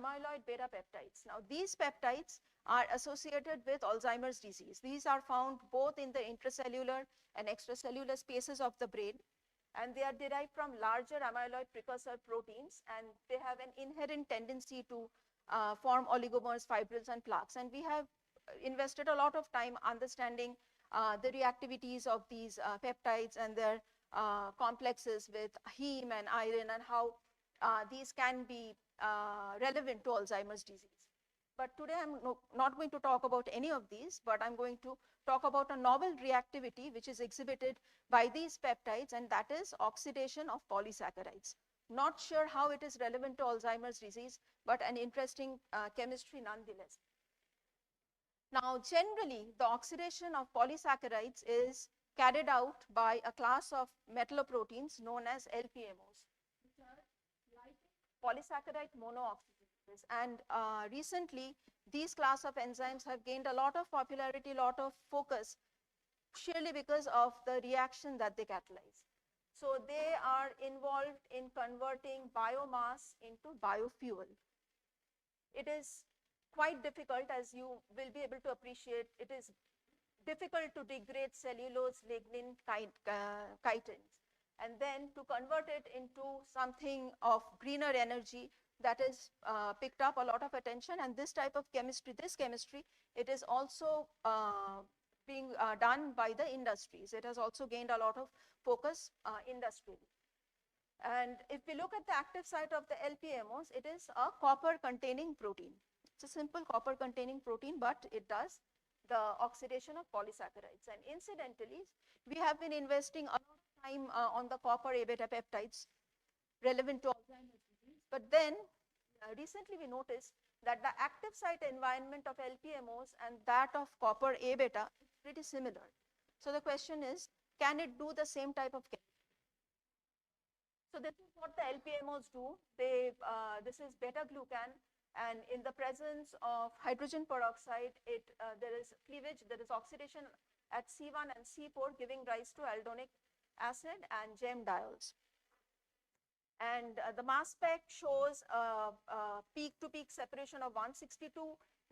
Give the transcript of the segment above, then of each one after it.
amyloid beta peptides. Now, these peptides are associated with Alzheimer's disease. These are found both in the intracellular and extracellular spaces of the brain, and they are derived from larger amyloid precursor proteins, and they have an inherent tendency to form oligomers, fibrils, and plaques. And we have invested a lot of time understanding the reactivities of these peptides and their complexes with heme and iron, and how these can be relevant to Alzheimer's disease. But today I'm not going to talk about any of these, but I'm going to talk about a novel reactivity which is exhibited by these peptides, and that is oxidation of polysaccharides. Not sure how it is relevant to Alzheimer's disease, but an interesting chemistry nonetheless. Now, generally, the oxidation of polysaccharides is carried out by a class of metalloproteins known as LPMOs, which are lipid polysaccharide monooxygenases. And recently, these class of enzymes have gained a lot of popularity, lot of focus, surely because of the reaction that they catalyze. So they are involved in converting biomass into biofuel. It is quite difficult, as you will be able to appreciate. It is difficult to degrade cellulose, lignin, chitins, and then to convert it into something of greener energy that is picked up a lot of attention. And this type of chemistry, it is also being done by the industries. It has also gained a lot of focus industrially. And if we look at the active site of the LPMOs, it is a copper containing protein. It's a simple copper containing protein, but it does the oxidation of polysaccharides. And incidentally, we have been investing a lot of time on the copper A beta peptides relevant to Alzheimer's disease. But then recently we noticed that the active site environment of LPMOs and that of copper A beta is pretty similar. So the question is, can it do the same type of chemistry? So this is what the LPMOs do. This is beta glucan, and in the presence of hydrogen peroxide, there is cleavage, there is oxidation at C1 and C4, giving rise to aldonic acid and gem diols. And the mass spec shows peak-to-peak separation of 162,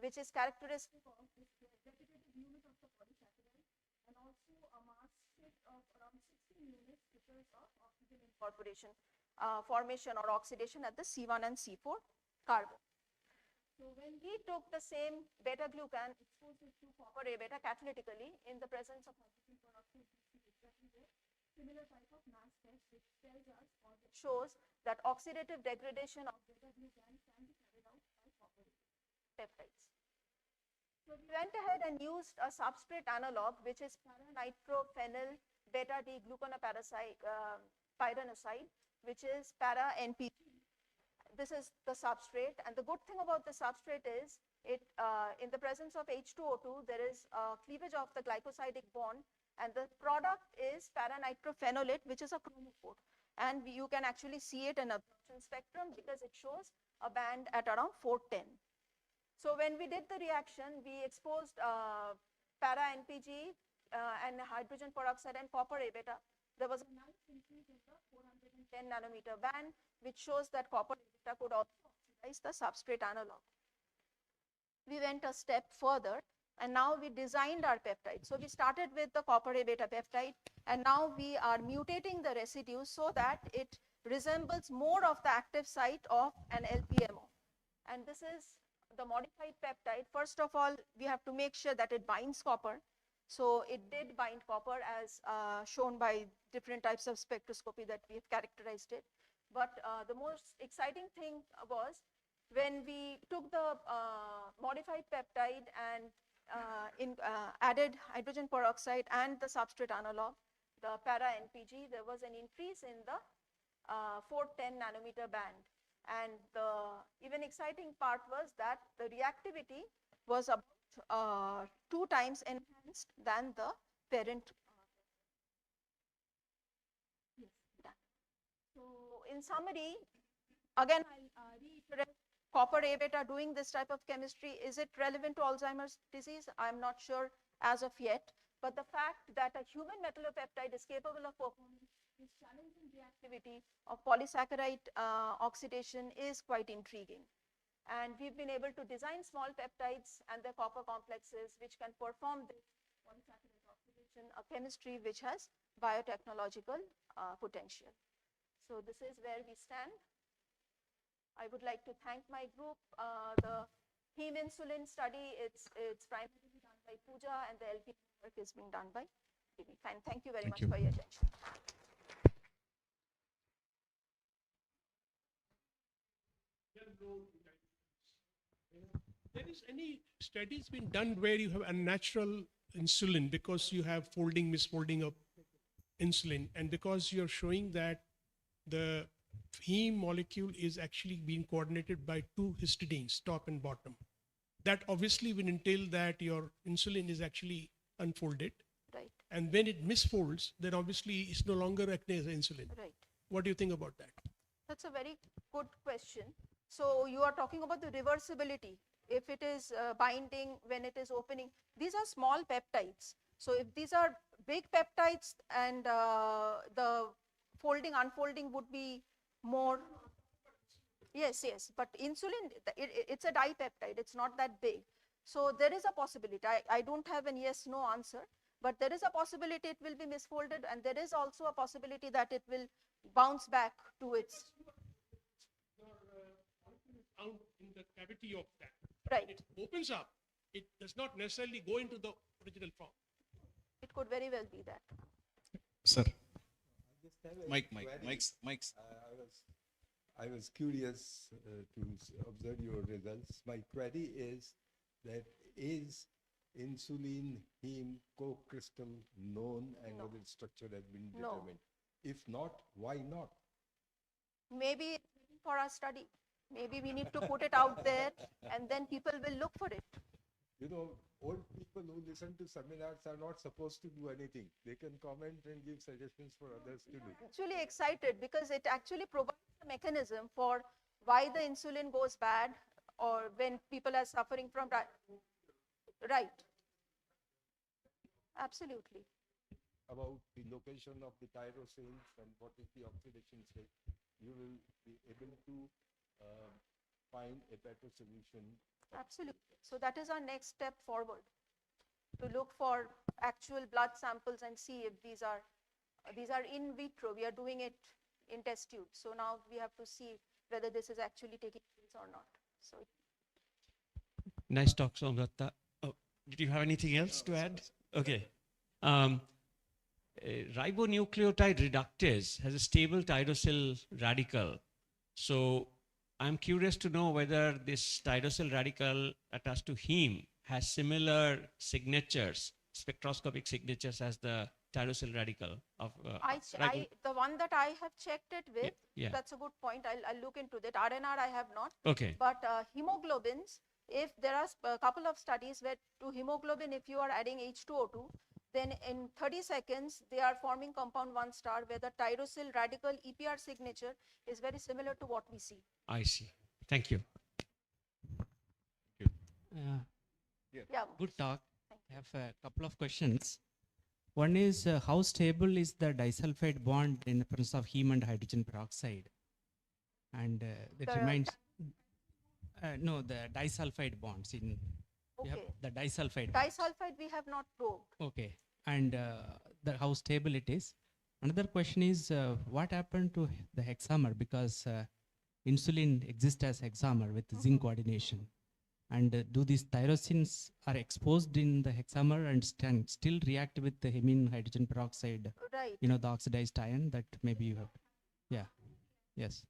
which is characteristic of this repetitive unit of the polysaccharide, and also a mass shift of around 16 units because of oxygen incorporation, formation or oxidation at the C1 and C4 carbon. So when we took the same beta glucan, exposed it to copper A beta catalytically in the presence of hydrogen peroxide, similar type of mass spec, which tells us or which shows that oxidative degradation of beta glucan can be carried out by copper peptides. So we went ahead and used a substrate analog, which is para-nitrophenyl beta-D-gluconopyranoside, which is para-NPG. This is the substrate, and the good thing about the substrate is in the presence of H2O2, there is cleavage of the glycosidic bond, and the product is para-nitrophenolate, which is a chromophore, and you can actually see it in absorption spectrum because it shows a band at around 410. So when we did the reaction, we exposed para-NPG and hydrogen peroxide and copper A beta. There was a nice increase in the 410 nanometer band, which shows that copper A beta could also oxidize the substrate analog. We went a step further, and now we designed our peptide. So we started with the copper A beta peptide, and now we are mutating the residue so that it resembles more of the active site of an LPMO. And this is the modified peptide. First of all, we have to make sure that it binds copper. So it did bind copper, as shown by different types of spectroscopy that we have characterized it. But the most exciting thing was when we took the modified peptide and added hydrogen peroxide and the substrate analog, the para-NPG, there was an increase in the 410 nanometer band. And the even exciting part was that the reactivity was about 2 times enhanced than the parent. Yes, done. So in summary, again, I'll reiterate, copper A beta doing this type of chemistry, is it relevant to Alzheimer's disease? I'm not sure as of yet, but the fact that a human metallopeptide is capable of performing this challenging reactivity of polysaccharide oxidation is quite intriguing. And we've been able to design small peptides and their copper complexes which can perform this polysaccharide oxidation, a chemistry which has biotechnological potential. So this is where we stand. I would like to thank my group. The heme insulin study, it's primarily done by Pooja, and the LP work is being done by Jimmy. Fine. Thank you very much for your attention. There is any studies been done where you have unnatural insulin because you have folding, misfolding of insulin, and because you're showing that the heme molecule is actually being coordinated by two histidines, top and bottom. That obviously will entail that your insulin is actually unfolded. Right. And when it misfolds, then obviously it's no longer acting as insulin. Right. What do you think about that? That's a very good question. So you are talking about the reversibility. If it is binding when it is opening, these are small peptides. So if these are big peptides and the folding, unfolding would be more. Yes, yes. But insulin, it's a dipeptide. It's not that big. So there is a possibility. I don't have an yes, no answer. But there is a possibility it will be misfolded, and there is also a possibility that it will bounce back to its. Out in the cavity of that. Right. It opens up. It does not necessarily go into the original form. It could very well be that. Sir. Mics. I was curious to observe your results. My query is that is insulin heme co-crystal known and No. whether its structure has been No. determined? If not, why not? Maybe for our study. Maybe we need to put it out there and then people will look for it. You know, old people who listen to seminars are not supposed to do anything. They can comment and give suggestions for others to do. Actually excited because it actually provides a mechanism for why the insulin goes bad or when people are suffering from right. Absolutely. About the location of the tyrosines and what is the oxidation state, you will be able to find a better solution. Absolutely. So that is our next step forward, to look for actual blood samples and see if these are in vitro. We are doing it in test tubes. So now we have to see whether this is actually taking place or not. So nice talk, Somnath. Oh, did you have anything else to add? Okay. Ribonucleotide reductase has a stable tyrosyl radical. So I'm curious to know whether this tyrosyl radical attached to heme has similar signatures, spectroscopic signatures as the tyrosyl radical of the one that I have checked it with, yeah. That's a good point. I'll look into that. RNR I have not. Okay. But hemoglobins, if there are a couple of studies where to hemoglobin, if you are adding H2O2, then in 30 seconds, they are forming compound 1 star where the tyrosyl radical EPR signature is very similar to what we see. I see. Thank you. Yeah. Good talk. I have a couple of questions. One is how stable is the disulfide bond in the presence of heme and hydrogen peroxide? And that reminds, no, the disulfide bonds in. Okay. The disulfide. Disulfide we have not probed. Okay. And how stable it is. Another question is what happened to the hexamer, because insulin exists as hexamer with zinc coordination. And do these tyrosines are exposed in the hexamer and can still react with the hemine hydrogen peroxide? Right. You know, the oxidized ion that maybe you have. Yeah. Yes.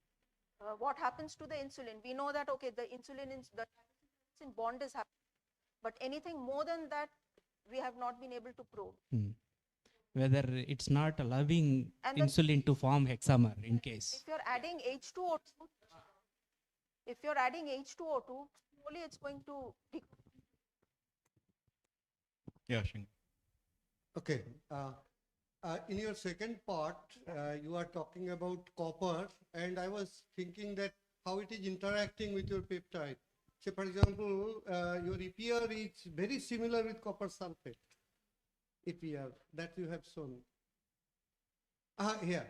What happens to the insulin? We know that, okay, the insulin bond is happening. But anything more than that, we have not been able to probe. Whether it's not allowing insulin to form hexamer in case. If you're adding H2O2, slowly it's going to. Yeah, Shing. Okay. In your second part, you are talking about copper, and I was thinking that how it is interacting with your peptide. Say, for example, your EPR is very similar with copper sulfate. EPR that you have shown. Here.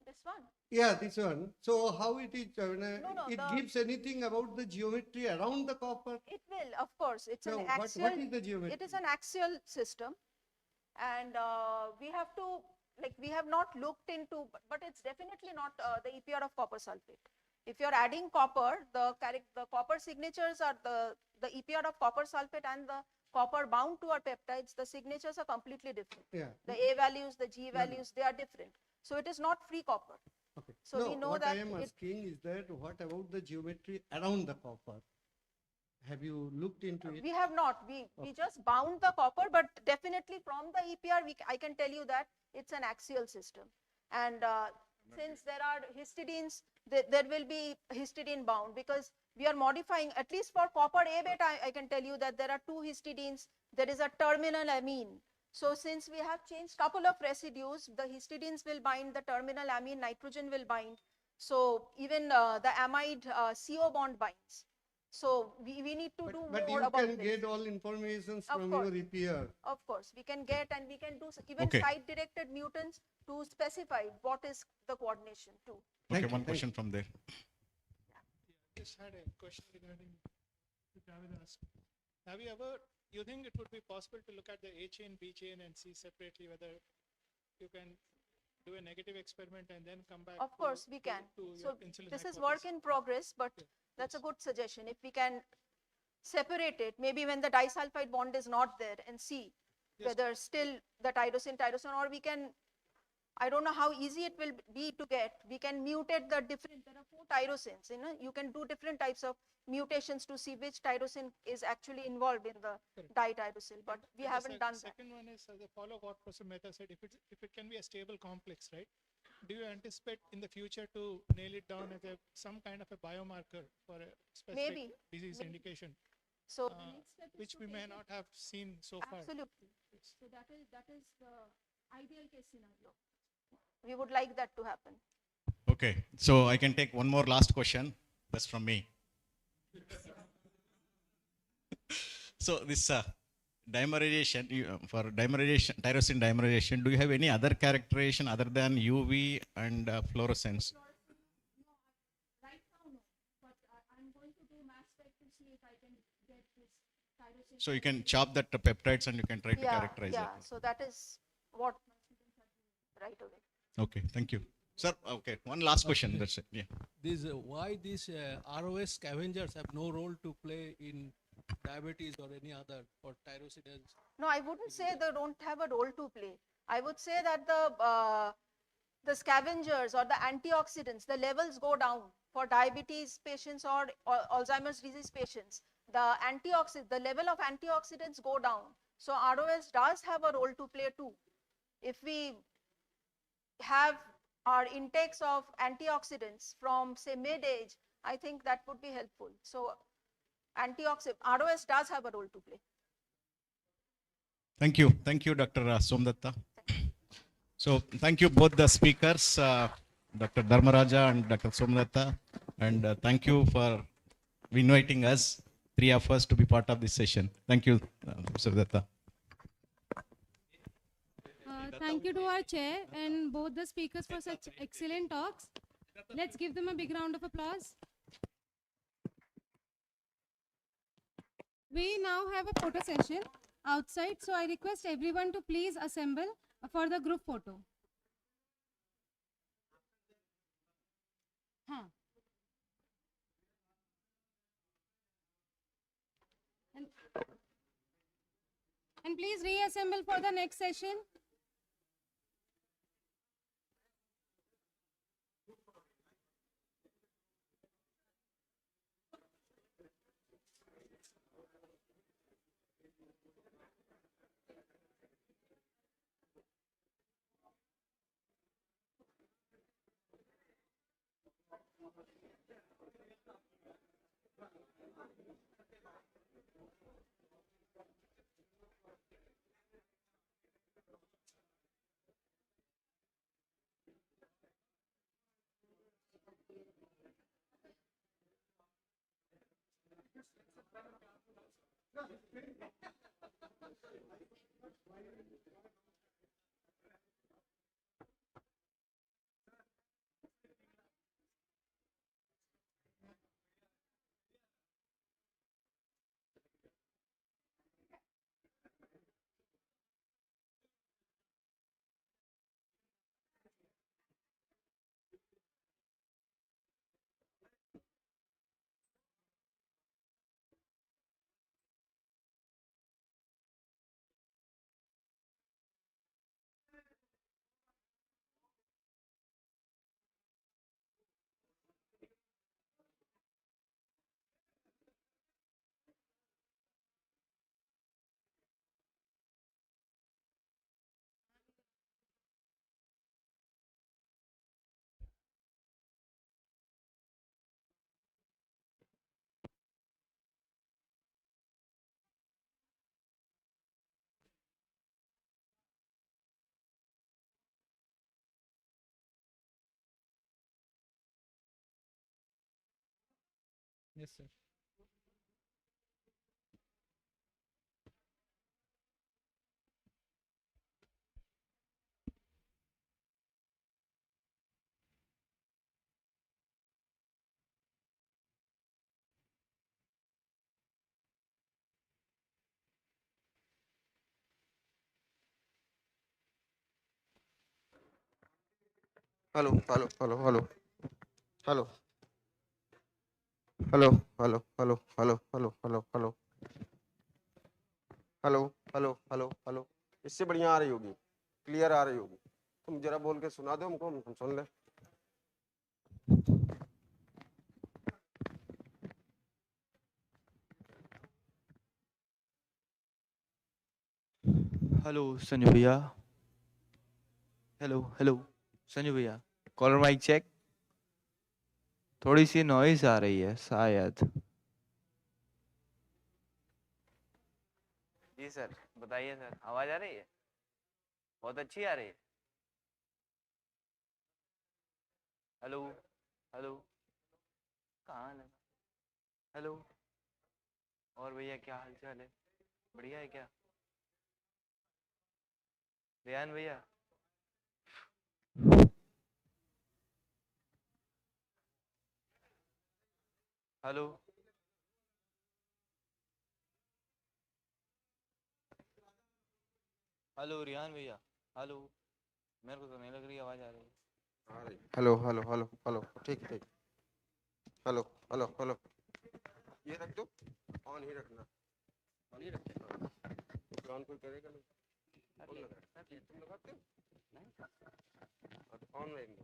This one? Yeah, this one. So how it is, no, it gives anything about the geometry around the copper? It will, of course. It's So an what axial. is the geometry? It is an axial system, and we have to, like, we have not looked into, but it's definitely not the EPR of copper sulfate. If you're adding copper, the copper signatures are the EPR of copper sulfate and the copper bound to our peptides. The signatures are completely different. Yeah. The A values, the G values, they are different. So it is not free copper. Okay. So no, we know what that I am asking is that what about the geometry around the copper? Have you looked into it? We have not. We just bound the copper, but definitely from the EPR, I can tell you that it's an axial system. And since there are histidines, there will be histidine bound, because we are modifying, at least for copper A beta, I can tell you that there are 2 histidines. There is a terminal amine. So since we have changed couple of residues, the histidines will bind, the terminal amine nitrogen will bind. So even the amide CO bond binds. So we need to do but more you about can this. get all information from course. your EPR. Of course, we can get, and we can do even Okay. site-directed mutants to specify what is the coordination too. Okay, Thank you, one thank question from there. Just had a question regarding what Javed asked. Have you ever, you think it would be possible to look at the A chain, B chain and see separately whether you can do a negative experiment and then come back? Of course, we can. So this is work in progress, but that's a good suggestion. If we can separate it, maybe when the disulfide bond is not there, and see whether still the tyrosine, or we can, I don't know how easy it will be to get. We can mutate the different, there are 4 tyrosines, you can do different types of mutations to see which tyrosine is actually involved in the dityrosyl, but we haven't done that. Second one is the follow what Professor Mehta said, if it can be a stable complex, right? Do you anticipate in the future to nail it down as some kind of a biomarker for a specific disease indication? So which we may not have seen so far. Absolutely. So that is the ideal case scenario. We would like that to happen. Okay, so I can take one more last question. That's from me. So this dimerization, for dimerization, tyrosine dimerization, do you have any other characterization other than UV and fluorescence? Right now, no. But I'm going to do mass spec to see if I can get this tyrosine. So you can chop that peptides and you can try to characterize yeah. it. So that is what my students are doing right away. Okay, thank you. Sir, okay, one last question. That's it. Yeah. Why these ROS scavengers have no role to play in diabetes or any other, or tyrosine? No, I wouldn't say they don't have a role to play. I would say that the scavengers or the antioxidants, the levels go down for diabetes patients or Alzheimer's disease patients. The level of antioxidants go down. So ROS does have a role to play too. If we have our intakes of antioxidants from, say, mid-age, I think that would be helpful. So ROS does have a role to play. Thank you, Dr. Somdatta. So thank you both the speakers, Dr. Dharmaraja and Dr. Somdatta, and thank you for inviting us, 3 of us, to be part of this session. Thank you, Mr. Datta. Thank you to our chair and both the speakers for such excellent talks. Let's give them a big round of applause. We now have a photo session outside, so I request everyone to please assemble for the group photo. And please reassemble for the next session. Yes, sir. Hello, hello, hello, hello, hello, hello, hello, hello, hello, hello, hello, hello, hello hello hello hello इससे बढ़िया आ रही होगी, clear आ रही होगी। तुम जरा बोल के सुना दो हमको, हम सुन ले। हेलो संजू भैया। हेलो हेलो संजू भैया, कॉलर माइक चेक। थोड़ी सी नॉइज आ रही है शायद। जी सर, बताइए सर, आवाज आ रही है? बहुत अच्छी आ रही है। हेलो हेलो, कहाँ है? हेलो, और भैया क्या हाल चाल है? बढ़िया है क्या? रेहान भैया, हेलो हेलो रेहान भैया, हेलो। मेरे को तो नहीं लग रही आवाज आ रही है। हेलो हेलो हेलो हेलो, ठीक ठीक। हेलो हेलो हेलो, ये रख दो, ऑन ही रखना, ऑन ही रखना, ऑन कोई करेगा नहीं। ऑन लगा, तुम लगाते हो? नहीं, ऑन रहेंगे।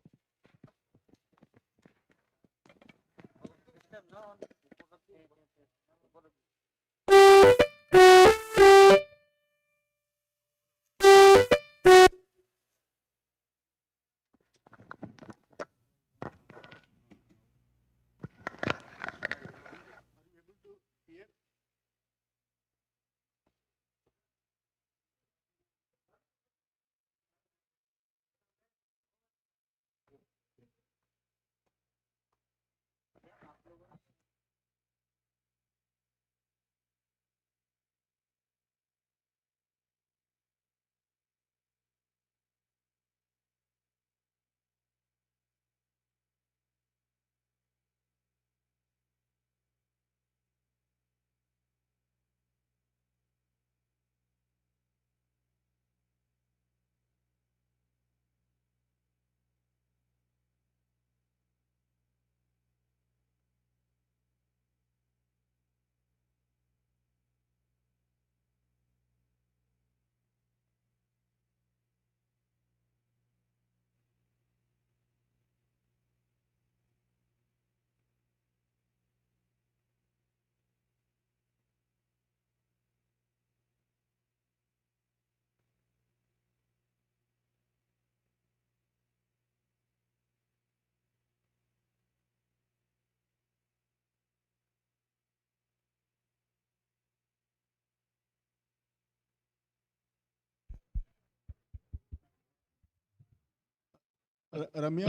Ramya,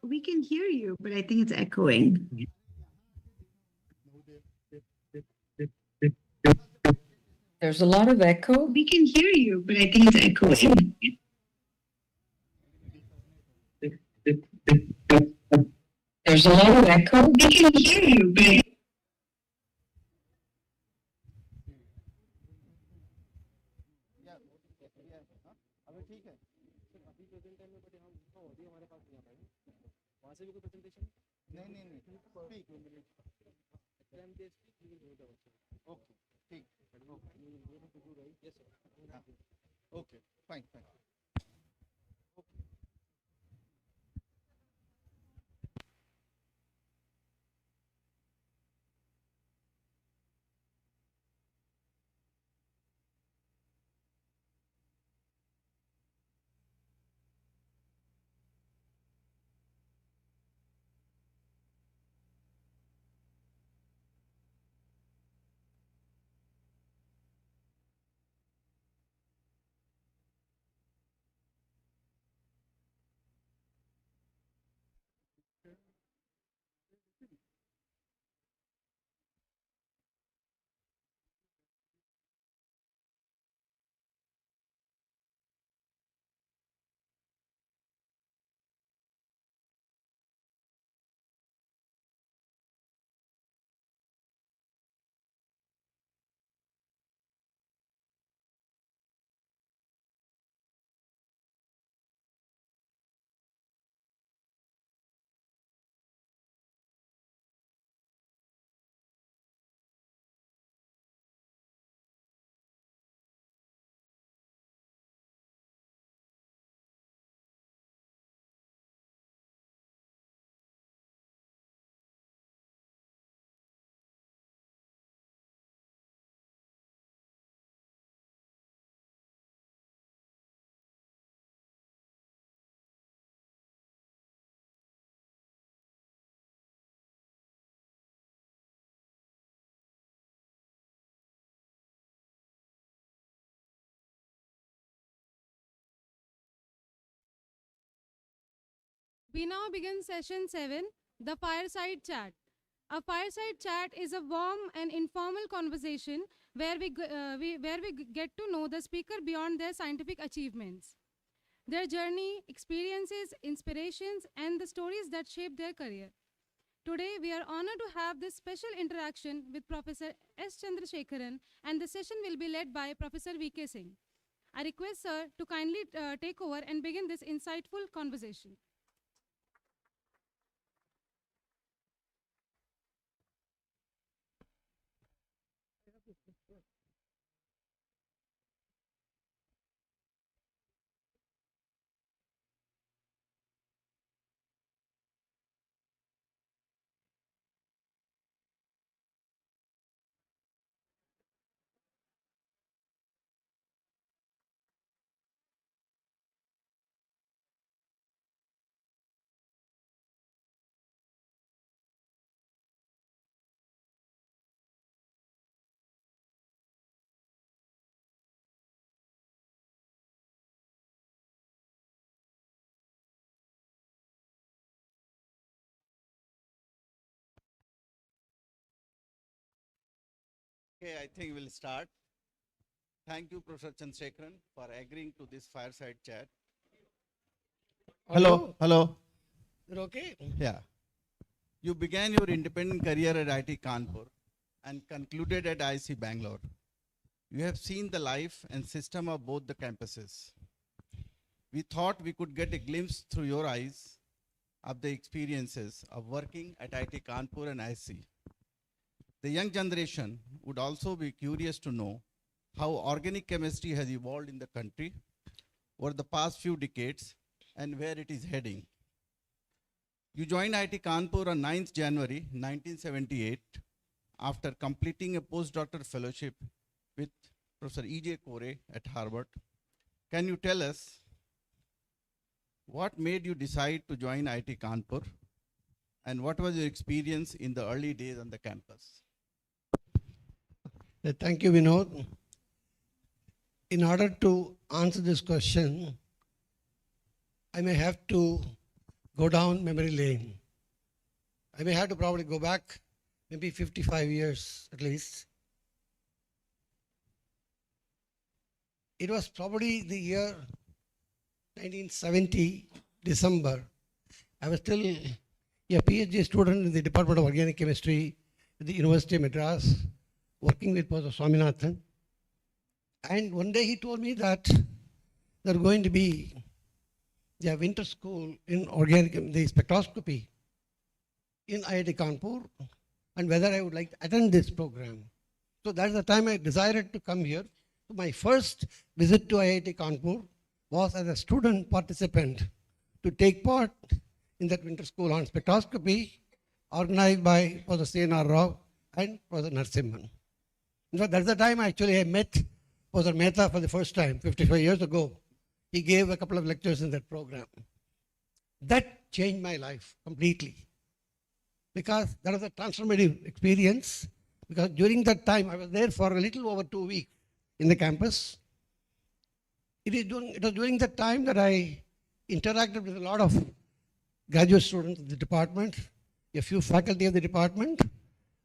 We can hear you, but I think it's echoing. There's a lot of echo. We can hear you, but I think it's echoing. There's a lot of echo. We can hear you, but okay, fine, fine. We now begin session 7, the fireside chat. A fireside chat is a warm and informal conversation where we get to know the speaker beyond their scientific achievements, their journey, experiences, inspirations, and the stories that shape their career. Today, we are honored to have this special interaction with Professor S. Chandrasekaharan, and the session will be led by Professor V.K. Singh. I request Sir to kindly take over and begin this insightful conversation. Okay, I think we'll start. Thank you, Professor Chandrasekaharan, for agreeing to this fireside chat. Hello, hello. You're okay? Yeah. You began your independent career at IIT Kanpur and concluded at IIC Bangalore. You have seen the life and system of both the campuses. We thought we could get a glimpse through your eyes of the experiences of working at IIT Kanpur and IIC. The young generation would also be curious to know how organic chemistry has evolved in the country over the past few decades and where it is heading. You joined IIT Kanpur on 9th January 1978 after completing a postdoctoral fellowship with Professor E.J. Kore at Harvard. Can you tell us what made you decide to join IIT Kanpur and what was your experience in the early days on the campus? Thank you, Vinod. In order to answer this question, I may have to go down memory lane. I may have to probably go back maybe 55 years at least. It was probably the year 1970, December. I was still a PhD student in the Department of Organic Chemistry at the University of Madras, working with Professor Swaminathan. And one day he told me that they're going to be a winter school in organic, the spectroscopy in IIT Kanpur, and whether I would like to attend this program. So that's the time I decided to come here. So my first visit to IIT Kanpur was as a student participant to take part in that winter school on spectroscopy organized by Professor C.N.R. Rao and Professor Narasimhan. In fact, that's the time actually I met Professor Mehta for the first time, 55 years ago. He gave a couple of lectures in that program. That changed my life completely, because that was a transformative experience, because during that time, I was there for a little over 2 weeks in the campus. It was during that time that I interacted with a lot of graduate students of the department, a few faculty of the department,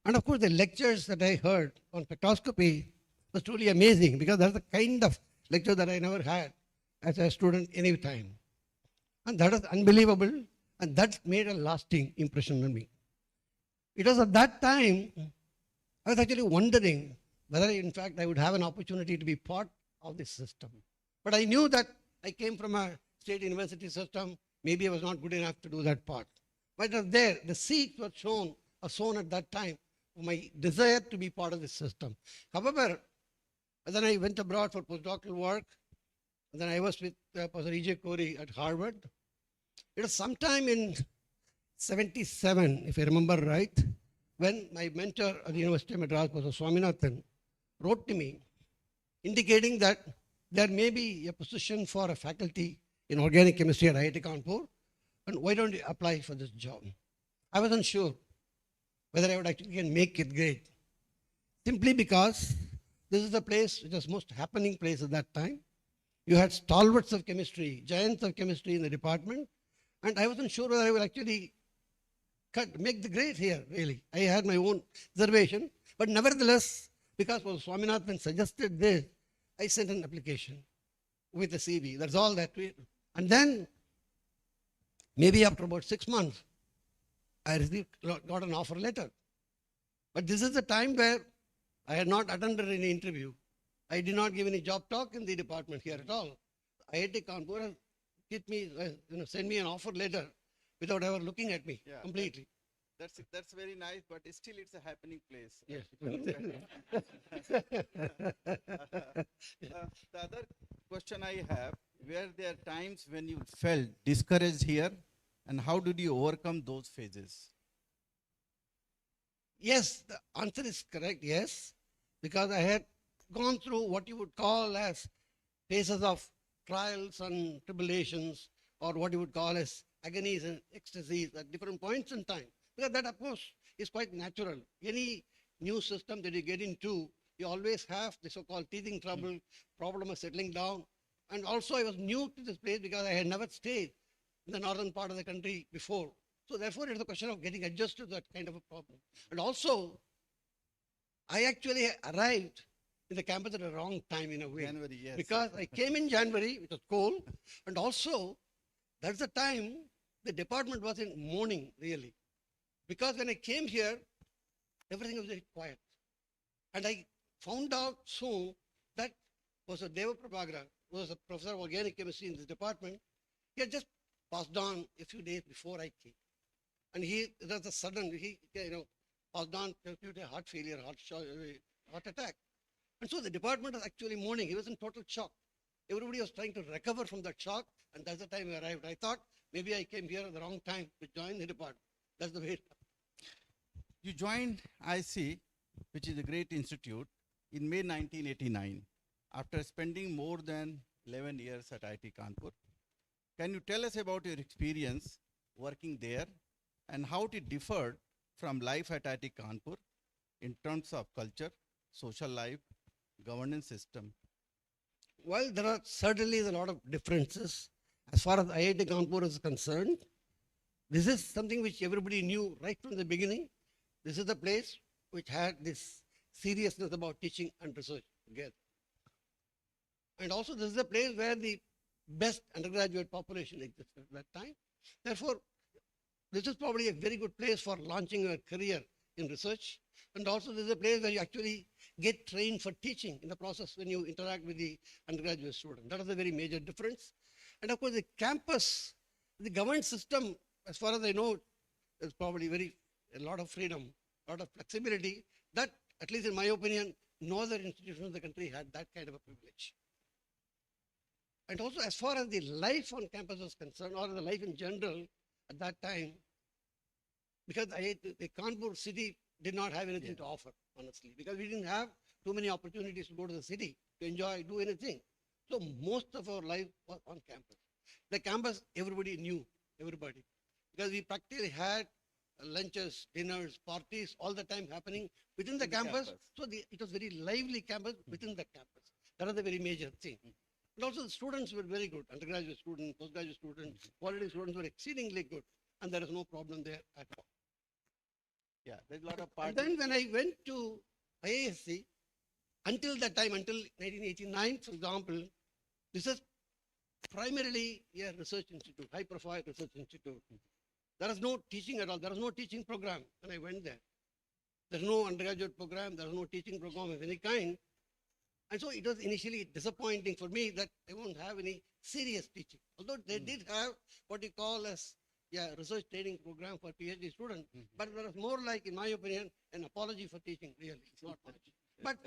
and of course the lectures that I heard on spectroscopy was truly amazing, because that's the kind of lecture that I never had as a student any time. And that was unbelievable, and that made a lasting impression on me. It was at that time I was actually wondering whether in fact I would have an opportunity to be part of this system. But I knew that I came from a state university system, maybe I was not good enough to do that part. But it was there, the seeds were sown at that time for my desire to be part of this system. However, then I went abroad for postdoctoral work, and then I was with Professor E.J. Kore at Harvard. It was sometime in 77, if I remember right, when my mentor at the University of Madras, Professor Swaminathan, wrote to me indicating that there may be a position for a faculty in organic chemistry at IIT Kanpur, and why don't you apply for this job? I wasn't sure whether I would actually make it great, simply because this is the place which was most happening place at that time. You had stalwarts of chemistry, giants of chemistry in the department, And I wasn't sure whether I will actually make the grade here, really. I had my own reservation. But nevertheless, because Swaminathan suggested this, I sent an application with a CV. That's all that we. And then, maybe after about 6 months, I got an offer letter. But this is the time where I had not attended any interview. I did not give any job talk in the department here at all. IIT Kanpur has sent me an offer letter without ever looking at me completely. That's very nice, but still it's a happening place. Yes. The other question I have, were there times when you felt discouraged here, and how did you overcome those phases? Yes, the answer is correct, yes, because I had gone through what you would call as phases of trials and tribulations, or what you would call as agonies and ecstasies at different points in time. Because that, of course, is quite natural. Any new system that you get into, you always have the so-called teething trouble, problem of settling down. And also, I was new to this place because I had never stayed in the northern part of the country before. So therefore, it's a question of getting adjusted to that kind of a problem. And also, I actually arrived in the campus at the wrong time in a way. January, yes. Because I came in January, which was cold, and also that's the time the department was in mourning, really. Because when I came here, everything was very quiet. And I found out soon that was a Deva Prabhakara, who was a professor of organic chemistry in this department. He had just passed on a few days before I came. And it was a sudden, passed on due to heart failure, heart attack. And so the department was actually mourning. He was in total shock. Everybody was trying to recover from that shock, and that's the time I arrived. I thought maybe I came here at the wrong time to join the department. That's the way it happened. You joined IC, which is a great institute, in May 1989, after spending more than 11 years at IIT Kanpur. Can you tell us about your experience working there and how it differed from life at IIT Kanpur in terms of culture, social life, governance system? Well, there are certainly a lot of differences. As far as IIT Kanpur is concerned, this is something which everybody knew right from the beginning. This is the place which had this seriousness about teaching and research together. And also this is the place where the best undergraduate population existed at that time. Therefore, this is probably a very good place for launching a career in research. And also this is a place where you actually get trained for teaching in the process when you interact with the undergraduate student. That is a very major difference. And of course, the campus, the government system, as far as I know, is probably a lot of freedom, a lot of flexibility. That, at least in my opinion, no other institution in the country had that kind of a privilege. And also, as far as the life on campus was concerned, or the life in general at that time, because the Kanpur city did not have anything to offer, honestly, because we didn't have too many opportunities to go to the city to enjoy, do anything. So most of our life was on campus. The campus, everybody knew, everybody, because we practically had lunches, dinners, parties, all the time happening within the campus. So it was very lively campus within the campus. That was a very major thing. And also the students were very good. Undergraduate students, postgraduate students, quality students were exceedingly good. And there is no problem there at all. Yeah, there's a lot of And then when I went to IISc, until that time, until 1989, for example, this is primarily a research institute, high-profile research institute. There is no teaching at all. There is no teaching program when I went there. There's no undergraduate program. There's no teaching program of any kind. And so it was initially disappointing for me that they won't have any serious teaching. Although they did have what you call as research training program for PhD students, but there was more like, in my opinion, an apology for teaching, really. It's not much. But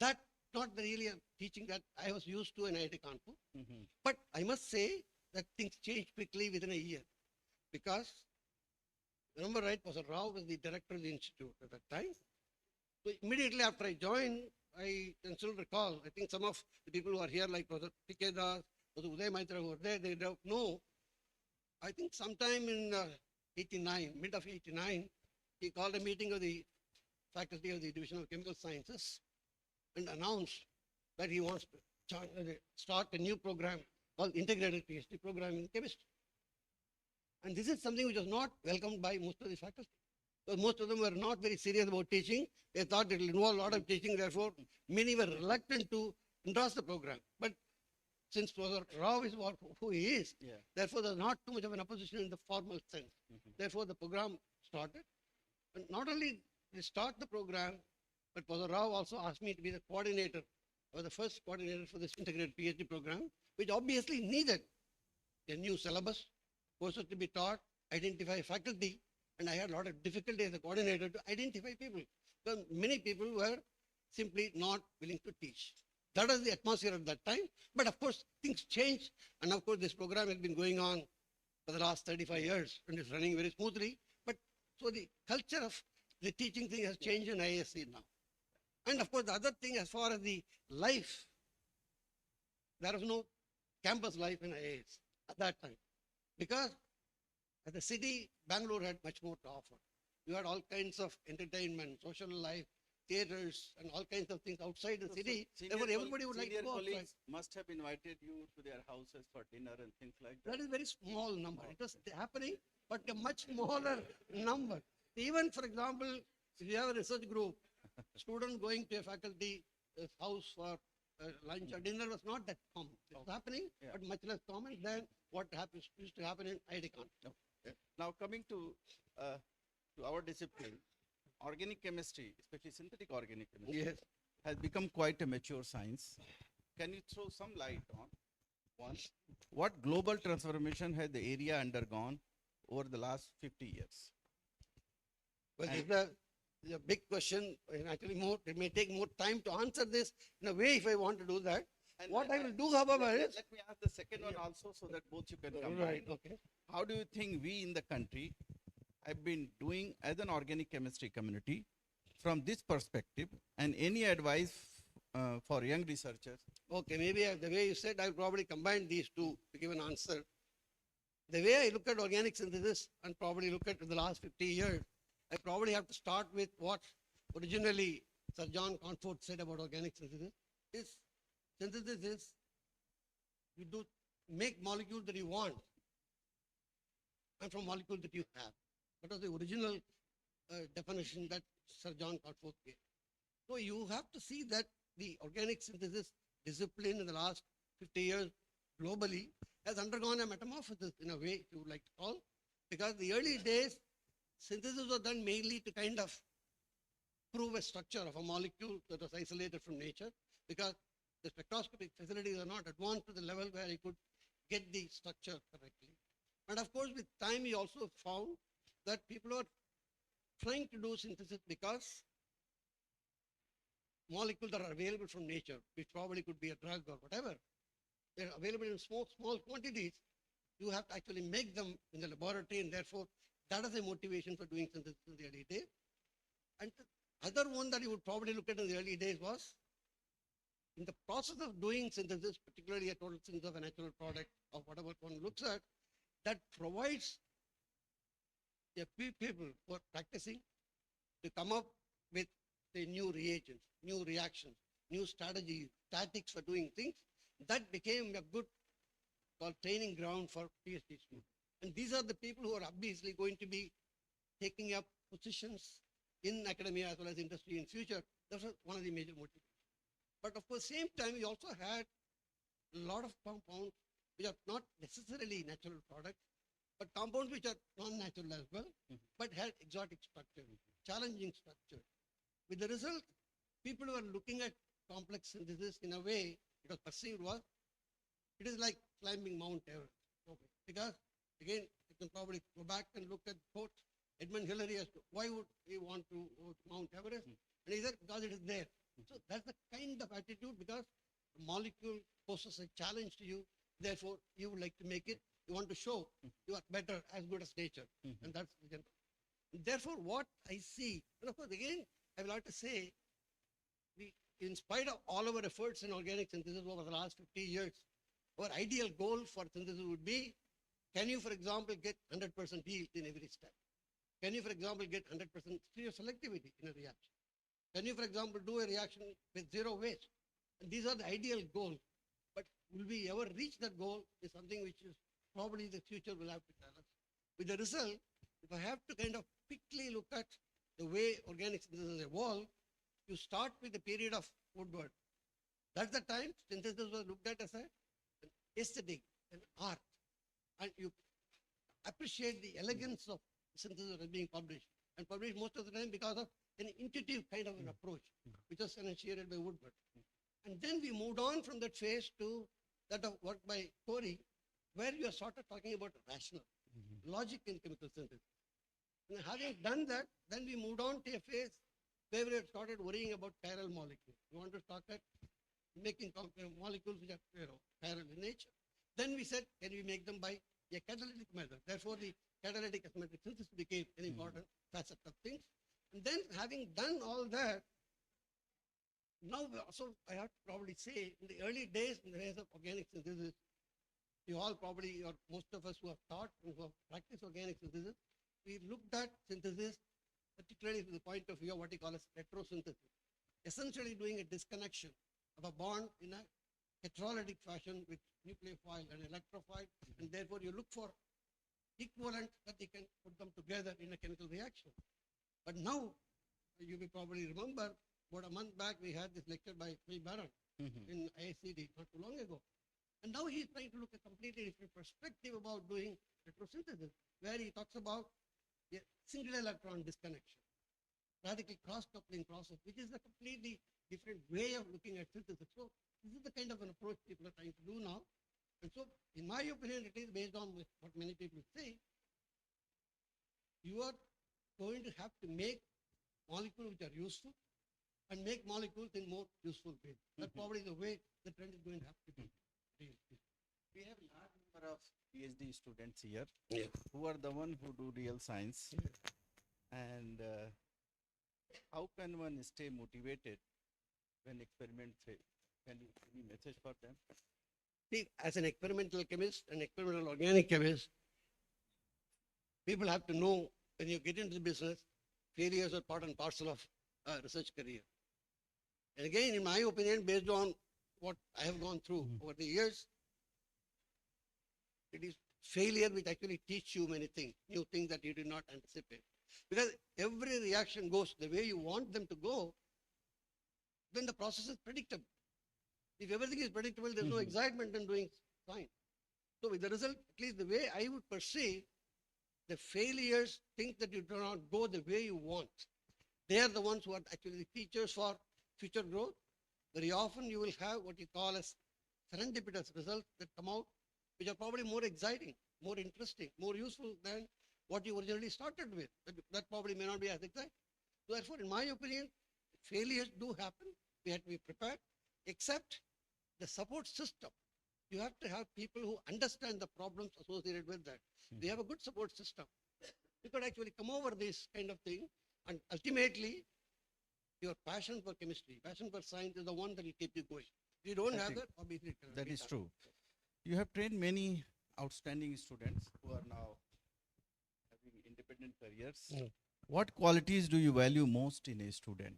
that's not really a teaching that I was used to in IIT Kanpur. But I must say that things changed quickly within a year. Because, remember right, Professor Rao was the director of the institute at that time. So immediately after I joined, I can still recall, I think some of the people who are here, like Professor P.K. Das, Professor Uday Maitra, who were there, they don't know. I think sometime in 89, mid of 89, he called a meeting of the faculty of the Division of Chemical Sciences and announced that he wants to start a new program called Integrated PhD Program in Chemistry. And this is something which was not welcomed by most of the faculty. So most of them were not very serious about teaching. They thought it will involve a lot of teaching. Therefore, many were reluctant to endorse the program. But since Professor Rao is who he is, therefore there's not too much of an opposition in the formal sense. Therefore, the program started. And not only they start the program, but Professor Rao also asked me to be the coordinator, or the first coordinator for this integrated PhD program, which obviously needed a new syllabus, courses to be taught, identify faculty, and I had a lot of difficulty as a coordinator to identify people. Because many people were simply not willing to teach. That was the atmosphere at that time. But of course, things changed. And of course, this program has been going on for the last 35 years and it's running very smoothly. But so the culture of the teaching thing has changed in IISc now. And of course, the other thing, as far as the life, there was no campus life in IIS at that time. Because as a city, Bangalore had much more to offer. You had all kinds of entertainment, social life, theaters, and all kinds of things outside the city. Therefore, everybody would like to go outside. Colleagues must have invited you to their houses for dinner and things like that. That is a very small number. It was happening, but a much smaller number. Even, for example, if you have a research group, students going to a faculty house for lunch or dinner was not that common. It was happening, but much less common than what used to happen in IDCON. Now coming to our discipline, organic chemistry, especially synthetic organic chemistry, has become quite a mature science. Can you throw some light on one? What global transformation has the area undergone over the last 50 years? Well, it's a big question, and actually it may take more time to answer this in a way if I want to do that. And what I will do, however, is... Let me ask the second one also so that both you can combine. Right, okay. How do you think we in the country have been doing as an organic chemistry community from this perspective, and any advice for young researchers? Okay, maybe the way you said, I'll probably combine these two to give an answer. The way I look at organic synthesis and probably look at the last 50 years, I probably have to start with what originally Sir John Kanpur said about organic synthesis. Synthesis is you do make molecules that you want and from molecules that you have. That was the original definition that Sir John Kanpur gave. So you have to see that the organic synthesis discipline in the last 50 years globally has undergone a metamorphosis in a way, if you would like to call, because the early days, synthesis was done mainly to kind of prove a structure of a molecule that was isolated from nature, because the spectroscopic facilities are not advanced to the level where you could get the structure correctly. And of course, with time, we also found that people are trying to do synthesis because molecules that are available from nature, which probably could be a drug or whatever, they're available in small quantities. You have to actually make them in the laboratory, and therefore, that is a motivation for doing synthesis in the early days. And the other one that you would probably look at in the early days was, in the process of doing synthesis, particularly a total synthesis of a natural product of whatever one looks at, that provides the people who are practicing to come up with the new reagents, new reactions, new strategies, tactics for doing things. That became a good training ground for PhD students. And these are the people who are obviously going to be taking up positions in academia as well as industry in future. That's one of the major motivations. But of course, same time, we also had a lot of compounds which are not necessarily natural products, but compounds which are non-natural as well, but had exotic structure, challenging structure. With the result, people who are looking at complex synthesis in a way it was perceived was, it is like climbing Mount Everest. Okay. Because again, you can probably go back and look at quote Edmund Hillary as to why would he want to go to Mount Everest? And he said, because it is there. So that's the kind of attitude, because the molecule poses a challenge to you, therefore you would like to make it, you want to show you are better, as good as nature. And that's the general. Therefore, what I see, and of course, again, I will have to say, in spite of all our efforts in organic synthesis over the last 50 years, our ideal goal for synthesis would be, can you, for example, get 100% yield in every step? Can you, for example, get 100% selectivity in a reaction? Can you, for example, do a reaction with zero waste? And these are the ideal goals. But will we ever reach that goal is something which is probably the future will have to tell us. With the result, if I have to kind of quickly look at the way organic synthesis evolved, you start with the period of woodward. That's the time synthesis was looked at as an aesthetic, an art, and you appreciate the elegance of synthesis as being published, and published most of the time because of an intuitive kind of an approach, which was initiated by Woodward. And then we moved on from that phase to that of work by Corey, where you are sort of talking about rational, logic in chemical synthesis. And having done that, then we moved on to a phase where we had started worrying about chiral molecules. We want to start at making molecules which are chiral in nature. Then we said, can we make them by a catalytic method? Therefore, the catalytic osmotic synthesis became an important facet of things. And then having done all that, now also I have to probably say, in the early days, in the days of organic synthesis, you all probably, or most of us who have taught, who have practiced organic synthesis, we looked at synthesis, particularly from the point of view of what you call as heterosynthesis, essentially doing a disconnection of a bond in a heterolytic fashion with nucleophile and electrophile, and therefore you look for equivalent that you can put them together in a chemical reaction. But now, you will probably remember, about a month back, we had this lecture by Phil Barron in ISCD not too long ago. And now he's trying to look at a completely different perspective about doing heterosynthesis, where he talks about a single electron disconnection, radical cross-coupling process, which is a completely different way of looking at synthesis. So this is the kind of an approach people are trying to do now. And so, in my opinion, it is based on what many people say. You are going to have to make molecules which are useful and make molecules in more useful ways. That's probably the way the trend is going to have to be. We have a large number of PhD students here who are the one who do real science. And how can one stay motivated when experiments fail? Can you give me a message for them? See, as an experimental chemist, an experimental organic chemist, people have to know when you get into the business, failures are part and parcel of a research career. And again, in my opinion, based on what I have gone through over the years, it is failure which actually teach you many things, new things that you did not anticipate. Because every reaction goes the way you want them to go, then the process is predictable. If everything is predictable, there's no excitement in doing science. So with the result, at least the way I would perceive, the failures think that you do not go the way you want. They are the ones who are actually the features for future growth. Very often you will have what you call as serendipitous results that come out, which are probably more exciting, more interesting, more useful than what you originally started with. That probably may not be as exciting. So therefore, in my opinion, failures do happen. We have to be prepared, except the support system. You have to have people who understand the problems associated with that. We have a good support system. You could actually come over this kind of thing, and ultimately, your passion for chemistry, passion for science is the one that will keep you going. If you don't have that, obviously it cannot that be is done. true. You have trained many outstanding students who are now having independent careers. What qualities do you value most in a student?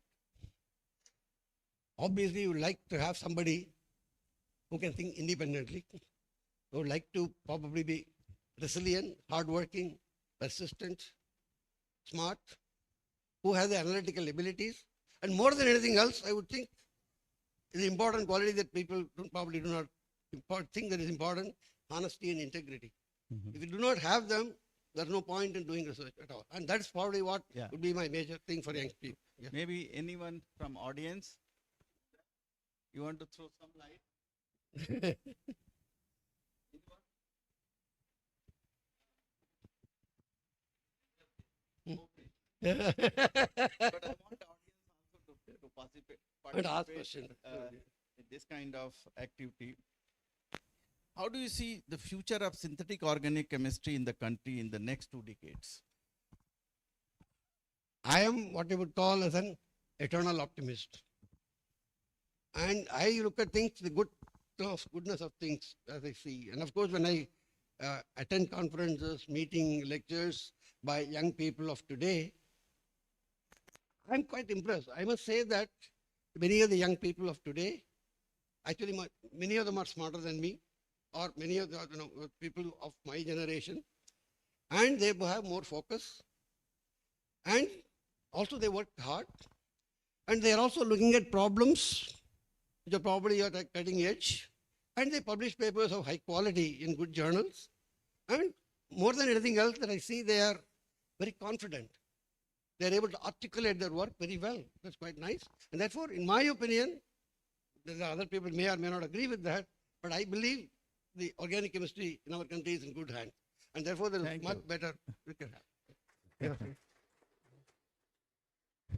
Obviously, you would like to have somebody who can think independently, who would like to probably be resilient, hardworking, persistent, smart, who has the analytical abilities. And more than anything else, I would think the important quality that people probably do not think that is important, honesty and integrity. If you do not have them, there's no point in doing research at all. And that's probably what would be my major thing for young people. Yeah. Maybe anyone from audience? You want to throw some light? But I want the audience also to participate in this kind of activity. How do you see the future of synthetic organic chemistry in the country in the next 2 decades? I am what I would call as an eternal optimist. And I look at things, the goodness of things as I see. And of course, when I attend conferences, meeting, lectures by young people of today, I'm quite impressed. I must say that many of the young people of today, actually many of them are smarter than me, or many of the people of my generation. and they have more focus, and also they work hard, and they are also looking at problems which are probably at a cutting edge, and they publish papers of high quality in good journals, and more than anything else that I see, they are very confident. They are able to articulate their work very well. That's quite nice. And therefore, in my opinion, the other people may or may not agree with that, but I believe the organic chemistry in our country is in good hands. And therefore, there is Thank much you. better we can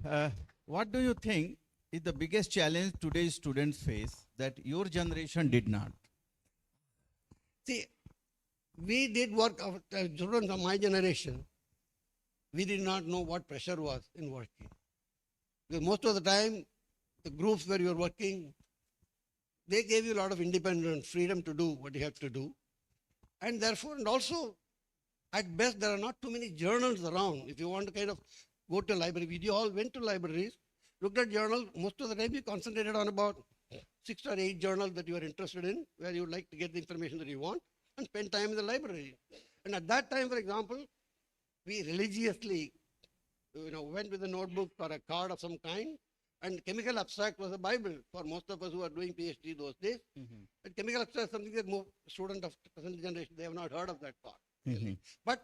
have. What do you think is the biggest challenge today's students face that your generation did not? See, we did work of children of my generation. We did not know what pressure was in working. Because most of the time, the groups where you are working, they gave you a lot of independence, freedom to do what you have to do. And therefore, and also, at best, there are not too many journals around. If you want to kind of go to a library, we all went to libraries, looked at journals. Most of the time, we concentrated on about 6 or 8 journals that you are interested in, where you would like to get the information that you want, and spend time in the library. And at that time, for example, we religiously, went with a notebook or a card of some kind, and chemical abstract was a Bible for most of us who are doing PhD those days. And chemical abstract is something that most students of the present generation, they have not heard of that part. But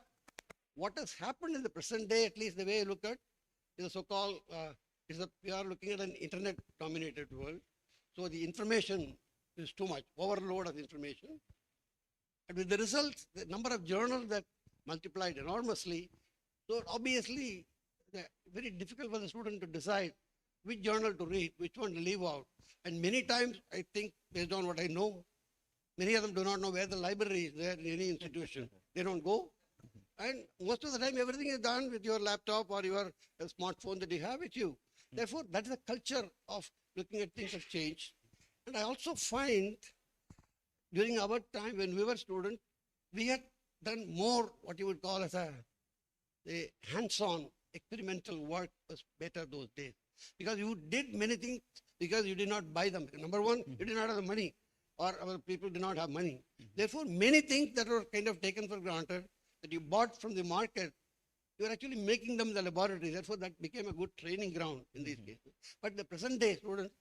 what has happened in the present day, at least the way I look at, is a so-called, we are looking at an internet-dominated world. So the information is too much, overload of information. And with the results, the number of journals that multiplied enormously. So obviously, very difficult for the student to decide which journal to read, which one to leave out. And many times, I think, based on what I know, many of them do not know where the library is there in any institution. They don't go. And most of the time, everything is done with your laptop or your smartphone that you have with you. Therefore, that is the culture of looking at things have changed. And I also find during our time when we were students, we had done more what you would call as a hands-on experimental work was better those days. Because you did many things because you did not buy them. Number one, you did not have the money, or our people did not have money. Therefore, many things that were kind of taken for granted that you bought from the market, you are actually making them in the laboratory. Therefore, that became a good training ground in these cases. But the present day students,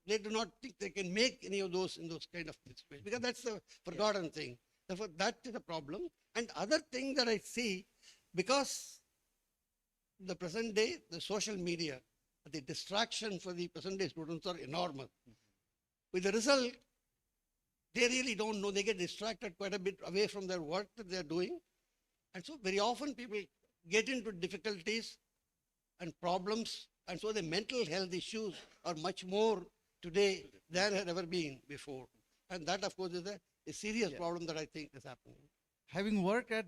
they do not think they can make any of those in those kind of situations because that's the forgotten thing. Therefore, that is a problem. And other thing that I see, because the present day, the social media, the distraction for the present day students are enormous. With the result, they really don't know. They get distracted quite a bit away from their work that they're doing. And so very often people get into difficulties and problems. And so the mental health issues are much more today than had ever been before. And that, of course, is a serious problem that I think is happening. Having worked at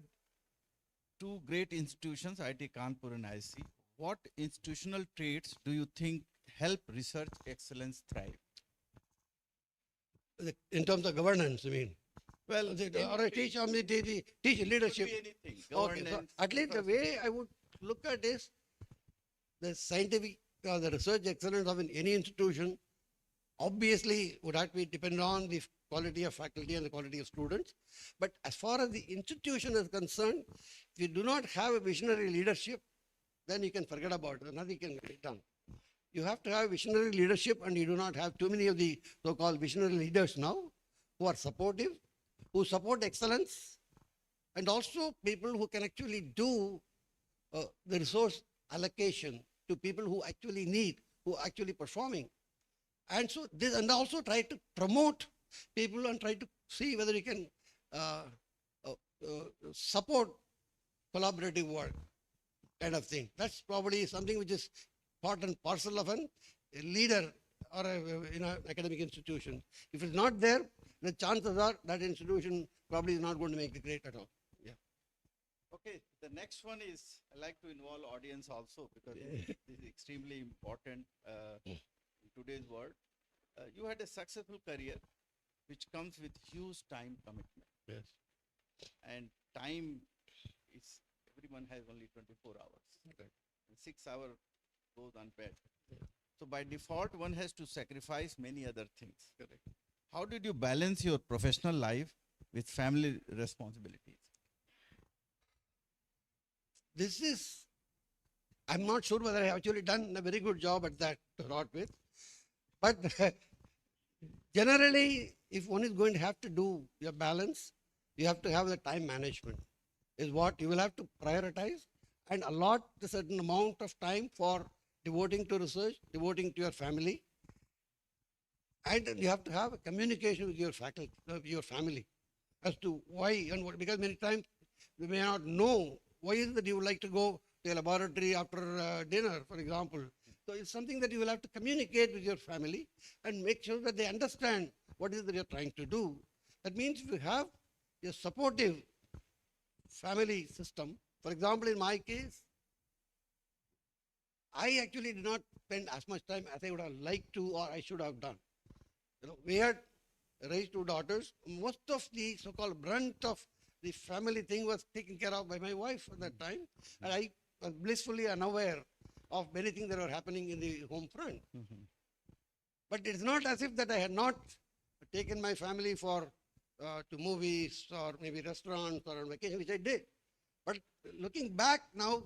two great institutions, IIT Kanpur and IC, what institutional traits do you think help research excellence thrive? In terms of governance, you mean? Well, or teach leadership. Anything, Okay, so governance, at least the way I would look at is the scientific, the research excellence of any institution obviously would have to be dependent on the quality of faculty and the quality of students. But as far as the institution is concerned, if you do not have a visionary leadership, then you can forget about it. Nothing can get done. You have to have visionary leadership, and you do not have too many of the so-called visionary leaders now who are supportive, who support excellence, and also people who can actually do the resource allocation to people who actually need, who are actually performing. And so this, and also try to promote people and try to see whether you can support collaborative work kind of thing. That's probably something which is part and parcel of a leader or an academic institution. If it's not there, the chances are that institution probably is not going to make the grade at all. Yeah. Okay, the next one is, I like to involve audience also because this is extremely important in today's world. You had a successful career which comes with huge time commitment. Yes. And time is, everyone has only 24 hours. Okay. And 6 hours goes unpaid. So by default, one has to sacrifice many other things. Correct. How did you balance your professional life with family responsibilities? this is, I'm not sure whether I have actually done a very good job at that to start with. But generally, if one is going to have to do your balance, you have to have the time management, is what you will have to prioritize and allot a certain amount of time for devoting to research, devoting to your family. And you have to have a communication with your faculty, your family, as to why and what, because many times you may not know why is it that you would like to go to a laboratory after dinner, for example. So it's something that you will have to communicate with your family and make sure that they understand what is that you're trying to do. That means if you have a supportive family system, for example, in my case, I actually did not spend as much time as I would have liked to or I should have done. You know, we had raised 2 daughters. Most of the so-called brunt of the family thing was taken care of by my wife at that time, and I was blissfully unaware of many things that were happening in the home front. But it's not as if that I had not taken my family for to movies or maybe restaurants or on vacation, which I did. But looking back now,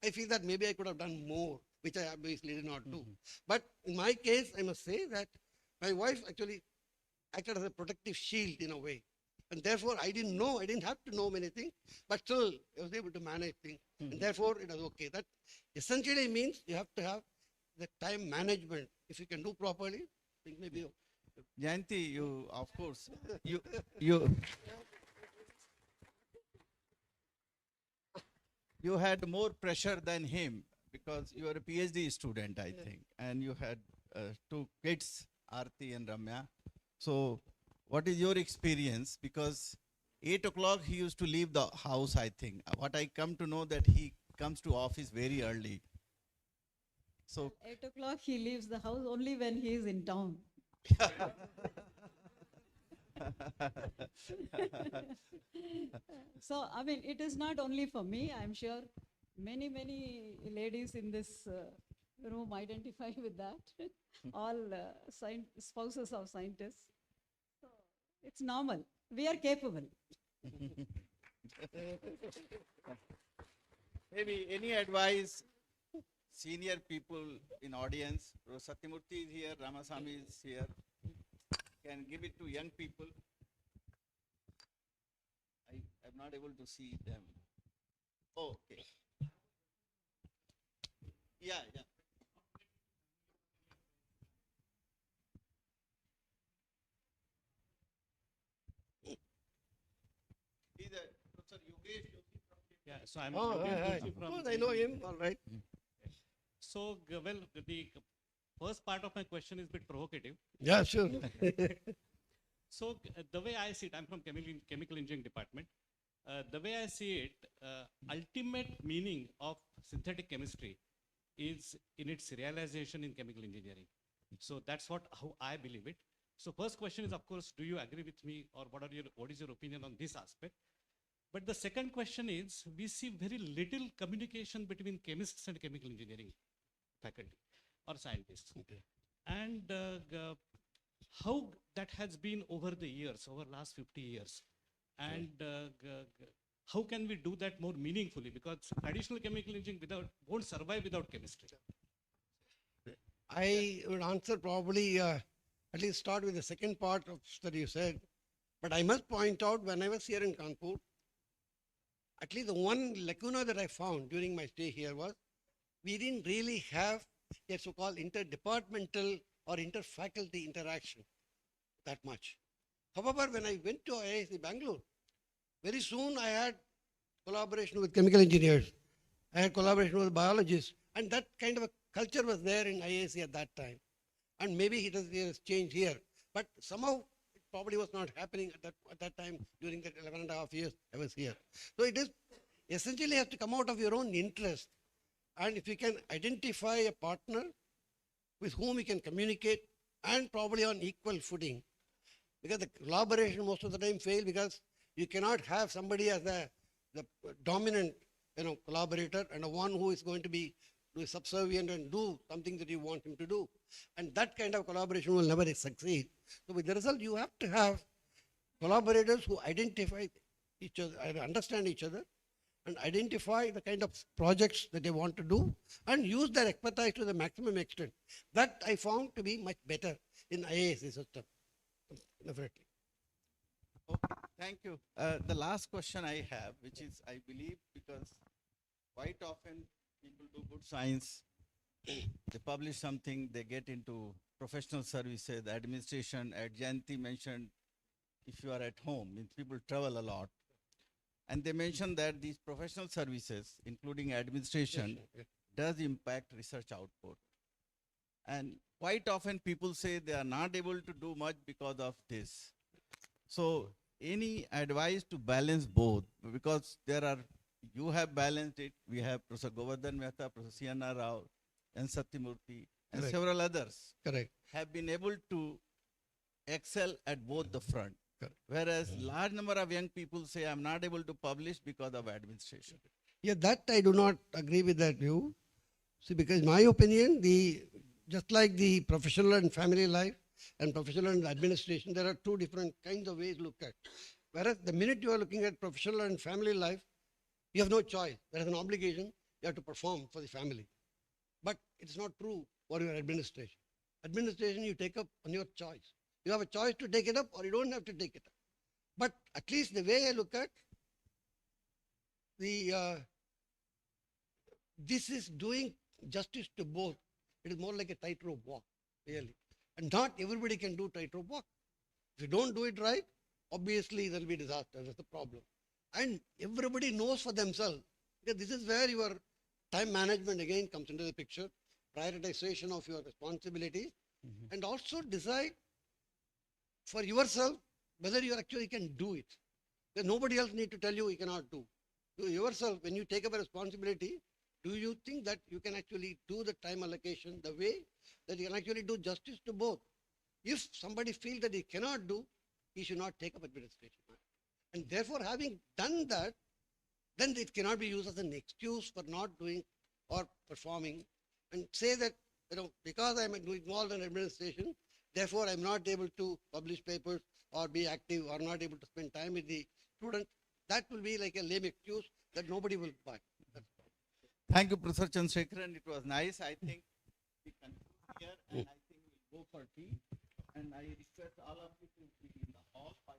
I feel that maybe I could have done more, which I obviously did not do. But in my case, I must say that my wife actually acted as a protective shield in a way. And therefore, I didn't have to know many things, but still I was able to manage things. And therefore, it was okay. That essentially means you have to have the time management. If you can do properly, things may be okay. Jayanti, you, of course, you had more pressure than him because you are a PhD student, I think, and you had 2 kids, Aarti and Ramya. So what is your experience? Because 8 o'clock he used to leave the house, I think. What I come to know that he comes to office very early. So 8 o'clock he leaves the house only when he is in town. So, I mean, it is not only for me. I'm sure many, many ladies in this room identify with that. All spouses of scientists. So, it's normal. We are capable. Maybe any advice, senior people in audience, Satyamurthy is here, Ramasamy is here, can give it to young people. I am not able to see them. Oh, okay. Yeah. He's a Professor Yogesh Joshi from. Yeah, so I'm Oh, Yogesh hi. Joshi Of from course, I know him. All right. So, well, the first part of my question is a bit provocative. Yeah, sure. So, the way I see it, I'm from chemical engineering department. The way I see it, ultimate meaning of synthetic chemistry is in its realization in chemical engineering. So that's how I believe it. So first question is, of course, do you agree with me, or what is your opinion on this aspect? But the second question is, we see very little communication between chemists and chemical engineering faculty or scientists. Okay. And how that has been over the years, over last 50 years. And how can we do that more meaningfully? Because traditional chemical engineering won't survive without chemistry. I would answer probably, at least start with the second part of that you said. But I must point out, when I was here in Kanpur, at least the one lacuna that I found during my stay here was, we didn't really have a so-called interdepartmental or interfaculty interaction that much. However, when I went to IISc Bangalore, very soon I had collaboration with chemical engineers. I had collaboration with biologists, and that kind of a culture was there in IISc at that time. And maybe it has changed here. But somehow it probably was not happening at that time during the 11.5 years I was here. So it is essentially has to come out of your own interest. And if you can identify a partner with whom you can communicate and probably on equal footing, because the collaboration most of the time fails because you cannot have somebody as the dominant collaborator and a one who is going to be subservient and do something that you want him to do. And that kind of collaboration will never succeed. So with the result, you have to have collaborators who identify each other, understand each other, and identify the kind of projects that they want to do and use their expertise to the maximum extent. That I found to be much better in IAS system, definitely. Okay, thank you. The last question I have, which is, I believe, because quite often people do good science, they publish something, they get into professional services, administration. As Jayanti mentioned, if you are at home, means people travel a lot. And they mentioned that these professional services, including administration, does impact research output. And quite often people say they are not able to do much because of this. So any advice to balance both? Because you have balanced it. We have Professor Govardhan Mehta, Professor C.N.R. Rao, and Satyamurthy, and Correct. several others Correct. have been able to excel at both the front. Correct. Whereas large number of young people say, I'm not able to publish because of administration. Yeah, that I do not agree with that view. See, because in my opinion, just like the professional and family life and professional and administration, there are two different kinds of ways to look at. Whereas the minute you are looking at professional and family life, you have no choice. There is an obligation. You have to perform for the family. But it's not true for your administration. Administration you take up on your choice. You have a choice to take it up or you don't have to take it up. But at least the way I look at this is doing justice to both. It is more like a tightrope walk, really. And not everybody can do tightrope walk. If you don't do it right, obviously there will be disaster. That's the problem. And everybody knows for themselves. Because this is where your time management again comes into the picture, prioritization of your responsibilities, and also decide for yourself whether you actually can do it. Because nobody else need to tell you cannot do. To yourself, when you take up a responsibility, do you think that you can actually do the time allocation the way that you can actually do justice to both? If somebody feels that he cannot do, he should not take up administration. And therefore, having done that, then it cannot be used as an excuse for not doing or performing, and say that, because I am involved in administration, therefore I am not able to publish papers or be active or not able to spend time with the students. That will be like a lame excuse that nobody will buy. Thank you, Professor Chandrasekaharan. It was nice. I think we conclude here, and I think we'll go for tea. And I request all of you to be in the hall by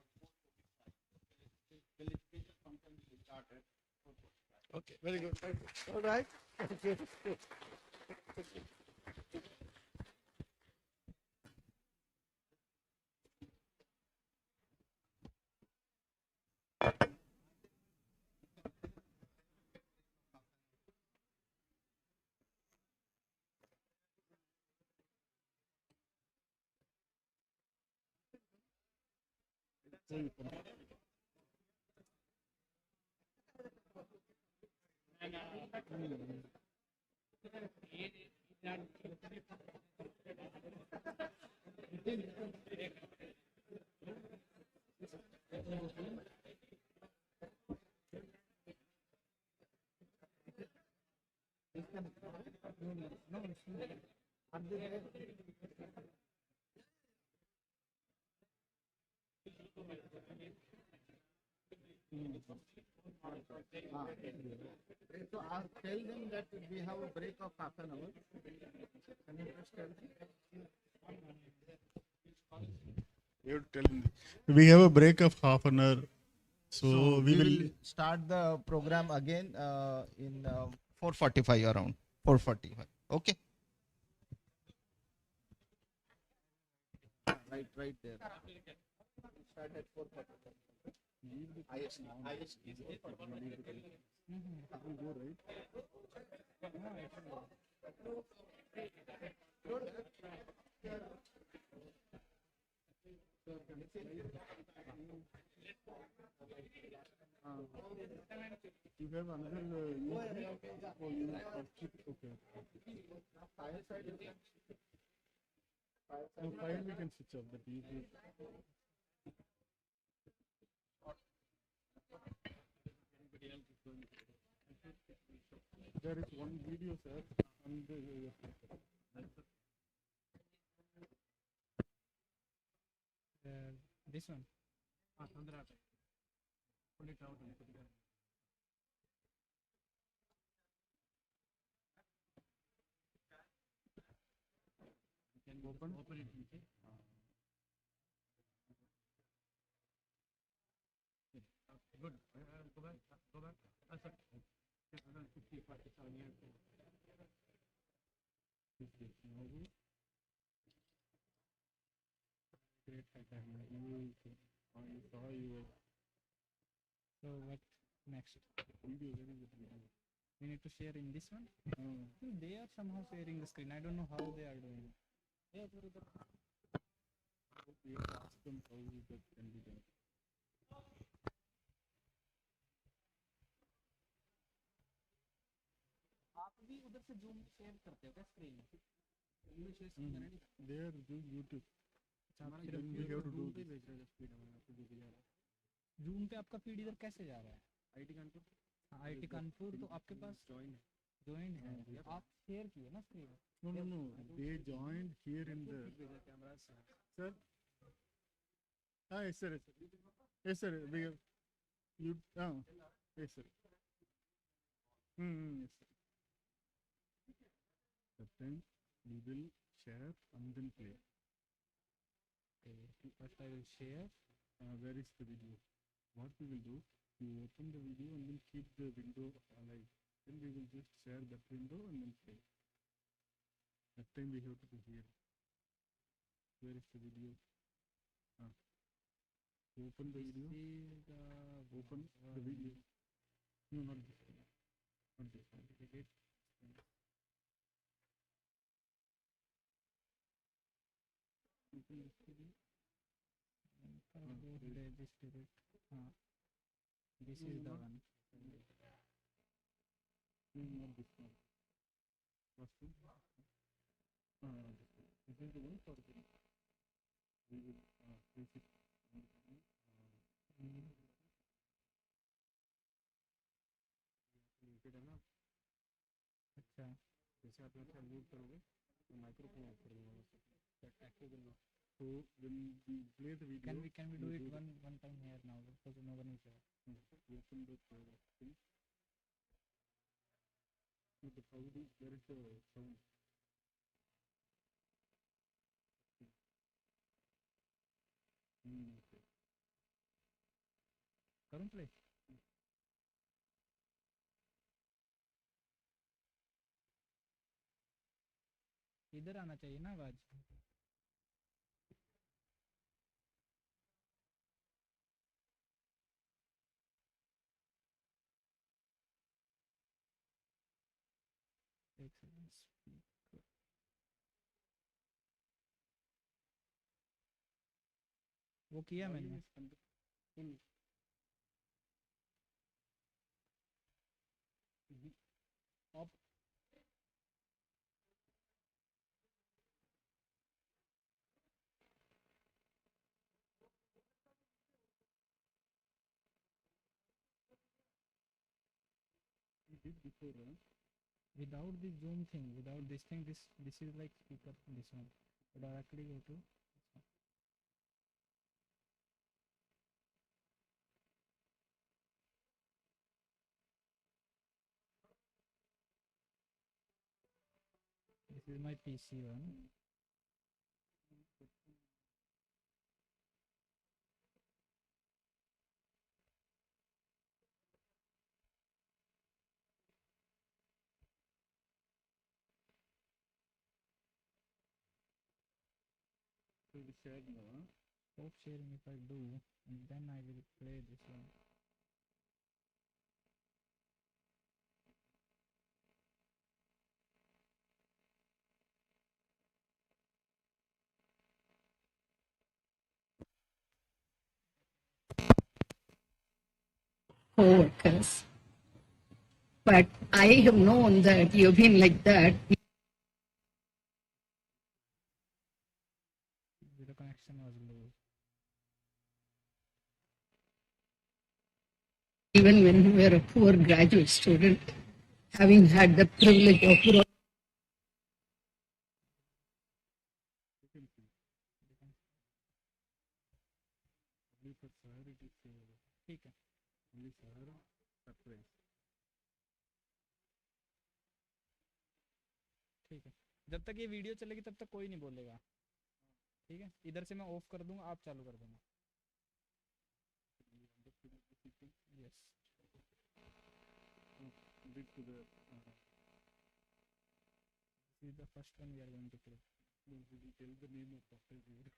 4:45. Felicitation function will start at 4:45. Okay, very good. Thank you. All right. So I'll tell them that we have a break of half an hour. Can you just tell them? You tell them. We have a break of half an hour. So we will start the program again in 4:45 around. 4:45. Okay. Right there. Start at 4:45. IST. Go right. You have another okay. Fire side fire we can switch off, but you there is one video, sir, and this one. Pull it out and put it on. Open. Good. Go back. Go back. Sir. 50, 47 years. 50. Great. You saw you. So what next? Video. Where is the video? We need to share in this one. They are somehow sharing the screen. I don't know how they are doing. Yeah, We have asked them how that can be done. आप भी उधर से zoom share करते हो क्या screen? They are doing YouTube. Then we have to do पे भेज रहे हो स्पीड हमारा आपको जो भी जा रहा है. जूम पे आपका फीड इधर कैसे जा रहा है? आईटी कानपुर. हाँ आईटी कानपुर तो आपके पास ज्वाइन है. आप शेयर किए ना screen? No. They joined here in the. Sir. Yes, sir. Yes, sir. We have. You. Yes, sir. Yes, sir. That time we will share and then play. Okay. First I will share. Where is the video? What we will do? We open the video and then keep the window alive. Then we will just share that window and then play. That time we have to be here. Where is the video? Open the video. Open the video. No, not this one. Not this one. Open this video. Register it. This is the one. No, not this one. First one. This is the one for the. We will place it. है ना. अच्छा. जैसे आप यहाँ move करोगे तो microphone of कर दूंगा. So when we play the video, can we do it one time here now because no one is there. Open the thing. With the sound, there is the sound. Okay. करूँ play? इधर आना चाहिए ना आवाज. वो किया मैंने. Up. Did before, without the zoom thing, without this thing, this is like speaker. This one. Directly go to. This is my PC one. So we shared now. Stop sharing if I do, and then I will play this one. Co-workers. But I have known that you've been like that. The connection was low. Even when you were a poor graduate student, having had the privilege of ठीक है. ठीक है. जब तक ये video चलेगी तब तक कोई नहीं बोलेगा, ठीक है? इधर से मैं ऑफ कर दूंगा, आप चालू कर देना। Yes. Bit to the This is the first one we are going to play. no, we will tell the name of Dr. Zero.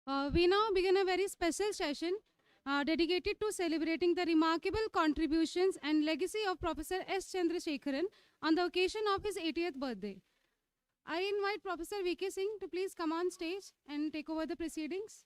We now begin a very special session dedicated to celebrating the remarkable contributions and legacy of Professor S. Chandrasekaharan on the occasion of his 80th birthday. I invite Professor V.K. Singh to please come on stage and take over the proceedings.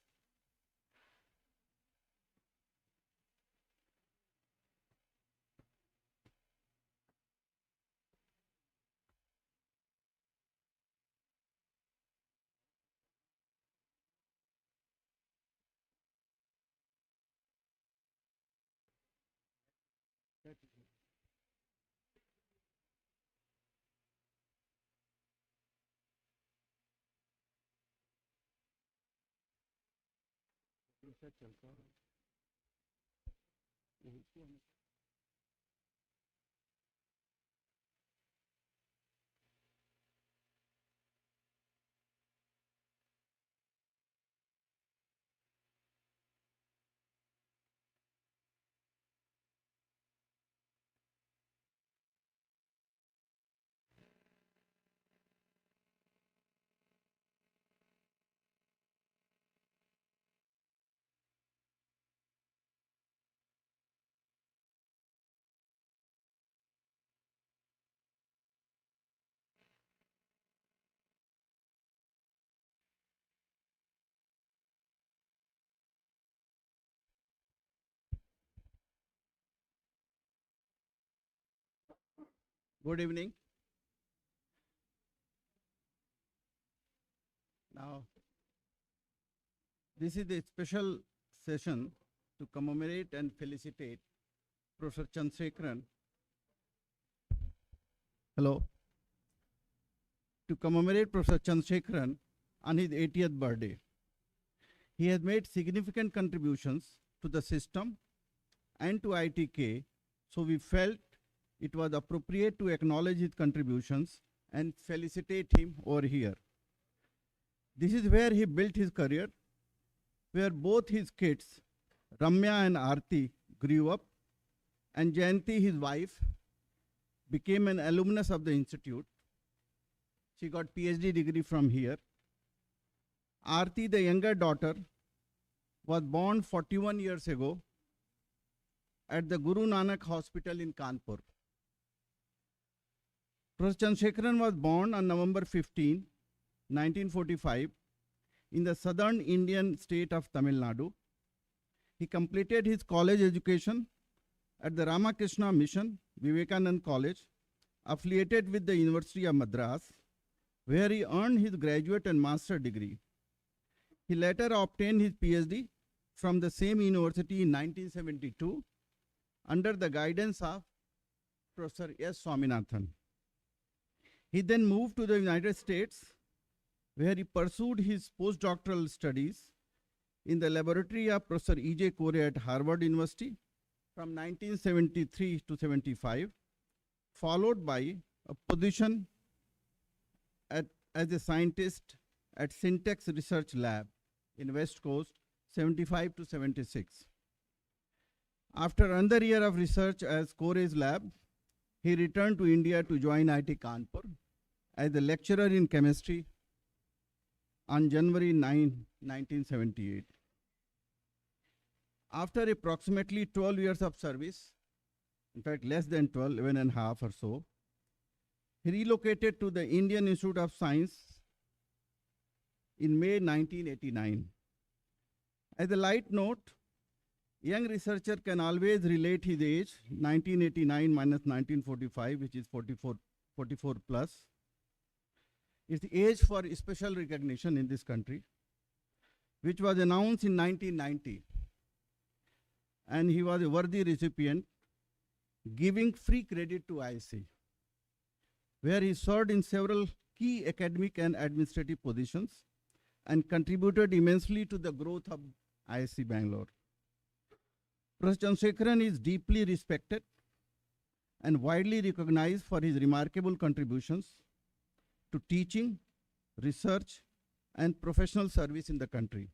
Good evening. Now, this is a special session to commemorate and felicitate Professor Chandrasekaharan. Hello. To commemorate Professor Chandrasekaharan on his 80th birthday. He has made significant contributions to the system and to ITK, so we felt it was appropriate to acknowledge his contributions and felicitate him over here. This is where he built his career, where both his kids, Ramya and Aarti, grew up, and Jayanti, his wife, became an alumnus of the institute. She got PhD degree from here. Aarti, the younger daughter, was born 41 years ago at the Guru Nanak Hospital in Kanpur. Professor Chandrasekaharan was born on November 15, 1945, in the southern Indian state of Tamil Nadu. He completed his college education at the Ramakrishna Mission, Vivekanand College, affiliated with the University of Madras, where he earned his graduate and master degree. He later obtained his PhD from the same university in 1972 under the guidance of Professor S. Swaminathan. He then moved to the United States, where he pursued his postdoctoral studies in the laboratory of Professor E.J. Corey at Harvard University from 1973 to 75, followed by a position as a scientist at Syntex Research Lab in West Coast, 75 to 76. After another year of research as Corey's lab, he returned to India to join IIT Kanpur as a lecturer in chemistry on January 9, 1978. After approximately 12 years of service, in fact less than 12, 11 and a half or so, he relocated to the Indian Institute of Science in May 1989. As a light note, young researcher can always relate his age, 1989 minus 1945, which is 44 plus. It's the age for special recognition in this country, which was announced in 1990. And he was a worthy recipient, giving free credit to ISC, where he served in several key academic and administrative positions and contributed immensely to the growth of ISC Bangalore. Professor Chandrasekaharan is deeply respected and widely recognized for his remarkable contributions to teaching, research, and professional service in the country.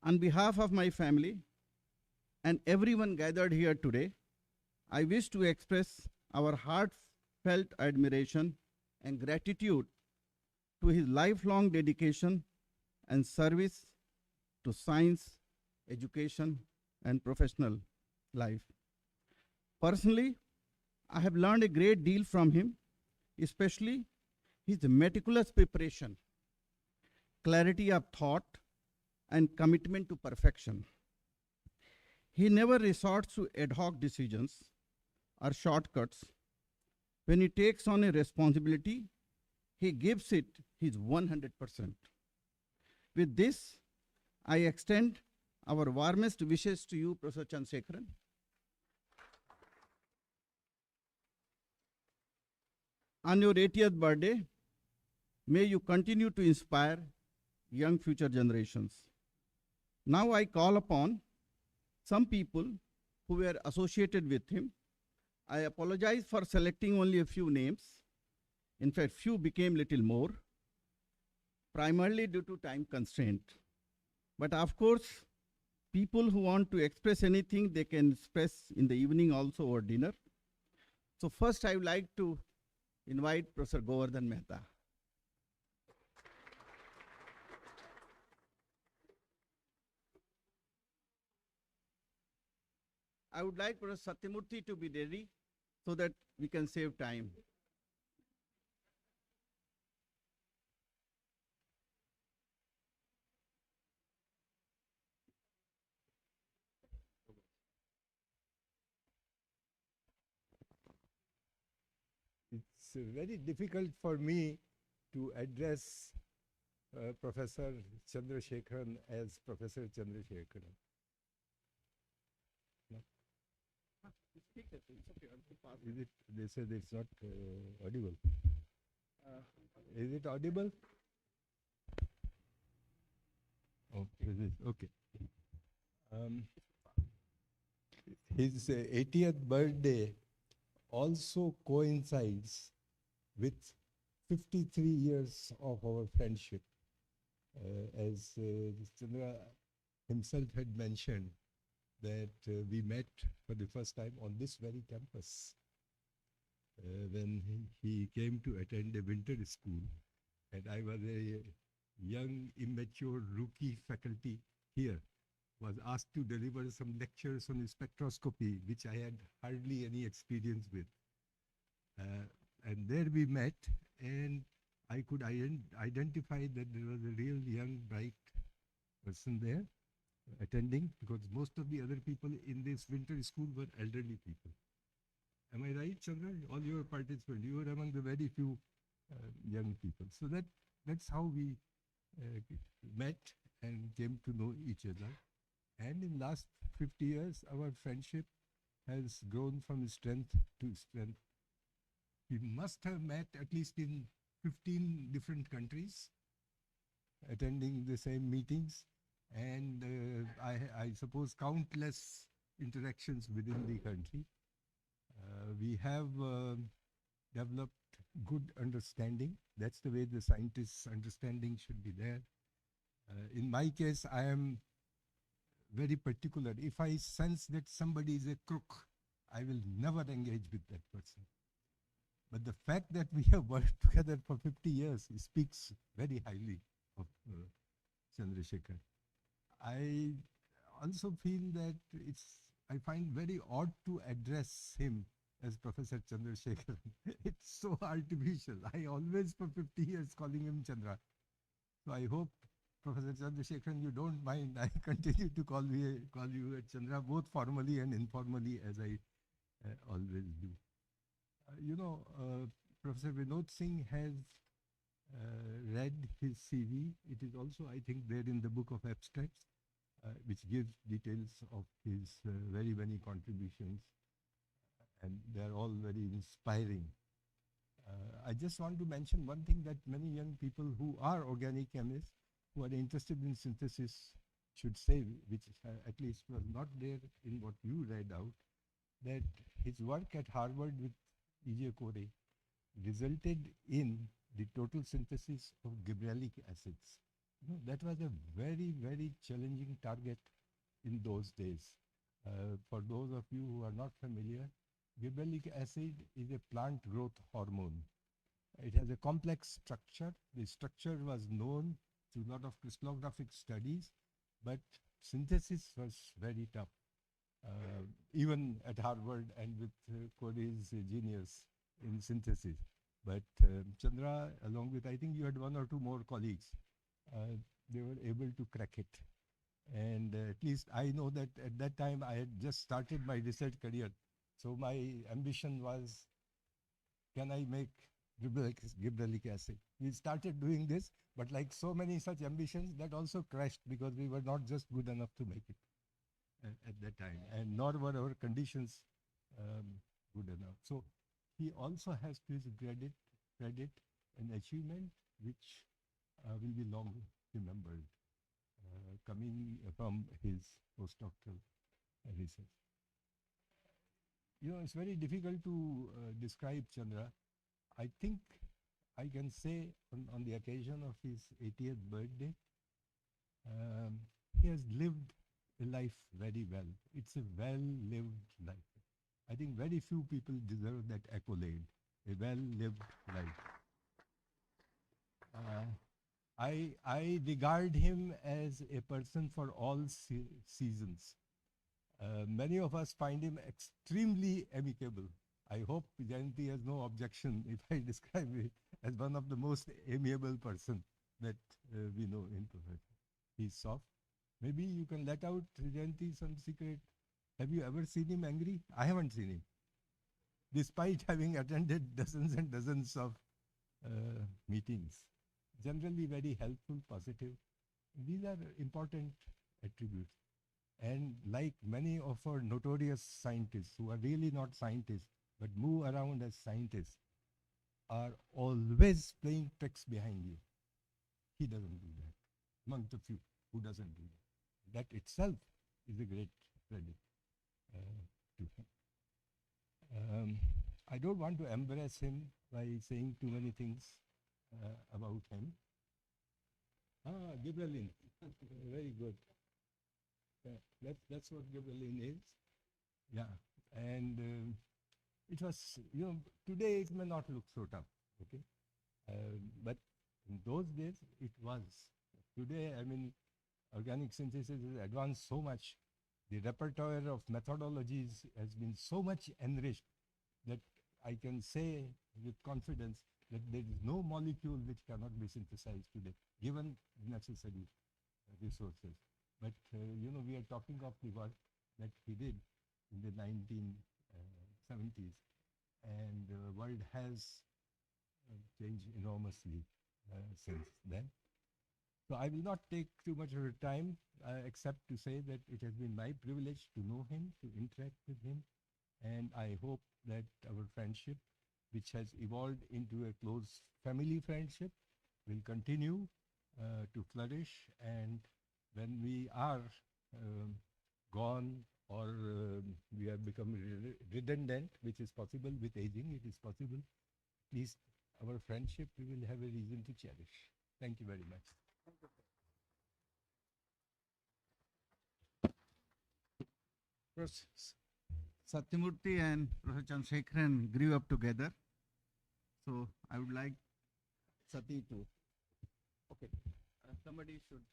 On behalf of my family and everyone gathered here today, I wish to express our heartfelt admiration and gratitude to his lifelong dedication and service to science, education, and professional life. Personally, I have learned a great deal from him, especially his meticulous preparation, clarity of thought, and commitment to perfection. He never resorts to ad hoc decisions or shortcuts. When he takes on a responsibility, he gives it his 100%. With this, I extend our warmest wishes to you, Professor Chandrasekaharan. On your 80th birthday, may you continue to inspire young future generations. Now I call upon some people who were associated with him. I apologize for selecting only a few names. In fact, few became little more, primarily due to time constraint. But of course, people who want to express anything, they can express in the evening also or dinner. So first I would like to invite Professor Govardhan Mehta. I would like Professor Satyamurthy to be ready so that we can save time. It's very difficult for me to address Professor Chandrasekaharan as Professor Chandrasekaharan. No? Is it, they said it's not audible. Is it audible? Okay. Okay. His 80th birthday also coincides with 53 years of our friendship. As Chandra himself had mentioned, that we met for the first time on this very campus when he came to attend a winter school, and I was a young, immature, rookie faculty here, was asked to deliver some lectures on spectroscopy, which I had hardly any experience with. And there we met, and I could identify that there was a real young, bright person there attending, because most of the other people in this winter school were elderly people. Am I right, Chandra? All your participants, you were among the very few young people. So that's how we met and came to know each other. And in last 50 years, our friendship has grown from strength to strength. We must have met at least in 15 different countries, attending the same meetings, and I suppose countless interactions within the country. We have developed good understanding. That's the way the scientist's understanding should be there. In my case, I am very particular. If I sense that somebody is a crook, I will never engage with that person. But the fact that we have worked together for 50 years speaks very highly of Chandrasekhar. I also feel that I find very odd to address him as Professor Chandrasekhar. It's so artificial. I always for 50 years calling him Chandra. So I hope, Professor Chandrasekaharan, you don't mind. I continue to call you Chandra, both formally and informally, as I always do. Professor Vinod Singh has read his CV. It is also, I think, there in the book of abstracts, which gives details of his very many contributions, and they're all very inspiring. I just want to mention one thing that many young people who are organic chemists, who are interested in synthesis, should say, which at least was not there in what you read out, that his work at Harvard with E.J. Corey resulted in the total synthesis of gibberellic acids. That was a very, very challenging target in those days. For those of you who are not familiar, gibberellic acid is a plant growth hormone. It has a complex structure. The structure was known through a lot of crystallographic studies, but synthesis was very tough, even at Harvard and with Corey's genius in synthesis. But Chandra, along with, I think you had one or two more colleagues, they were able to crack it. And at least I know that at that time I had just started my research career. So my ambition was, can I make gibberellic acid? We started doing this, but like so many such ambitions, that also crashed because we were not just good enough to make it at that time, and nor were our conditions good enough. So he also has to his credit and achievement, which will be long remembered, coming from his postdoctoral research. You know, it's very difficult to describe Chandra. I think I can say on the occasion of his 80th birthday, he has lived a life very well. It's a well-lived life. I think very few people deserve that accolade, a well-lived life. I regard him as a person for all seasons. Many of us find him extremely amicable. I hope Jayanti has no objection if I describe it as one of the most amiable person that we know in profession. He's soft. Maybe you can let out, Jayanti, some secret. Have you ever seen him angry? I haven't seen him. Despite having attended dozens and dozens of meetings. Generally very helpful, positive. These are important attributes. And like many of our notorious scientists who are really not scientists, but move around as scientists, are always playing tricks behind you. He doesn't do that. Among the few who doesn't do that. That itself is a great credit to him. I don't want to embarrass him by saying too many things about him. Gibberellin. Very good. That's what gibberellin is. Yeah. And it was, you know, today it may not look so tough, okay? But in those days, it was. Today, I mean, organic synthesis has advanced so much. The repertoire of methodologies has been so much enriched that I can say with confidence that there is no molecule which cannot be synthesized today, given necessary resources. But, you know, we are talking of the work that he did in the 1970s, and the world has changed enormously since then. So I will not take too much of your time, except to say that it has been my privilege to know him, to interact with him, and I hope that our friendship, which has evolved into a close family friendship, will continue to flourish. And when we are gone or we have become redundant, which is possible with aging, it is possible, at least our friendship we will have a reason to cherish. Thank you very much. Satyamurthy and Professor Chandrasekaharan grew up together. So I would like Sati to. Okay, somebody should.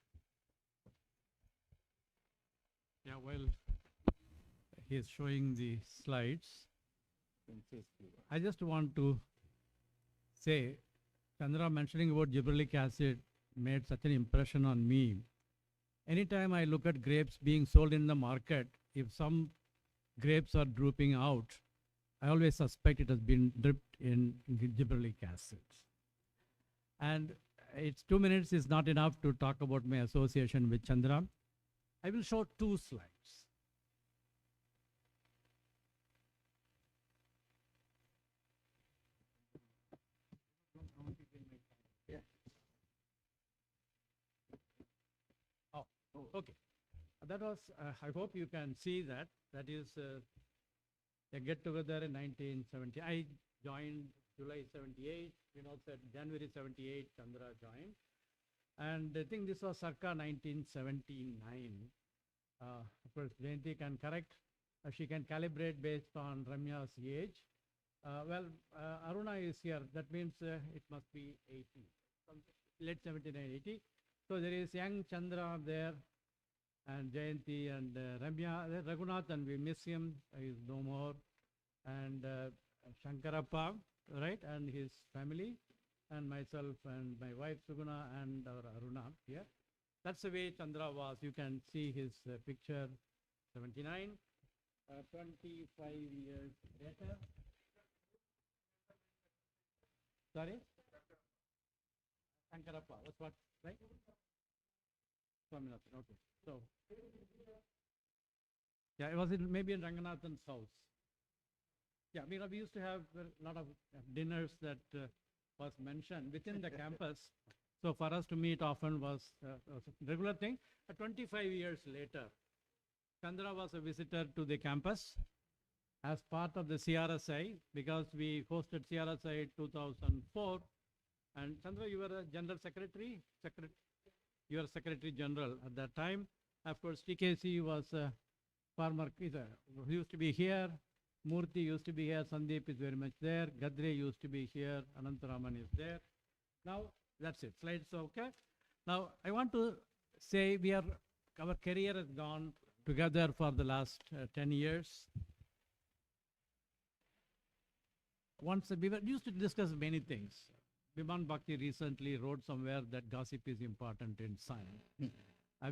Yeah, well, he is showing the slides. I just want to say, Chandra mentioning about gibberellic acid made such an impression on me. Anytime I look at grapes being sold in the market, if some grapes are drooping out, I always suspect it has been dripped in gibberellic acid. And it's 2 minutes is not enough to talk about my association with Chandra. I will show 2 slides. Oh, okay. That was, I hope you can see that. That is a get-together in 1970. I joined July 78. Said January 78, Chandra joined. And I think this was circa 1979. Of course, Jayanti can correct. She can calibrate based on Ramya's age. Aruna is here. That means it must be 80, late 79, 80. So there is young Chandra there, and Jayanti and Ramya. Raghunathan, we miss him, he is no more. And Shankarappa, right, and his family, and myself and my wife Suguna and our Aruna here. That's the way Chandra was. You can see his picture, 79, 25 years later. Sorry? Shankarappa, that's what, right? Swaminathan, okay. So, yeah, it was maybe in Ranganathan's house. Yeah, because we used to have a lot of dinners that was mentioned within the campus. So for us to meet often was a regular thing. 25 years later, Chandra was a visitor to the campus as part of the CRSI, because we hosted CRSI 2004. And Chandra, you were a general secretary? You were secretary general at that time. Of course, TKC was a former, he used to be here. Murthy used to be here. Sandeep is very much there. Gadre used to be here. Anantaraman is there. Now, that's it. Slides okay. Now, I want to say our career has gone together for the last 10 years. Once we used to discuss many things. Biman Bhakti recently wrote somewhere that gossip is important in science.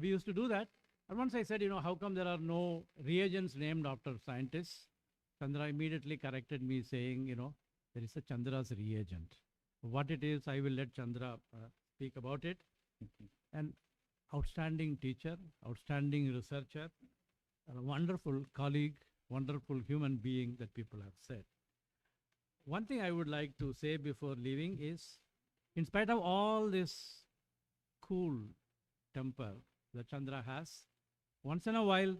We used to do that. And once I said, how come there are no reagents named after scientists? Chandra immediately corrected me saying, there is a Chandra's reagent. What it is, I will let Chandra speak about it. An outstanding teacher, outstanding researcher, and a wonderful colleague, wonderful human being that people have said. One thing I would like to say before leaving is, in spite of all this cool temper that Chandra has, once in a while,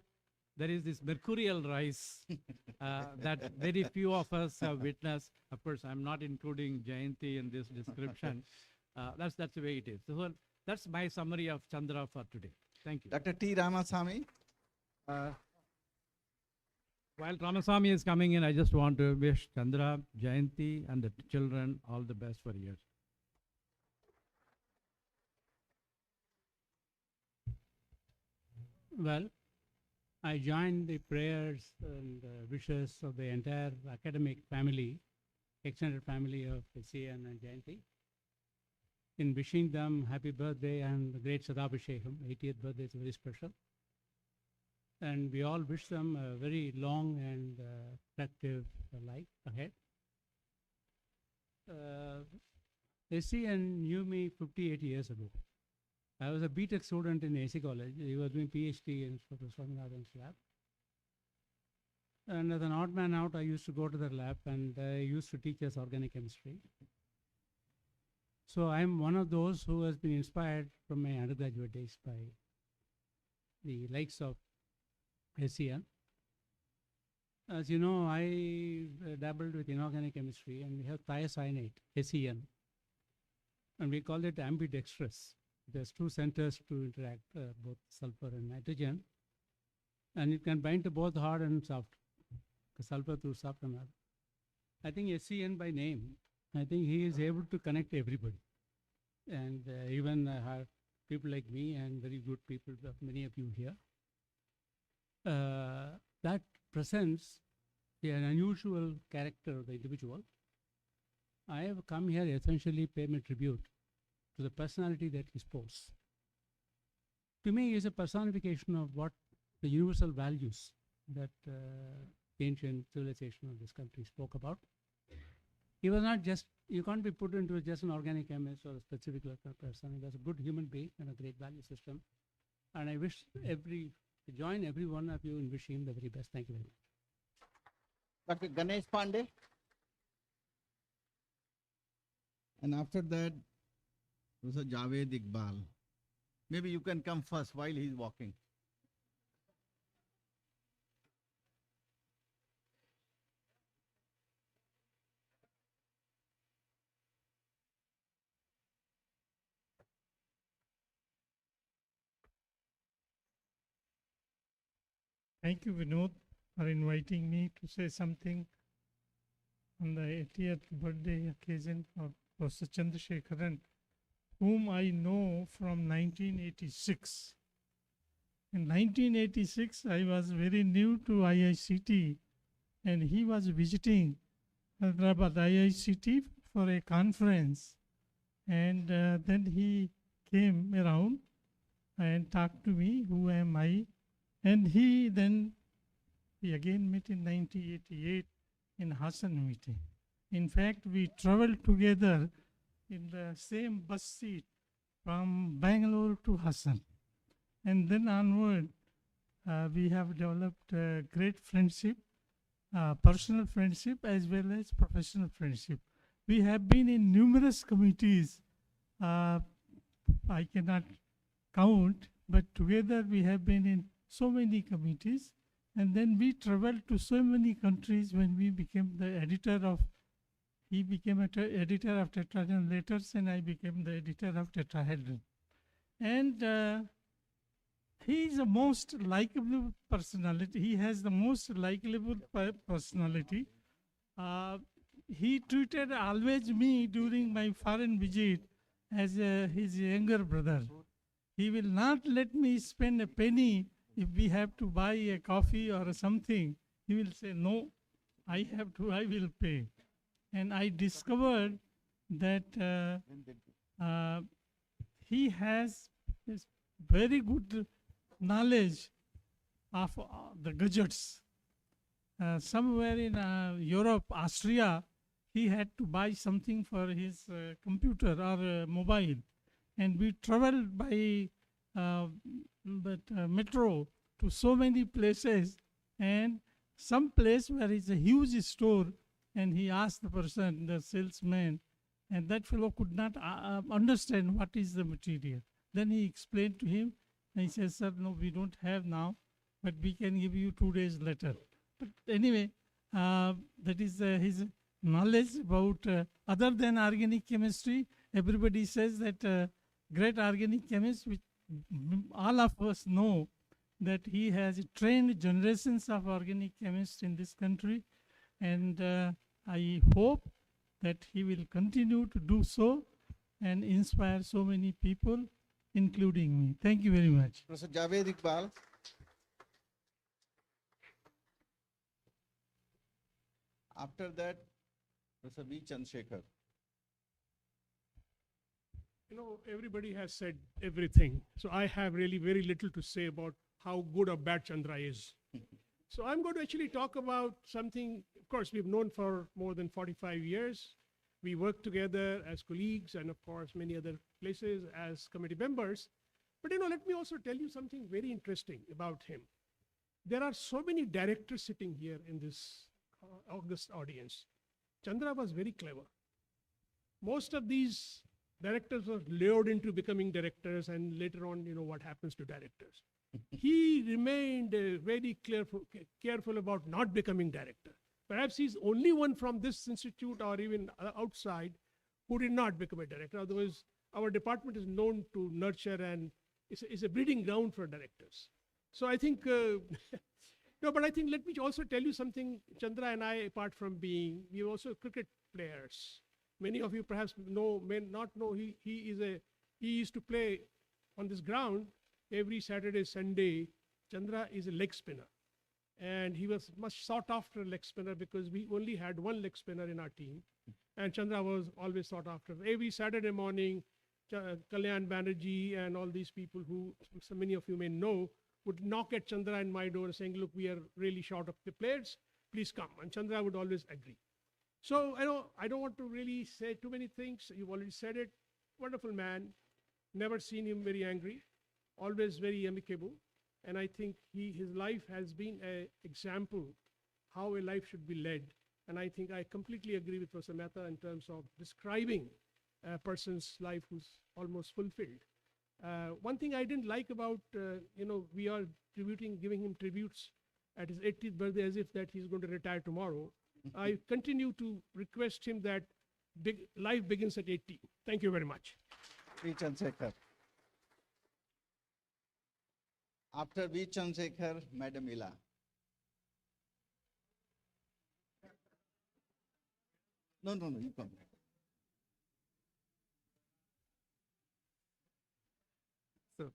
there is this mercurial rise that very few of us have witnessed. Of course, I'm not including Jayanti in this description. That's the way it is. So that's my summary of Chandra for today. Thank you. Dr. T. Ramasamy. While Ramasamy is coming in, I just want to wish Chandra, Jayanti, and the children all the best for years. Well, I join the prayers and wishes of the entire academic family, extended family of CN and Jayanti, in wishing them happy birthday and the great Sadabhishekam. 80th birthday is very special. And we all wish them a very long and productive life ahead. SCN knew me 58 years ago. I was a BTech student in AC College. He was doing PhD in Prof. Swaminathan's lab. And as an odd man out, I used to go to the lab and I used to teach us organic chemistry. So I'm one of those who has been inspired from my undergraduate days by the likes of SCN. As you know, I dabbled with inorganic chemistry, and we have thiocyanate, SCN, and we call it ambidextrous. There's two centers to interact, both sulfur and nitrogen, and it can bind to both hard and soft, sulfur to soft and hard. I think SCN by name, I think he is able to connect everybody, and even people like me and very good people, many of you here. That presents an unusual character of the individual. I have come here essentially pay my tribute to the personality that he spoke. To me, he is a personification of what the universal values that ancient civilization of this country spoke about. He was not just, you can't be put into just an organic chemist or a specific person. He was a good human being and a great value system. And I wish join every one of you in wishing him the very best. Thank you very much. Dr. Ganesh Pandey. And after that, Professor Javed Iqbal. Maybe you can come first while he's walking. Thank you, Vinod, for inviting me to say something on the 80th birthday occasion of Professor Chandrasekaharan, whom I know from 1986. In 1986, I was very new to IICT, and he was visiting Hyderabad IICT for a conference. And then he came around and talked to me, who am I? And we again met in 1988 in Hassan meeting. In fact, we traveled together in the same bus seat from Bangalore to Hassan. And then onward, we have developed a great friendship, personal friendship as well as professional friendship. We have been in numerous committees. I cannot count, but together we have been in so many committees. And then we traveled to so many countries when we became the editor of, he became editor of Tetrahedron Letters and I became the editor of Tetrahedron. And he is the most likable personality. He has the most likable personality. He treated always me during my foreign visit as his younger brother. He will not let me spend a penny if we have to buy a coffee or something. He will say, no, I will pay. And I discovered that he has this very good knowledge of the gadgets. Somewhere in Europe, Austria, he had to buy something for his computer or mobile. And we traveled by metro to so many places, and some place where is a huge store, and he asked the person, the salesman, and that fellow could not understand what is the material. Then he explained to him, and he says, sir, no, we don't have now, but we can give you 2 days later. But anyway, that is his knowledge about, other than organic chemistry. Everybody says that great organic chemist, which all of us know that he has trained generations of organic chemists in this country. And I hope that he will continue to do so and inspire so many people, including me. Thank you very much. Professor Javed Iqbal. After that, Professor V. Chandrasekaharan. You know, everybody has said everything. So I have really very little to say about how good or bad Chandra is. So I'm going to actually talk about something, of course, we've known for more than 45 years. We work together as colleagues and, of course, many other places as committee members. But, you know, let me also tell you something very interesting about him. There are so many directors sitting here in this august audience. Chandra was very clever. Most of these directors were lured into becoming directors, and later on, you know, what happens to directors. He remained very careful about not becoming director. Perhaps he's only one from this institute or even outside who did not become a director. Otherwise, our department is known to nurture and is a breeding ground for directors. So I think, no, but I think let me also tell you something. Chandra and I, apart from being, we are also cricket players. Many of you perhaps know, may not know, he used to play on this ground every Saturday, Sunday. Chandra is a leg spinner. And he was much sought after leg spinner because we only had one leg spinner in our team. And Chandra was always sought after. Every Saturday morning, Kalyan Banerjee and all these people who so many of you may know would knock at Chandra and my door saying, look, we are really short of the players, please come. And Chandra would always agree. So I don't want to really say too many things. You've already said it. Wonderful man. Never seen him very angry. Always very amicable. And I think his life has been an example how a life should be led. And I think I completely agree with Professor Mehta in terms of describing a person's life who's almost fulfilled. One thing I didn't like about, we are giving him tributes at his 80th birthday as if that he's going to retire tomorrow. I continue to request him that life begins at 80. Thank you very much. V. Chandrasekaharan. After V. Chandrasekaharan, Madam Ila. No, you come. So,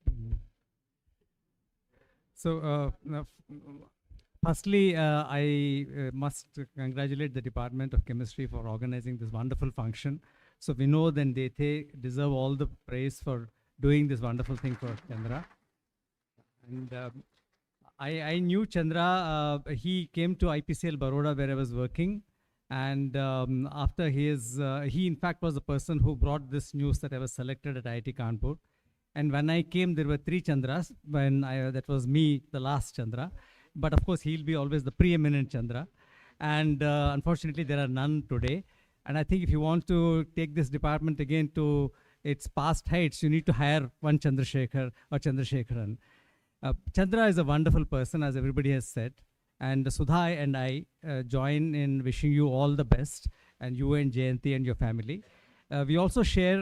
So, firstly, I must congratulate the Department of Chemistry for organizing this wonderful function. So, Vinod and Dete deserve all the praise for doing this wonderful thing for Chandra. And I knew Chandra. He came to IPCL Baroda where I was working. And after he in fact was the person who brought this news that I was selected at IIT Kanpur. And when I came, there were 3 Chandras. That was me, the last Chandra. But of course, he'll be always the preeminent Chandra. And unfortunately, there are none today. And I think if you want to take this department again to its past heights, you need to hire one Chandrasekhar or Chandrasekaharan. Chandra is a wonderful person, as everybody has said. And Sudha and I join in wishing you all the best, and you and Jayanti and your family. We also share,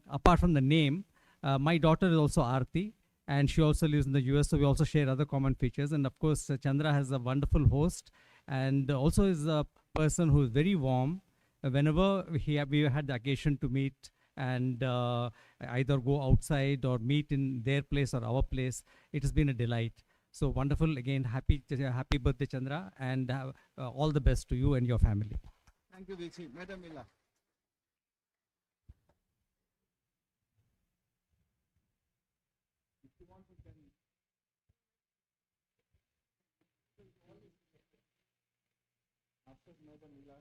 apart from the name, my daughter is also Aarti, and she also lives in the US, so we also share other common features. And of course, Chandra has a wonderful host, and also is a person who is very warm. Whenever we had the occasion to meet and either go outside or meet in their place or our place, it has been a delight. So wonderful, again, happy birthday, Chandra, and all the best to you and your family. Thank you, Dixie. Madam Mila. After Madam Mila,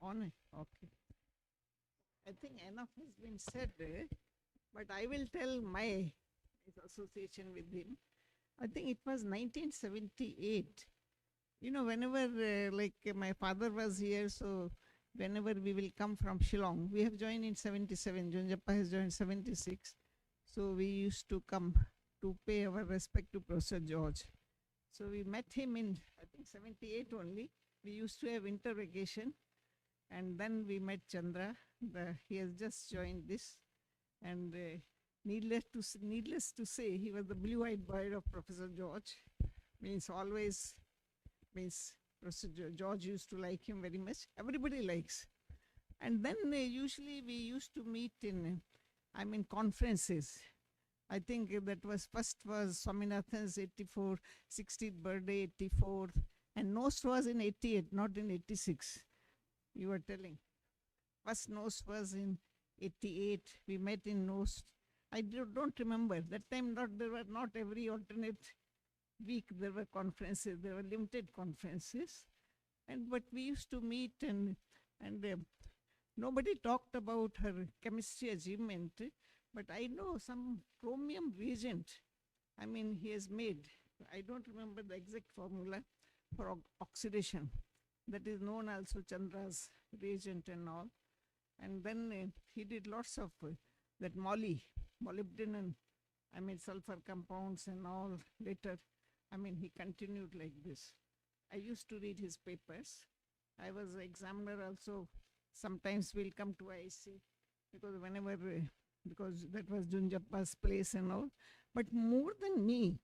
On it. Okay. I think enough has been said, but I will tell my association with him. I think it was 1978. You know, whenever my father was here, so whenever we will come from Shillong, we have joined in 77. Junjappa has joined 76. So we used to come to pay our respect to Professor George. So we met him in, I think, 78 only. We used to have winter vacation. And then we met Chandra. He has just joined this. And needless to say, he was the blue-eyed boy of Professor George. Professor George used to like him very much. Everybody likes. And then usually we used to meet in, conferences. I think that was first was Swaminathan's 60th birthday, 84. And NOST was in 88, not in 86. You were telling. First NOST was in 88. We met in NOST. I don't remember. That time there were not every alternate week there were conferences. There were limited conferences. But we used to meet and nobody talked about her chemistry achievement. But I know some chromium reagent. He has made. I don't remember the exact formula for oxidation. That is known also Chandra's reagent and all. And then he did lots of that molybdenum, sulfur compounds and all later. He continued like this. I used to read his papers. I was an examiner also. Sometimes we'll come to IC because that was Junjappa's place and all. But more than me,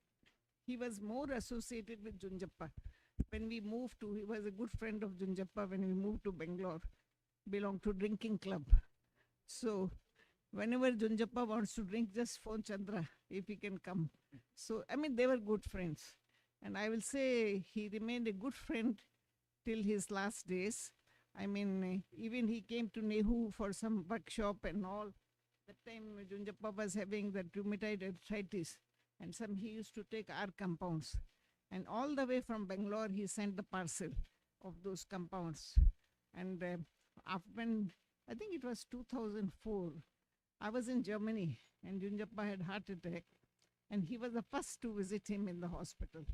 he was more associated with Junjappa. When we moved to, he was a good friend of Junjappa when we moved to Bangalore, belonged to drinking club. So whenever Junjappa wants to drink, just phone Chandra if he can come. So, they were good friends. And I will say he remained a good friend till his last days. Even he came to Nehu for some workshop and all. That time Junjappa was having the rheumatoid arthritis and he used to take our compounds. And all the way from Bangalore, he sent the parcel of those compounds. And when, I think it was 2004, I was in Germany and Junjappa had heart attack. And he was the first to visit him in the hospital.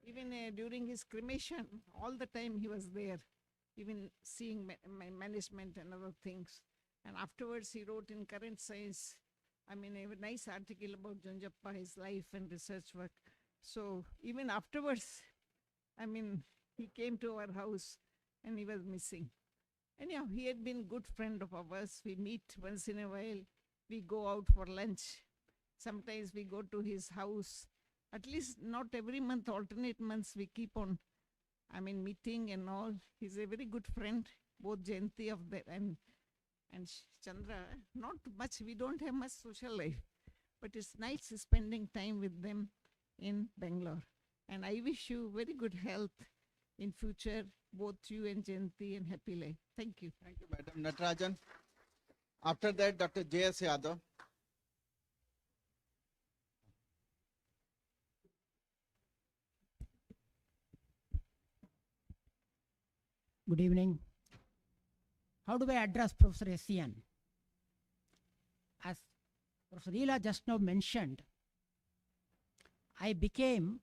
Even during his cremation, all the time he was there, even seeing my management and other things. And afterwards, he wrote in Current Science, a nice article about Junjappa, his life and research work. So even afterwards, he came to our house and he was missing. Anyhow, he had been good friend of ours. We meet once in a while. We go out for lunch. Sometimes we go to his house. At least not every month, alternate months, we keep on, meeting and all. He's a very good friend, both Jayanti of the and Chandra. Not much, we don't have much social life, but it's nice spending time with them in Bangalore. And I wish you very good health in future, both you and Jayanti, and happy life. Thank you. Thank you, Madam Natarajan. After that, Dr. J.S. Yadav. Good evening. How do I address Professor SCN? As Professor Leela just now mentioned, I became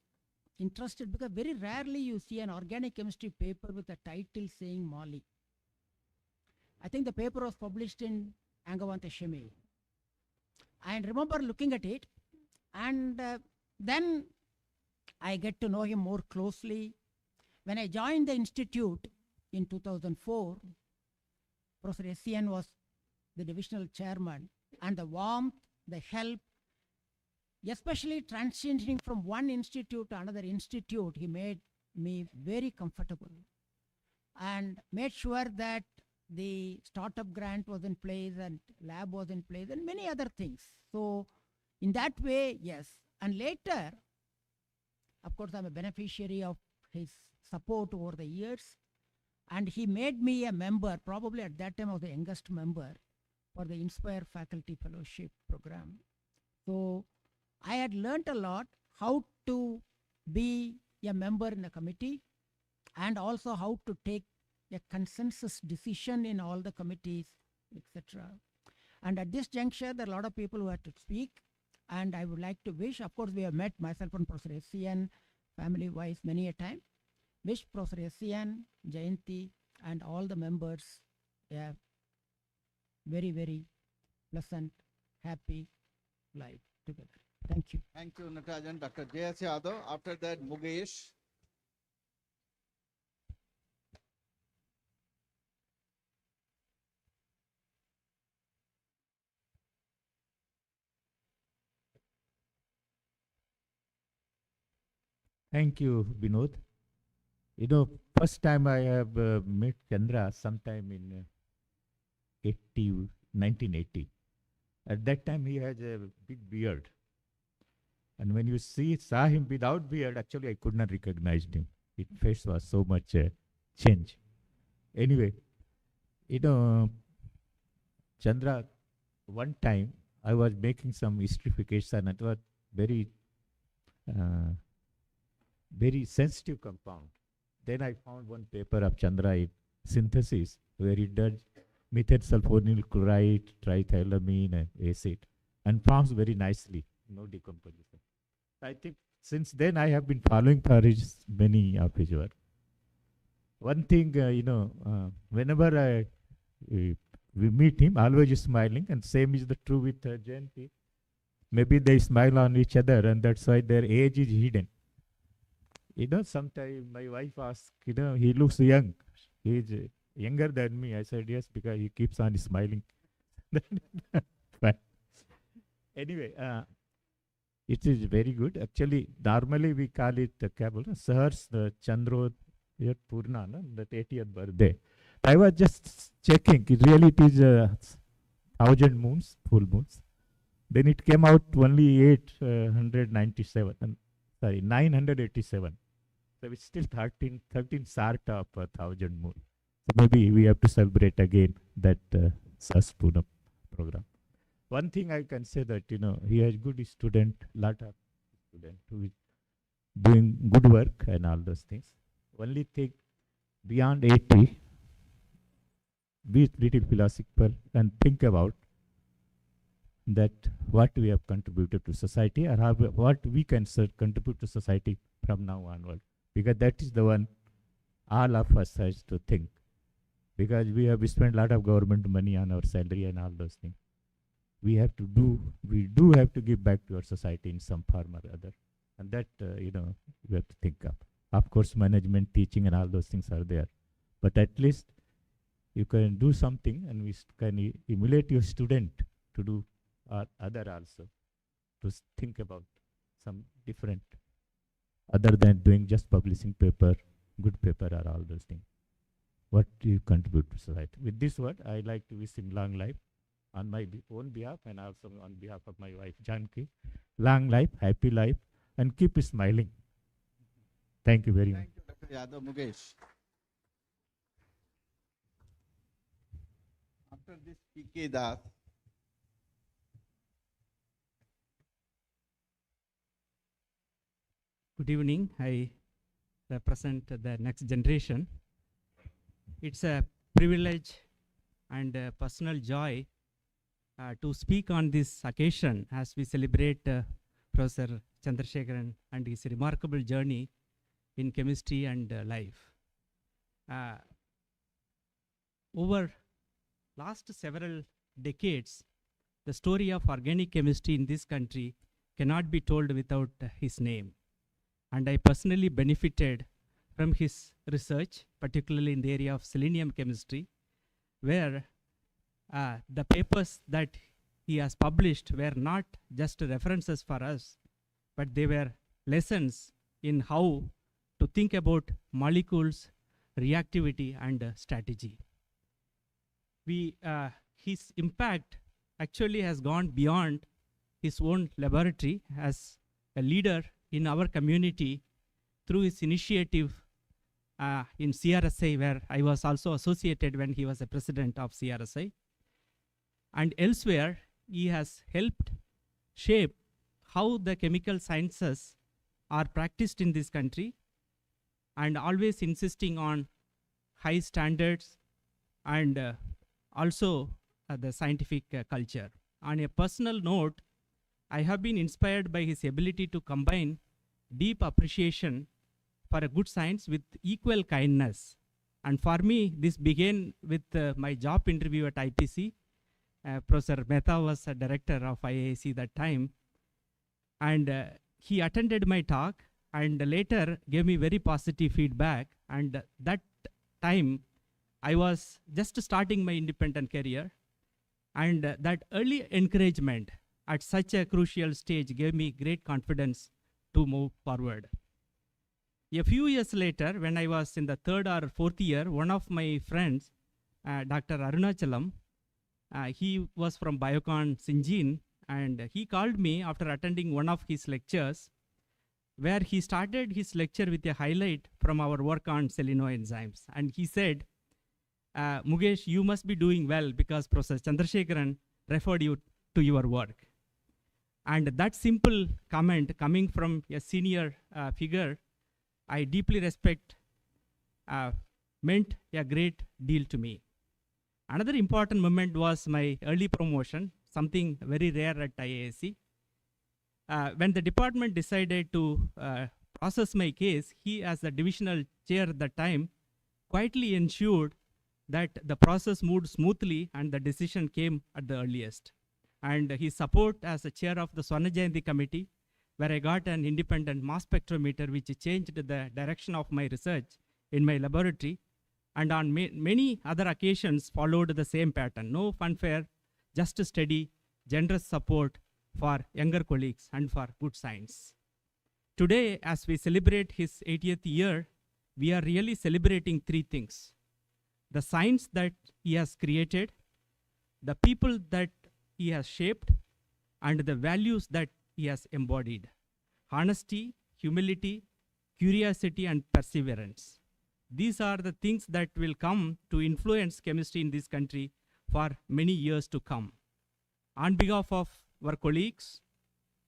interested because very rarely you see an organic chemistry paper with a title saying Molly. I think the paper was published in Angavanta Shemi. I remember looking at it, and then I get to know him more closely. When I joined the institute in 2004, Professor SCN was the divisional chairman, and the warmth, the help, especially transitioning from one institute to another institute, he made me very comfortable and made sure that the startup grant was in place and lab was in place and many other things. So in that way, yes. And later, of course, I'm a beneficiary of his support over the years. And he made me a member, probably at that time I was the youngest member, for the Inspire Faculty Fellowship program. So I had learnt a lot how to be a member in a committee and also how to take a consensus decision in all the committees, etc. And at this juncture, there are a lot of people who had to speak, and I would like to wish, of course, we have met myself and Professor SCN family-wise many a time. Wish Professor SCN, Jayanti, and all the members a very, very pleasant, happy life together. Thank you. Thank you, Natarajan. Dr. J.S. Yadav. After that, Mugesh. Thank you, Vinod. First time I have met Chandra sometime in 1980. At that time, he has a big beard. And when you saw him without beard, actually, I could not recognize him. His face was so much change. Anyway, Chandra, one time I was making some esterification. It was very, very sensitive compound. Then I found one paper of Chandra in synthesis where he does methyl sulfonyl chloride, triethylamine, and acid, and forms very nicely, no decomposition. I think since then I have been following many of his work. One thing, whenever we meet him, always smiling, and same is the true with Jayanti. Maybe they smile on each other, and that's why their age is hidden. Sometimes my wife asks, he looks young. He is younger than me. I said, yes, because he keeps on smiling. But anyway, it is very good. Actually, normally we call it Sahars Chandro Purna, that 80th birthday. I was just checking. Really, it is 1,000 moons, full moons. Then it came out only 987. So it's still 13 sart of 1,000 moon. So maybe we have to celebrate again that Saspuna program. One thing I can say that, he has good student, lot of student who is doing good work and all those things. Only thing, beyond 80, be little philosophical and think about that what we have contributed to society or what we can contribute to society from now onward. Because that is the one all of us has to think. Because we spent a lot of government money on our salary and all those things. We do have to give back to our society in some form or other. And that, we have to think of. Of course, management, teaching and all those things are there. But at least you can do something, and we can emulate your student to do other also, to think about some different, other than doing just publishing paper, good paper or all those things. What do you contribute to society? With this word, I like to wish him long life on my own behalf and also on behalf of my wife Janki. Long life, happy life, and keep smiling. Thank you very much. Thank you, Dr. Yadav. Mukesh. After this, P.K. Das. Good evening. I represent the next generation. It's a privilege and a personal joy to speak on this occasion as we celebrate Professor Chandrasekaharan and his remarkable journey in chemistry and life. Over last several decades, the story of organic chemistry in this country cannot be told without his name. And I personally benefited from his research, particularly in the area of selenium chemistry, where the papers that he has published were not just references for us, but they were lessons in how to think about molecules, reactivity, and strategy. His impact actually has gone beyond his own laboratory as a leader in our community through his initiative in CRSI, where I was also associated when he was a president of CRSI. And elsewhere, he has helped shape how the chemical sciences are practiced in this country, and always insisting on high standards and also the scientific culture. On a personal note, I have been inspired by his ability to combine deep appreciation for a good science with equal kindness. And for me, this began with my job interview at IPC. Professor Mehta was a director of IAC that time. And he attended my talk and later gave me very positive feedback. And that time, I was just starting my independent career. And that early encouragement at such a crucial stage gave me great confidence to move forward. A few years later, when I was in the 3rd or 4th year, one of my friends, Dr. Arunachalam, he was from Biocon Sinjin, and he called me after attending one of his lectures, where he started his lecture with a highlight from our work on selenoenzymes. And he said, Mukesh, you must be doing well because Professor Chandrasekaharan referred you to your work. And that simple comment coming from a senior figure I deeply respect meant a great deal to me. Another important moment was my early promotion, something very rare at IASC. When the department decided to process my case, he, as the divisional chair at the time, quietly ensured that the process moved smoothly and the decision came at the earliest. And his support as the chair of the Swarna Jayanti committee, where I got an independent mass spectrometer which changed the direction of my research in my laboratory, and on many other occasions followed the same pattern. No fanfare, just steady, generous support for younger colleagues and for good science. Today, as we celebrate his 80th year, we are really celebrating 3 things: the science that he has created, the people that he has shaped, and the values that he has embodied: honesty, humility, curiosity, and perseverance. These are the things that will come to influence chemistry in this country for many years to come. On behalf of our colleagues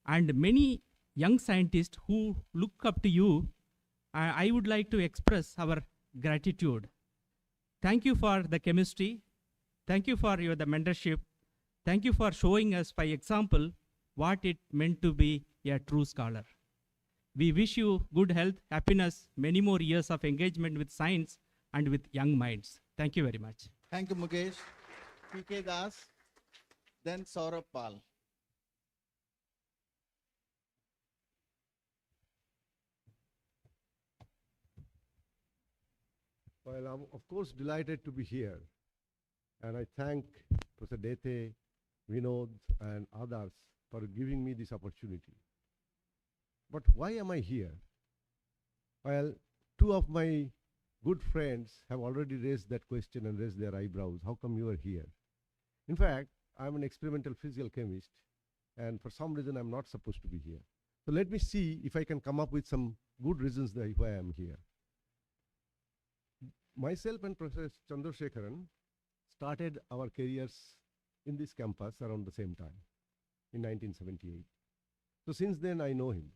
and many young scientists who look up to you, I would like to express our gratitude. Thank you for the chemistry. Thank you for the mentorship. Thank you for showing us by example what it meant to be a true scholar. We wish you good health, happiness, many more years of engagement with science and with young minds. Thank you very much. Thank you, Mukesh. P.K. Das, then Saurabh Pal. Well, I'm of course delighted to be here. And I thank Professor Dete, Vinod, and others for giving me this opportunity. But why am I here? Well, two of my good friends have already raised that question and raised their eyebrows. How come you are here? In fact, I'm an experimental physical chemist, and for some reason I'm not supposed to be here. So let me see if I can come up with some good reasons why I'm here. Myself and Professor Chandrasekaharan started our careers in this campus around the same time, in 1978. So since then I know him,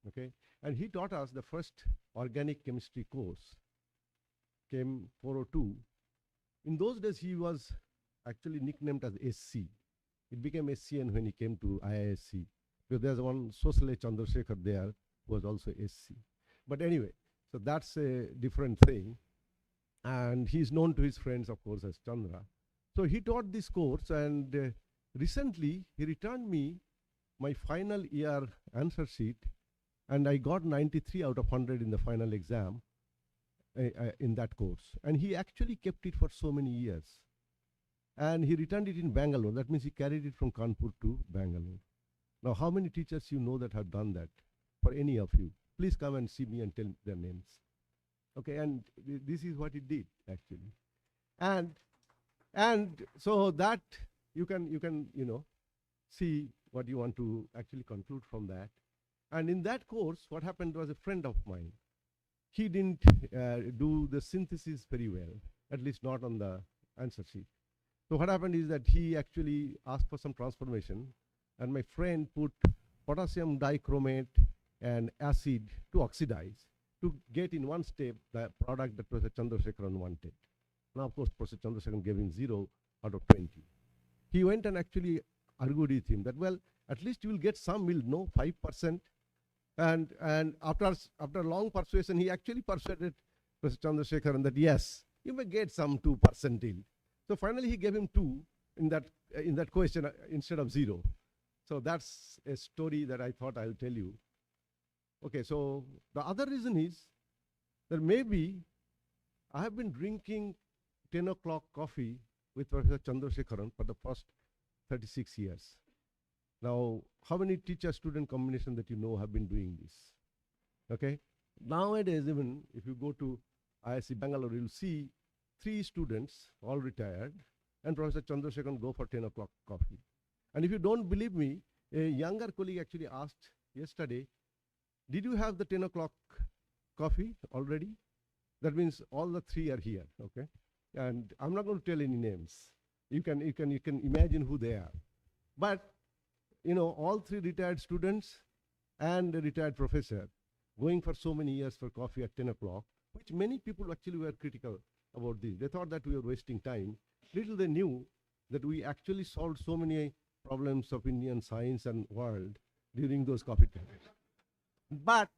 okay? And he taught us the first organic chemistry course, came 402. In those days he was actually nicknamed as SC. It became SCN when he came to IISc. Because there's one Sosale Chandrasekhar there who was also SC. But anyway, so that's a different thing. And he's known to his friends, of course, as Chandra. So he taught this course, and recently he returned me my final year answer sheet, and I got 93 out of 100 in the final exam in that course. And he actually kept it for so many years. And he returned it in Bangalore. That means he carried it from Kanpur to Bangalore. Now, how many teachers you know that have done that? For any of you, please come and see me and tell their names. Okay, and this is what he did actually. And so that you can see what you want to actually conclude from that. And in that course, what happened was a friend of mine. He didn't do the synthesis very well, at least not on the answer sheet. So what happened is that he actually asked for some transformation, and my friend put potassium dichromate and acid to oxidize to get in one step the product that Professor Chandrasekaharan wanted. Now, of course, Professor Chandrasekaharan gave him 0 out of 20. He went and actually argued with him that, well, at least you will get some, we'll know 5%. And after long persuasion, he actually persuaded Professor Chandrasekaharan that, yes, you may get some 2% in. So finally, he gave him 2 in that question instead of 0. So that's a story that I thought I'll tell you. Okay, so the other reason is that maybe I have been drinking 10 o'clock coffee with Professor Chandrasekaharan for the first 36 years. Now, how many teacher-student combination that you know have been doing this? Okay, nowadays even if you go to IISc Bangalore, you'll see 3 students, all retired, and Professor Chandrasekaharan go for 10 o'clock coffee. And if you don't believe me, a younger colleague actually asked yesterday, did you have the 10 o'clock coffee already? That means all the 3 are here, okay? And I'm not going to tell any names. You can imagine who they are. But, all 3 retired students and a retired professor going for so many years for coffee at 10 o'clock, which many people actually were critical about this. They thought that we were wasting time. Little they knew that we actually solved so many problems of Indian science and world during those coffee times. But,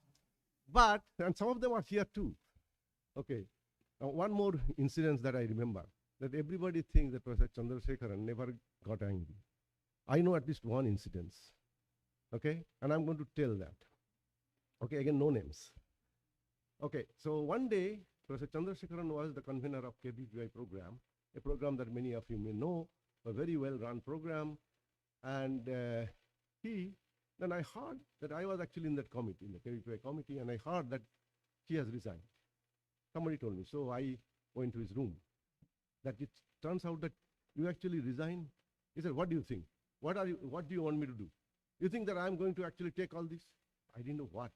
and some of them are here too. Okay, now one more incident that I remember, that everybody thinks that Professor Chandrasekaharan never got angry. I know at least one incident, okay, and I'm going to tell that. Okay, again, no names. Okay, so one day, Professor Chandrasekaharan was the convener of KVPI program, a program that many of you may know, a very well-run program, and then I heard that I was actually in that committee, in the KVPI committee, and I heard that he has resigned. Somebody told me, so I went to his room. That it turns out that you actually resign. He said, what do you think? What do you want me to do? You think that I'm going to actually take all this? I didn't know what.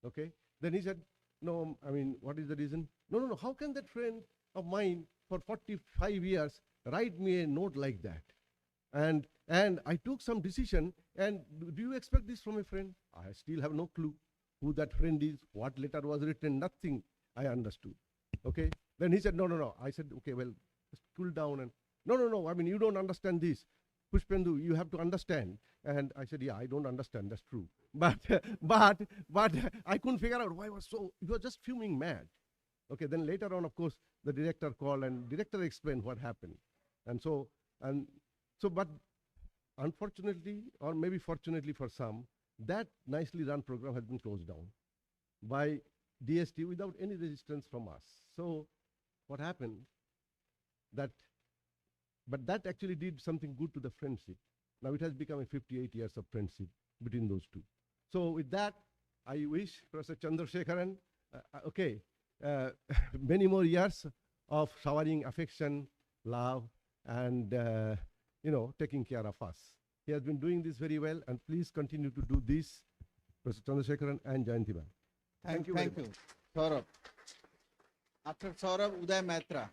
Okay. Then he said, no, I mean, what is the reason? No. How can that friend of mine for 45 years write me a note like that? And I took some decision, and do you expect this from a friend? I still have no clue who that friend is, what letter was written, nothing I understood. Okay. Then he said, no. I said, okay, well, just cool down. And no, I mean, you don't understand this. Pushpendu, you have to understand. And I said, yeah, I don't understand, that's true. But I couldn't figure out why he was just fuming mad. Okay, then later on, of course, the director called, and director explained what happened. But unfortunately, or maybe fortunately for some, that nicely run program has been closed down by DST without any resistance from us. So what happened, that but that actually did something good to the friendship. Now it has become a 58 years of friendship between those two. So with that, I wish Professor Chandrasekaharan, many more years of showering affection, love, and taking care of us. He has been doing this very well, and please continue to do this, Professor Chandrasekaharan and Jayanti ma'am. Thank you. Thank you, Saurabh. After Saurabh, Uday Maitra.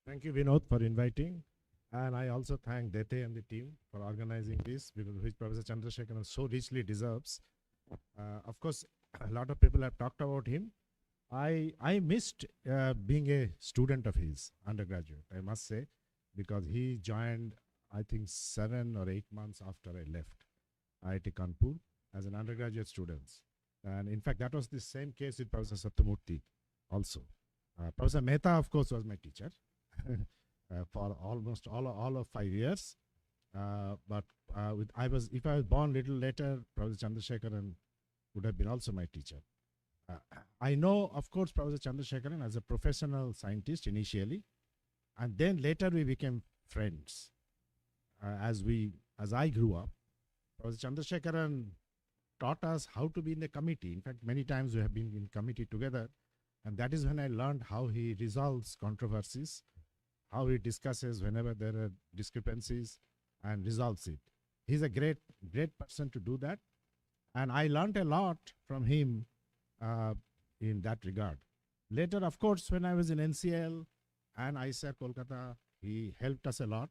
Thank you, Vinod, for inviting. And I also thank Dete and the team for organizing this, which Professor Chandrasekaharan so richly deserves. Of course, a lot of people have talked about him. I missed being a student of his, undergraduate, I must say, because he joined, I think, 7 or 8 months after I left IIT Kanpur as an undergraduate student. And in fact, that was the same case with Professor Satyamurthy also. Professor Mehta, of course, was my teacher for almost all of 5 years. But if I was born little later, Professor Chandrasekaharan would have been also my teacher. I know, of course, Professor Chandrasekaharan as a professional scientist initially, and then later we became friends. As I grew up, Professor Chandrasekaharan taught us how to be in the committee. In fact, many times we have been in committee together, and that is when I learned how he resolves controversies, how he discusses whenever there are discrepancies and resolves it. He's a great person to do that. And I learned a lot from him in that regard. Later, of course, when I was in NCL and ISA Kolkata, he helped us a lot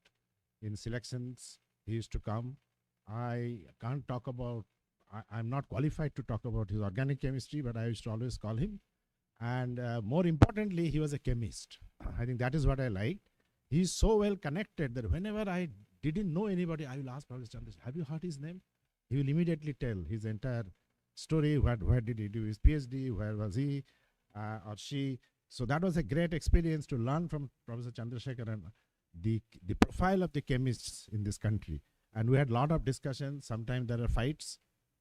in selections. He used to come. I can't talk about, I'm not qualified to talk about his organic chemistry, but I used to always call him. And more importantly, he was a chemist. I think that is what I liked. He's so well connected that whenever I didn't know anybody, I will ask Professor Chandrasekaharan, have you heard his name? He will immediately tell his entire story. Where did he do his PhD? Where was he or she? So that was a great experience to learn from Professor Chandrasekaharan, the profile of the chemists in this country. And we had a lot of discussions. Sometimes there are fights,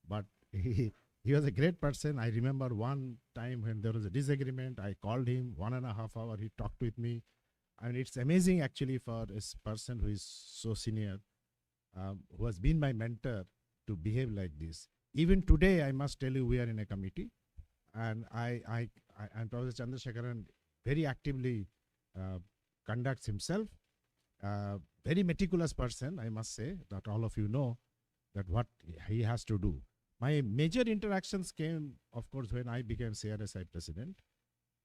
but he was a great person. I remember one time when there was a disagreement, I called him 1.5 hours. He talked with me. And it's amazing actually for a person who is so senior, who has been my mentor, to behave like this. Even today, I must tell you, we are in a committee, and and Professor Chandrasekaharan very actively conducts himself. Very meticulous person, I must say, that all of you know that what he has to do. My major interactions came, of course, when I became CRSI president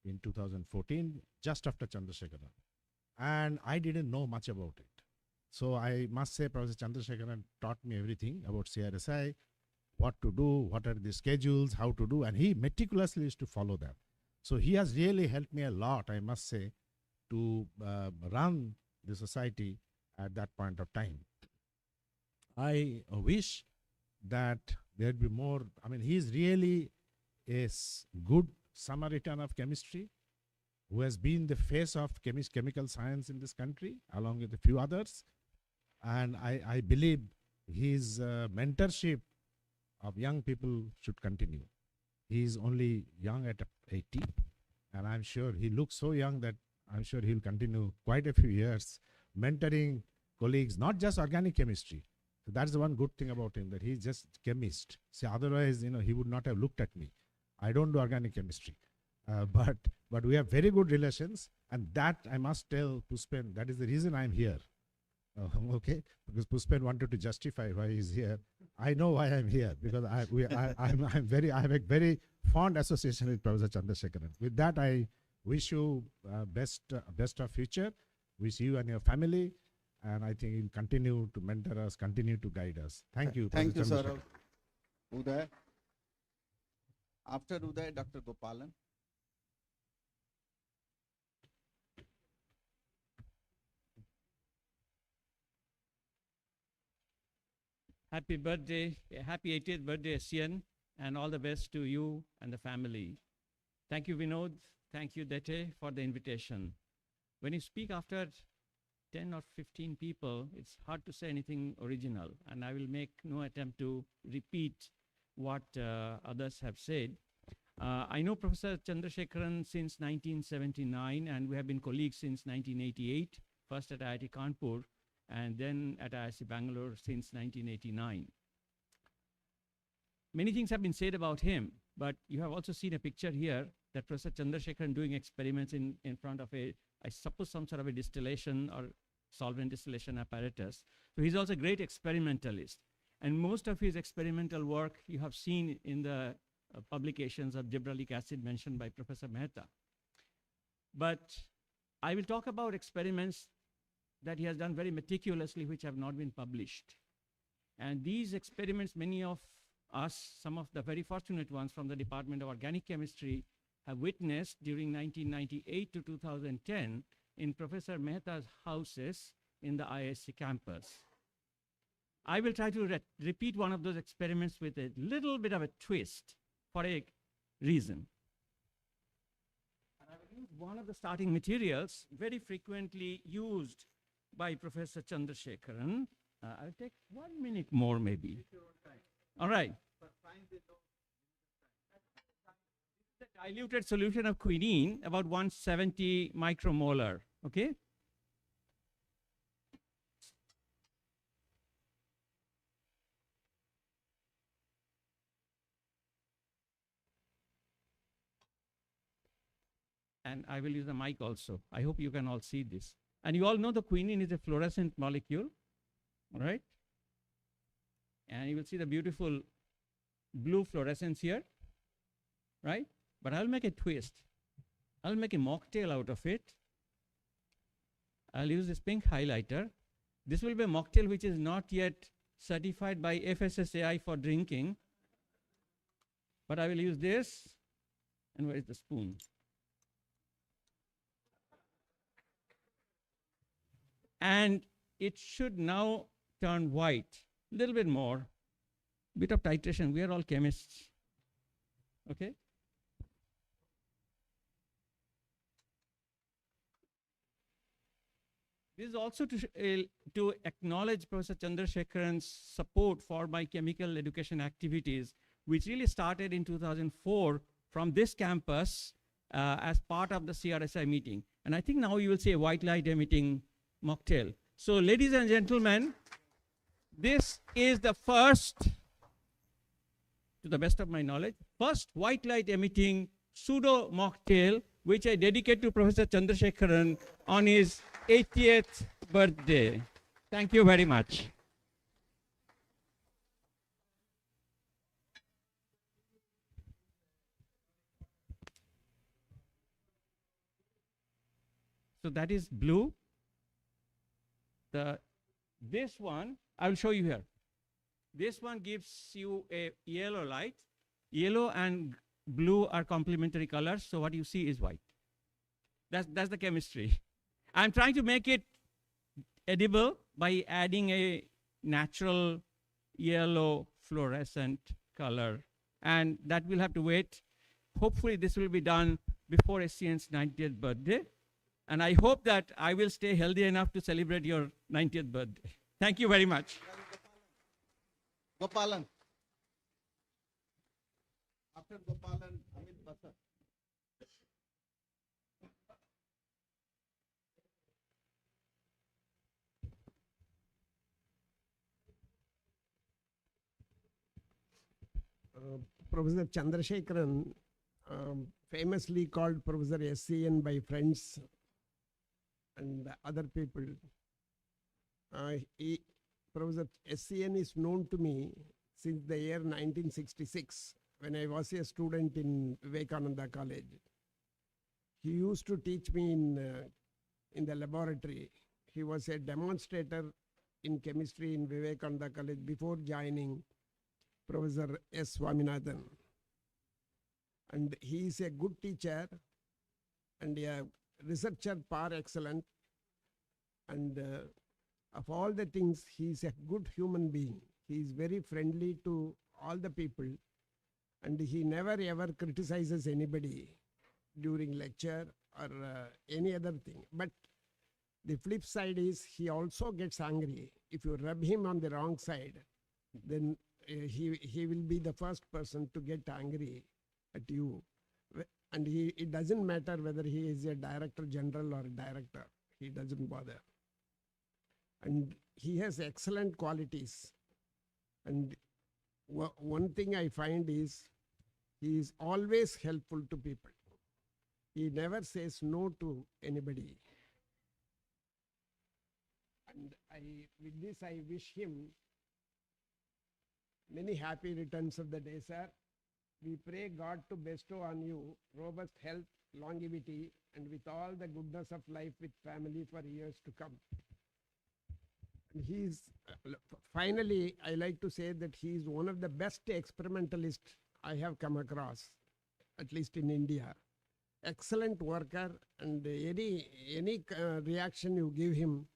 in 2014, just after Chandrasekaharan. And I didn't know much about it. So I must say Professor Chandrasekaharan taught me everything about CRSI, what to do, what are the schedules, how to do, and he meticulously used to follow them. So he has really helped me a lot, I must say, to run the society at that point of time. I wish that there'd be more. I mean, he's really a good Samaritan of chemistry, who has been the face of chemical science in this country, along with a few others. And I believe his mentorship of young people should continue. He is only young at 80, and I'm sure he looks so young that I'm sure he'll continue quite a few years mentoring colleagues, not just organic chemistry. So that's the one good thing about him, that he's just chemist. See, otherwise, he would not have looked at me. I don't do organic chemistry. But we have very good relations, and that I must tell Puspen, that is the reason I'm here. Okay, because Puspen wanted to justify why he's here. I know why I'm here, because I have a very fond association with Professor Chandrasekaharan. With that, I wish you best of future. Wish you and your family, and I think he'll continue to mentor us, continue to guide us. Thank you. Thank you, Professor sir. Uday. After Uday, Dr. Gopalan. Happy birthday, happy 80th birthday, SCN, and all the best to you and the family. Thank you, Vinod. Thank you, Dete, for the invitation. When you speak after 10 or 15 people, it's hard to say anything original, and I will make no attempt to repeat what others have said. I know Professor Chandrasekaharan since 1979, and we have been colleagues since 1988, first at IIT Kanpur, and then at IIT Bangalore since 1989. Many things have been said about him, but you have also seen a picture here that Professor Chandrasekaharan doing experiments in front of I suppose some sort of a distillation or solvent distillation apparatus. So he's also a great experimentalist. And most of his experimental work you have seen in the publications of gibberellic acid mentioned by Professor Mehta. But I will talk about experiments that he has done very meticulously, which have not been published. And these experiments, many of us, some of the very fortunate ones from the Department of Organic Chemistry, have witnessed during 1998 to 2010 in Professor Mehta's houses in the ISC campus. I will try to repeat one of those experiments with a little bit of a twist for a reason. And I will use one of the starting materials very frequently used by Professor Chandrasekaharan. I'll take 1 minute more maybe. All right. The diluted solution of quinine, about 170 micromolar, okay? And I will use the mic also. I hope you can all see this. And you all know the quinine is a fluorescent molecule, all right? And you will see the beautiful blue fluorescence here, right? But I'll make a twist. I'll make a mocktail out of it. I'll use this pink highlighter. This will be a mocktail which is not yet certified by FSSAI for drinking. But I will use this. And where is the spoon? And it should now turn white. A little bit more. Bit of titration. We are all chemists. Okay? This is also to acknowledge Professor Chandrasekaharan's support for my chemical education activities, which really started in 2004 from this campus as part of the CRSI meeting. And I think now you will see a white light emitting mocktail. So ladies and gentlemen, this is the first, to the best of my knowledge, first white light emitting pseudo mocktail, which I dedicate to Professor Chandrasekaharan on his 80th birthday. Thank you very much. So that is blue. This one, I will show you here. This one gives you a yellow light. Yellow and blue are complementary colors, so what you see is white. That's the chemistry. I'm trying to make it edible by adding a natural yellow fluorescent color. And that will have to wait. Hopefully this will be done before SCN's 90th birthday. And I hope that I will stay healthy enough to celebrate your 90th birthday. Thank you very much. Gopalan. After Gopalan, Amit Basar. Professor Chandrasekaharan, famously called Professor SCN by friends and other people. Professor SCN is known to me since the year 1966, when I was a student in Vivekananda College. He used to teach me in the laboratory. He was a demonstrator in chemistry in Vivekananda College before joining Professor S. Swaminathan. And he is a good teacher and a researcher par excellence. And of all the things, he is a good human being. He is very friendly to all the people. And he never ever criticizes anybody during lecture or any other thing. But the flip side is he also gets angry. If you rub him on the wrong side, then he will be the first person to get angry at you. And it doesn't matter whether he is a director general or a director, he doesn't bother. And he has excellent qualities. And one thing I find is he is always helpful to people. He never says no to anybody. And with this, I wish him many happy returns of the day, sir. We pray God to bestow on you robust health, longevity, and with all the goodness of life with family for years to come. And finally, I like to say that he is one of the best experimentalists I have come across, at least in India. Excellent worker, and any reaction you give him,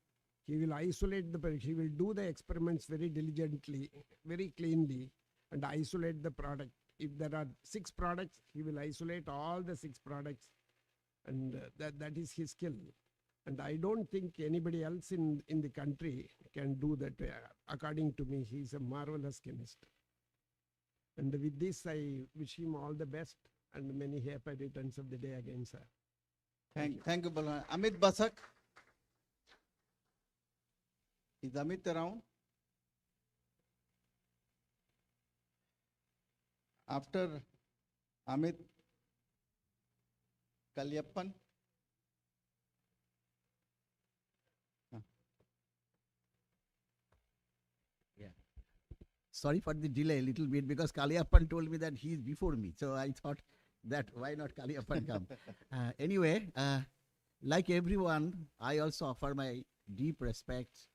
he will isolate he will do the experiments very diligently, very cleanly, and isolate the product. If there are 6 products, he will isolate all the 6 products, and that is his skill. And I don't think anybody else in the country can do that. According to me, he's a marvelous chemist. And with this, I wish him all the best and many happy returns of the day again, sir. Thank you, Balwant. Amit Basak. Is Amit around? After Amit, Kalyappan. Yeah. Sorry for the delay a little bit, because Kalyappan told me that he is before me. So I thought that why not Kalyappan come? Anyway, like everyone, I also offer my deep respect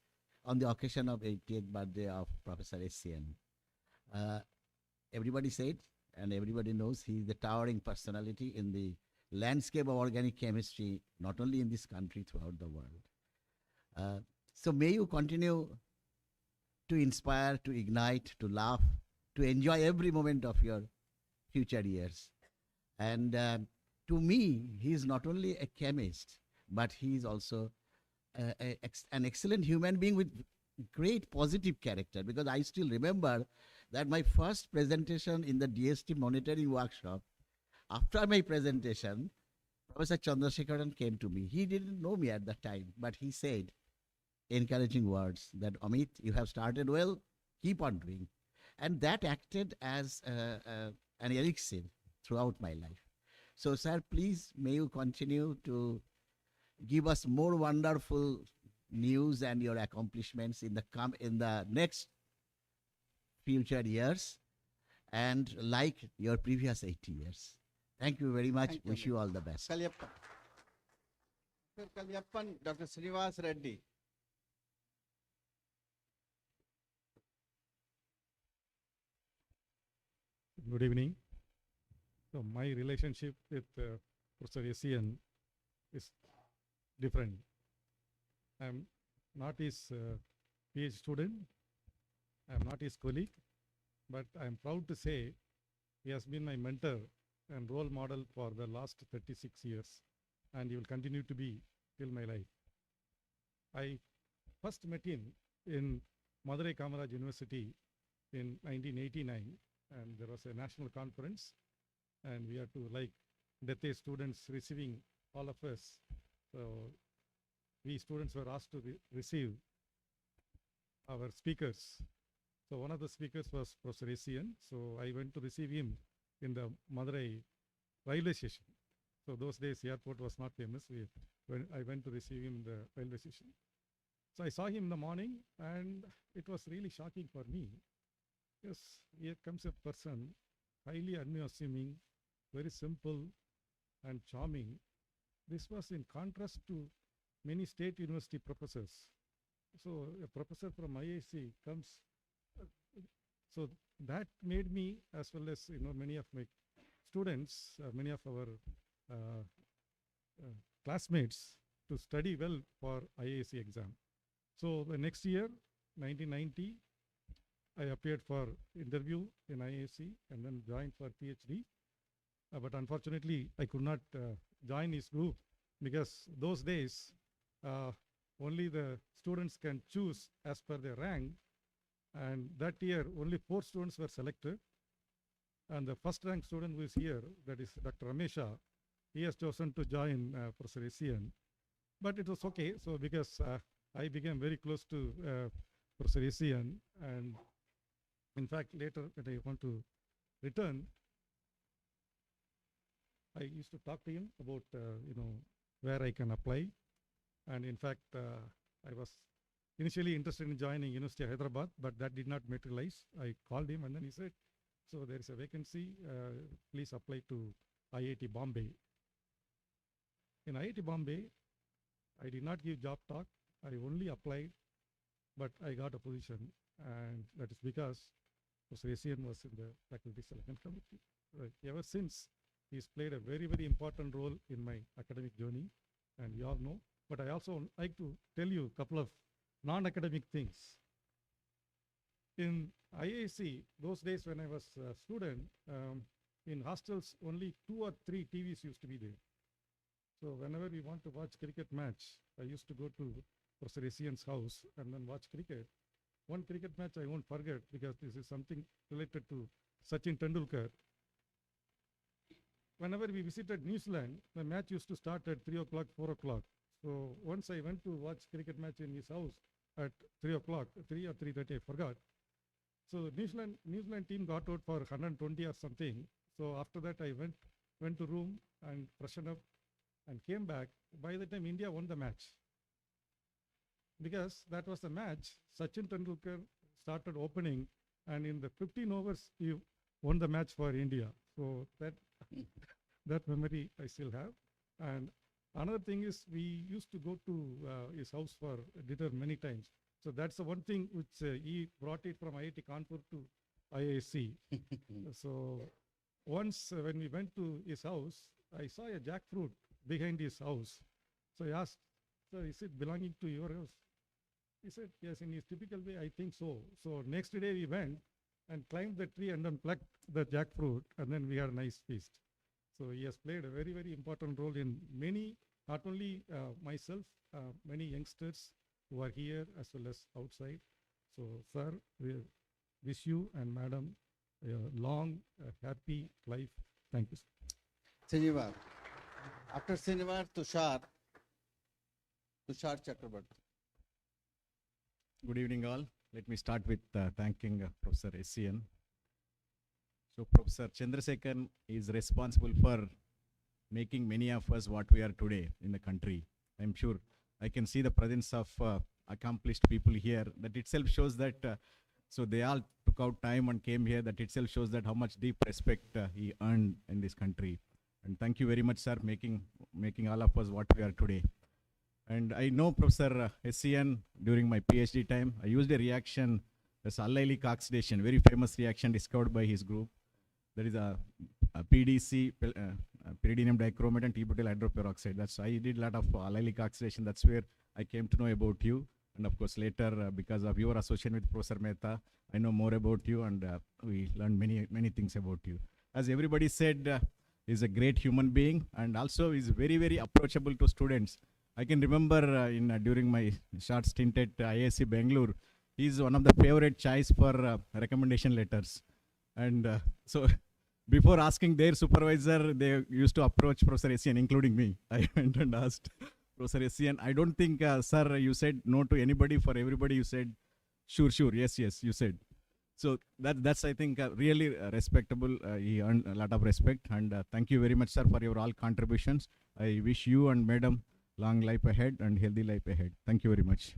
on the occasion of 80th birthday of Professor SCN. Everybody said, and everybody knows, he is the towering personality in the landscape of organic chemistry, not only in this country, throughout the world. So may you continue to inspire, to ignite, to laugh, to enjoy every moment of your future years. And to me, he is not only a chemist, but he is also an excellent human being with great positive character, because I still remember that my first presentation in the DST monitoring workshop, after my presentation, Professor Chandrasekaharan came to me. He didn't know me at that time, but he said encouraging words that, Amit, you have started well, keep on doing. And that acted as an elixir throughout my life. So, sir, please, may you continue to give us more wonderful news and your accomplishments in the next future years, and like your previous 80 years. Thank you very much. Wish you all the best. Kalyappan. Dr. Kalyappan, Dr. Srinivas Reddy. Good evening. So my relationship with Professor SCN is different. I'm not his PhD student. I'm not his colleague, but I'm proud to say he has been my mentor and role model for the last 36 years, and he will continue to be till my life. I first met him in Madurai Kamaraj University in 1989, and there was a national conference, and we had to, like DETE students receiving all of us. So we students were asked to receive our speakers. So one of the speakers was Professor SCN. So I went to receive him in the Madurai railway station. So those days airport was not famous. I went to receive him in the railway station. So I saw him in the morning, and it was really shocking for me. Yes, here comes a person, highly unassuming, very simple and charming. This was in contrast to many state university professors. So a professor from IIC comes. So that made me, as well as many of my students, many of our classmates, to study well for IIC exam. So the next year, 1990, I appeared for interview in IIC and then joined for PhD. But unfortunately, I could not join his group, because those days only the students can choose as per their rank, And that year, only 4 students were selected. And the first rank student who is here, that is Dr. Ramesha, he has chosen to join Professor ACN. But it was okay, so because I became very close to Professor ACN, and in fact, later when I want to return, I used to talk to him about, where I can apply. And in fact, I was initially interested in joining University of Hyderabad, but that did not materialize. I called him and then he said, so there is a vacancy, please apply to IIT Bombay. In IIT Bombay, I did not give job talk, I only applied, but I got a position, and that is because Professor ACN was in the faculty selection committee. Ever since, he's played a very, very important role in my academic journey, and you all know. But I also like to tell you a couple of non-academic things. In IAC, those days when I was a student, in hostels, only 2 or 3 TVs used to be there. So whenever we want to watch cricket match, I used to go to Professor ACN's house and then watch cricket. One cricket match I won't forget because this is something related to Sachin Tendulkar. Whenever we visited New Zealand, the match used to start at 3 o'clock, 4 o'clock. So once I went to watch cricket match in his house at 3 o'clock, 3 or 3:30, I forgot. So New Zealand team got out for 120 or something. So after that, I went to room and freshened up and came back. By the time India won the match, because that was the match, Sachin Tendulkar started opening, and in the 15 overs, he won the match for India. So that that memory I still have. And another thing is we used to go to his house for dinner many times. So that's the one thing which he brought it from IIT Kanpur to IISc. So once when we went to his house, I saw a jackfruit behind his house. So I asked, "Sir, is it belonging to your house?" He said, "Yes," in his typical way, "I think so." So next day we went and climbed the tree and then plucked the jackfruit, and then we had a nice feast. So he has played a very, very important role in many, not only myself, many youngsters who are here as well as outside. So, sir, we wish you and madam a long, happy life. Thank you, sir. Srinivas. After Srinivas, Tushar Chakrabarti. Good evening, all. Let me start with thanking Professor ACN. So Professor Chandrasekaharan is responsible for making many of us what we are today in the country. I'm sure I can see the presence of accomplished people here. That itself shows that, so they all took out time and came here. That itself shows that how much deep respect he earned in this country. And thank you very much, sir, making all of us what we are today. And I know Professor ACN during my PhD time. I used a reaction, this allylic oxidation, very famous reaction discovered by his group. There is a PDC, pyridinium dichromate and T-butyl hydroperoxide. That's, I did a lot of allylic oxidation. That's where I came to know about you. And of course, later, because of your association with Professor Mehta, I know more about you, and we learned many things about you. As everybody said, he's a great human being, and also is very, very approachable to students. I can remember during my short stint at IISc Bangalore, he's one of the favorite choice for recommendation letters. And so before asking their supervisor, they used to approach Professor ACN, including me. I went and asked Professor ACN, I don't think, sir, you said no to anybody. For everybody, you said, sure, yes, you said. So that's I think, really respectable. He earned a lot of respect. And thank you very much, sir, for your all contributions. I wish you and madam long life ahead and healthy life ahead. Thank you very much.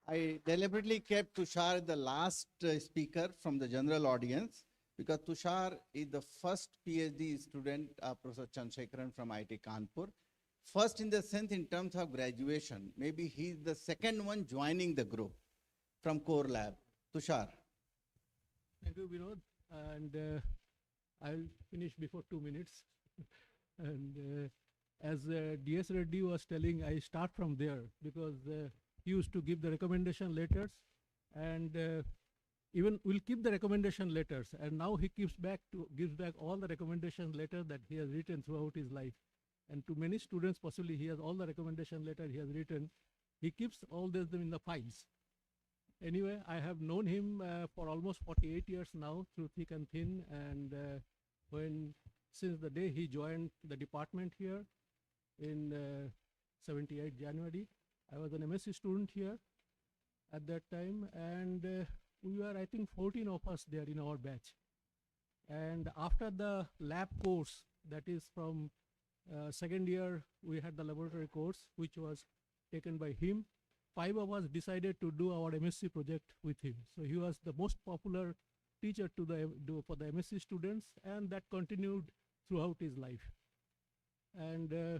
I deliberately kept Tushar the last speaker from the general audience because Tushar is the first PhD student of Professor Chandrasekaharan from IIT Kanpur. First in the sense in terms of graduation. Maybe he's the second one joining the group from core lab. Tushar. Thank you, Vinod. And I'll finish before 2 minutes. And as DS Reddy was telling, I start from there because he used to give the recommendation letters, and even we'll keep the recommendation letters. And now he gives back all the recommendation letters that he has written throughout his life. And to many students, possibly he has all the recommendation letter he has written. He keeps all them in the files. Anyway, I have known him for almost 48 years now, through thick and thin. And since the day he joined the department here in 78 January, I was an MSc student here at that time, and we were, I think, 14 of us there in our batch. And after the lab course, that is from second year, we had the laboratory course, which was taken by him. 5 of us decided to do our MSc project with him. So he was the most popular teacher for the MSc students, and that continued throughout his life. And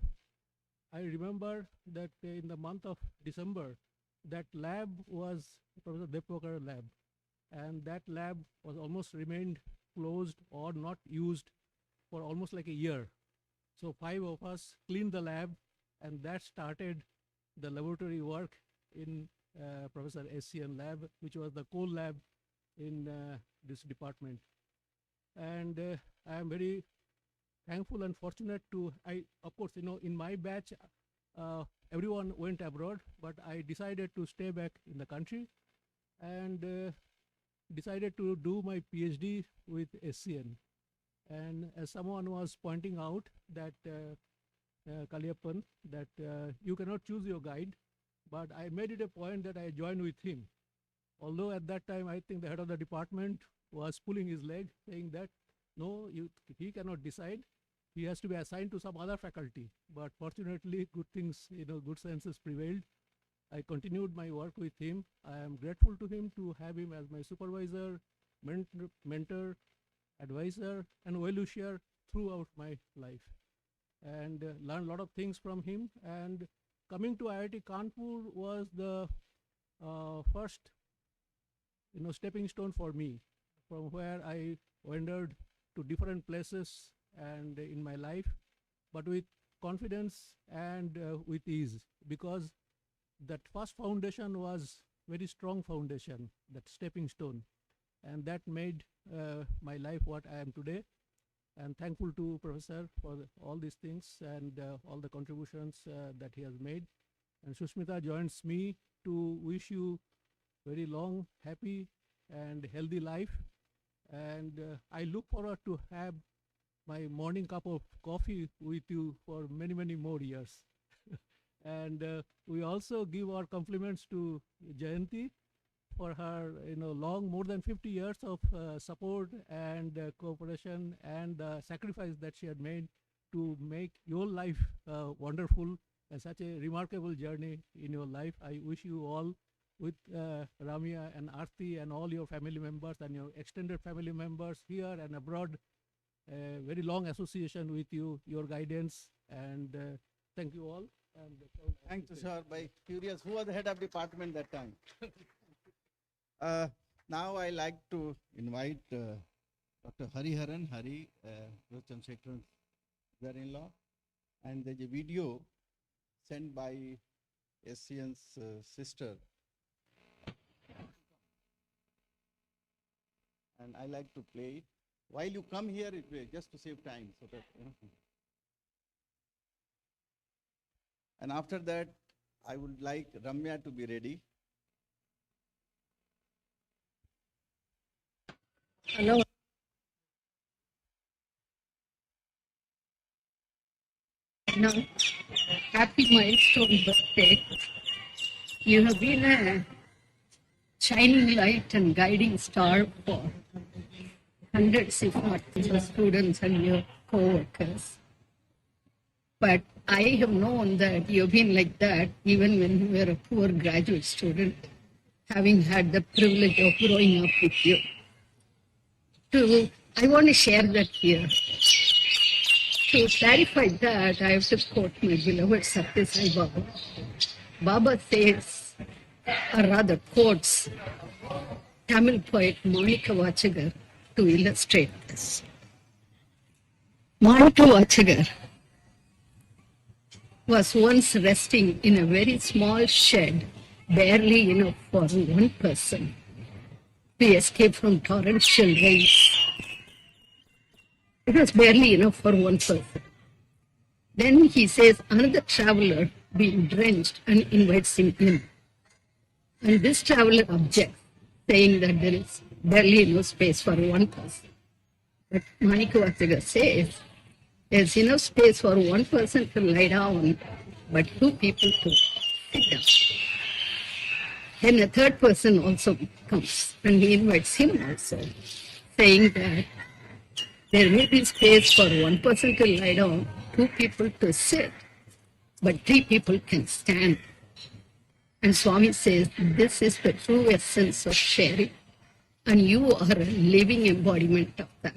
I remember that in the month of December, that lab was Professor Depwakar lab, and that lab was almost remained closed or not used for almost like a year. So 5 of us cleaned the lab, and that started the laboratory work in Professor SCN lab, which was the core lab in this department. And I am very thankful and fortunate to, of course, in my batch, everyone went abroad, but I decided to stay back in the country and decided to do my PhD with SCN. And as someone was pointing out that Kaliyappan, that you cannot choose your guide, but I made it a point that I joined with him. Although at that time, I think the head of the department was pulling his leg, saying that, no, he cannot decide. He has to be assigned to some other faculty. But fortunately, good things, good senses prevailed. I continued my work with him. I am grateful to him to have him as my supervisor, mentor, advisor, and well-wisher throughout my life. And learned a lot of things from him. And coming to IIT Kanpur was the first stepping stone for me, from where I wandered to different places and in my life, but with confidence and with ease, because that first foundation was very strong foundation, that stepping stone, and that made my life what I am today. And thankful to Professor for all these things and all the contributions that he has made. And Sushmita joins me to wish you very long, happy, and healthy life. And I look forward to have my morning cup of coffee with you for many, many more years. And we also give our compliments to Jayanti for her, more than 50 years of support and cooperation and sacrifice that she had made to make your life wonderful and such a remarkable journey in your life. I wish you all, with Ramya and Aarti and all your family members and your extended family members here and abroad, a very long association with you, your guidance, and thank you all. And thanks, Tushar. By curious, who was the head of department that time? Now I like to invite Dr. Hariharan, Prof. Chandrasekaharan's brother-in-law, and there's a video sent by SCN's sister. And I like to play it. While you come here, just to save time. So that, And after that, I would like Ramya to be ready. Hello. Now, happy milestone birthday. You have been a shining light and guiding star for hundreds, if not thousands of students and your co-workers. But I have known that you've been like that even when you were a poor graduate student, having had the privilege of growing up with you. I want to share that here. To clarify that, I have to quote my beloved Satya Sai Baba. Baba says, or rather quotes, Tamil poet Manika Vachagar to illustrate this. Manika Vachagar was once resting in a very small shed, barely enough for one person to escape from torrential rains. It was barely enough for one person. Then he says another traveler being drenched and invites him in. And this traveler objects, saying that there is barely no space for one person. But Manikavasaga says, there's enough space for one person to lie down, but two people to sit down. Then a third person also comes and he invites him also, saying that there may be space for one person to lie down, two people to sit, but three people can stand. And Swami says, this is the true essence of sharing. And you are a living embodiment of that.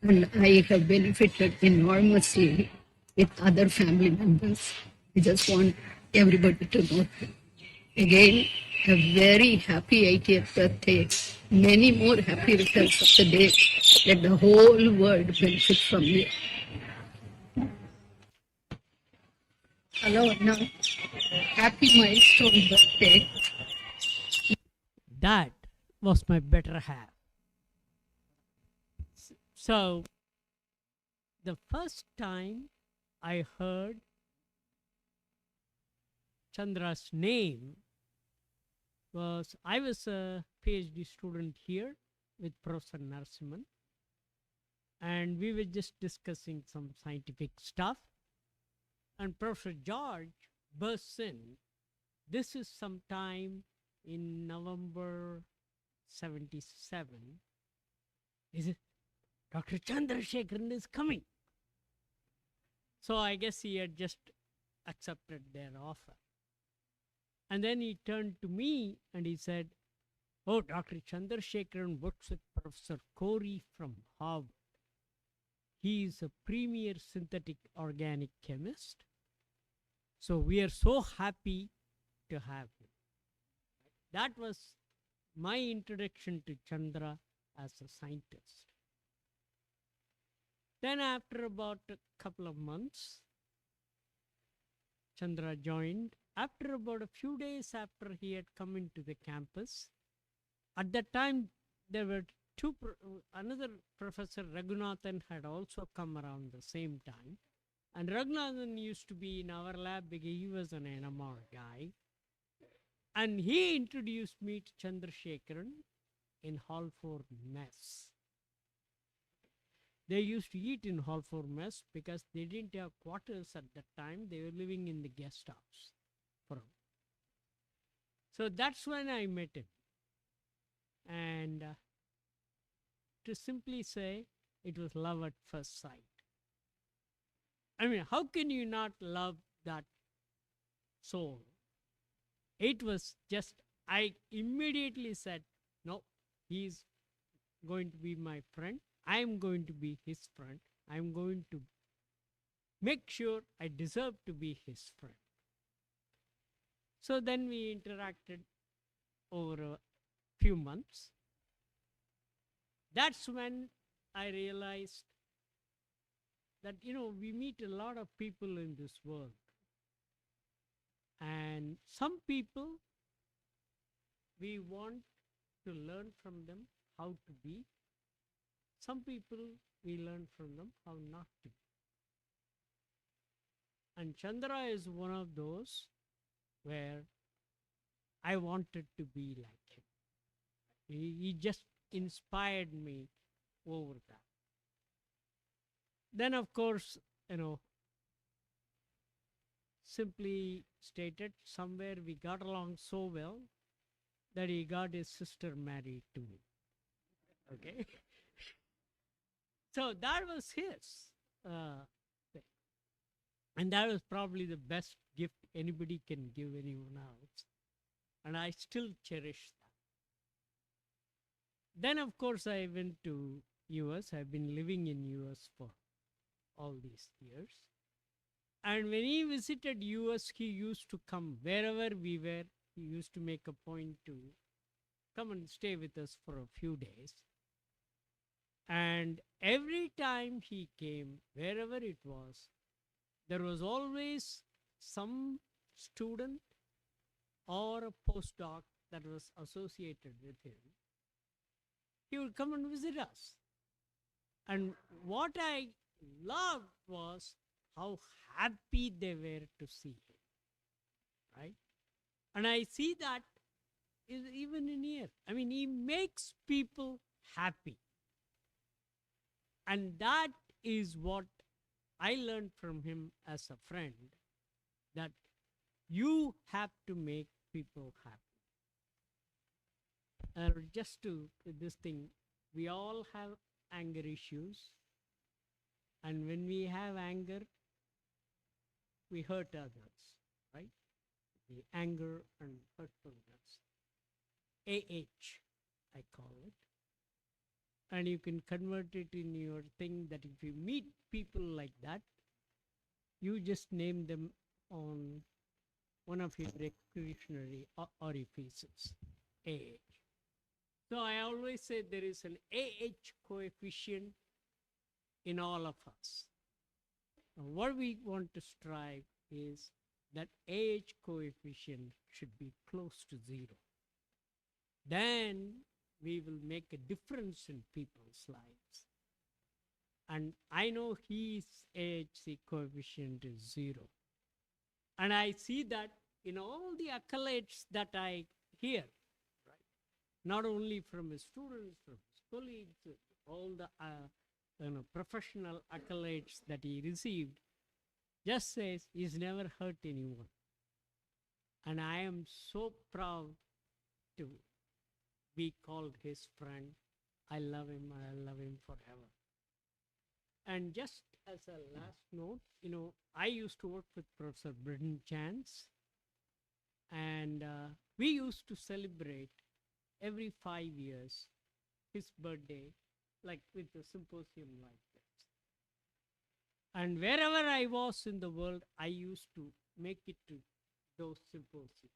And I have benefited enormously with other family members. I just want everybody to know that. Again, a very happy 80th birthday. Many more happy returns of the day. Let the whole world benefit from you. Hello, now. Happy milestone birthday. That was my better half. So, the first time I heard Chandra's name was, I was a PhD student here with Professor Narasimhan, and we were just discussing some scientific stuff, and Professor George bursts in. This is sometime in November 77. Is it? Dr. Chandrasekaharan is coming. So I guess he had just accepted their offer. And then he turned to me and he said, oh, Dr. Chandrasekaharan works with Professor Corey from Harvard. He is a premier synthetic organic chemist. So we are so happy to have him. That was my introduction to Chandra as a scientist. Then after about a couple of months, Chandra joined. After about a few days after he had come into the campus, at that time there were another Professor Raghunathan had also come around the same time. And Raghunathan used to be in our lab because he was an NMR guy. And he introduced me to Chandrasekaharan in Hall 4 mess. They used to eat in Hall 4 mess because they didn't have quarters at that time. They were living in the guest house. So that's when I met him. And to simply say, it was love at first sight. I mean, how can you not love that soul? It was just, I immediately said, no, he's going to be my friend. I'm going to be his friend. I'm going to make sure I deserve to be his friend. So then we interacted over a few months. That's when I realized that, we meet a lot of people in this world. And some people, we want to learn from them how to be. Some people, we learn from them how not to be. And Chandra is one of those where I wanted to be like him. He just inspired me over that. Then, of course, simply stated, somewhere we got along so well that he got his sister married to me. Okay? So that was his thing. And that was probably the best gift anybody can give anyone else. And I still cherish that. Then, of course, I went to US. I've been living in US for all these years. And when he visited US, he used to come wherever we were. He used to make a point to come and stay with us for a few days. And every time he came, wherever it was, there was always some student or a postdoc that was associated with him. He would come and visit us. And what I loved was how happy they were to see him, right? And I see that is even in here. I mean, he makes people happy. And that is what I learned from him as a friend, that you have to make people happy. Just to this thing, we all have anger issues. And when we have anger, we hurt others, right? The anger and hurtfulness. AH, I call it. And you can convert it in your thing that if you meet people like that, you just name them on one of your excretionary orifices, AH. So I always say there is an AH coefficient in all of us. And what we want to strive is that AH coefficient should be close to 0. Then we will make a difference in people's lives. And I know his AHC coefficient is 0. And I see that in all the accolades that I hear, right? Not only from his students, from his colleagues, all the professional accolades that he received, just says he's never hurt anyone. And I am so proud to be called his friend. I love him forever. And just as a last note, I used to work with Professor Britton Chance, and we used to celebrate every 5 years his birthday, like with a symposium like this. And wherever I was in the world, I used to make it to those symposia.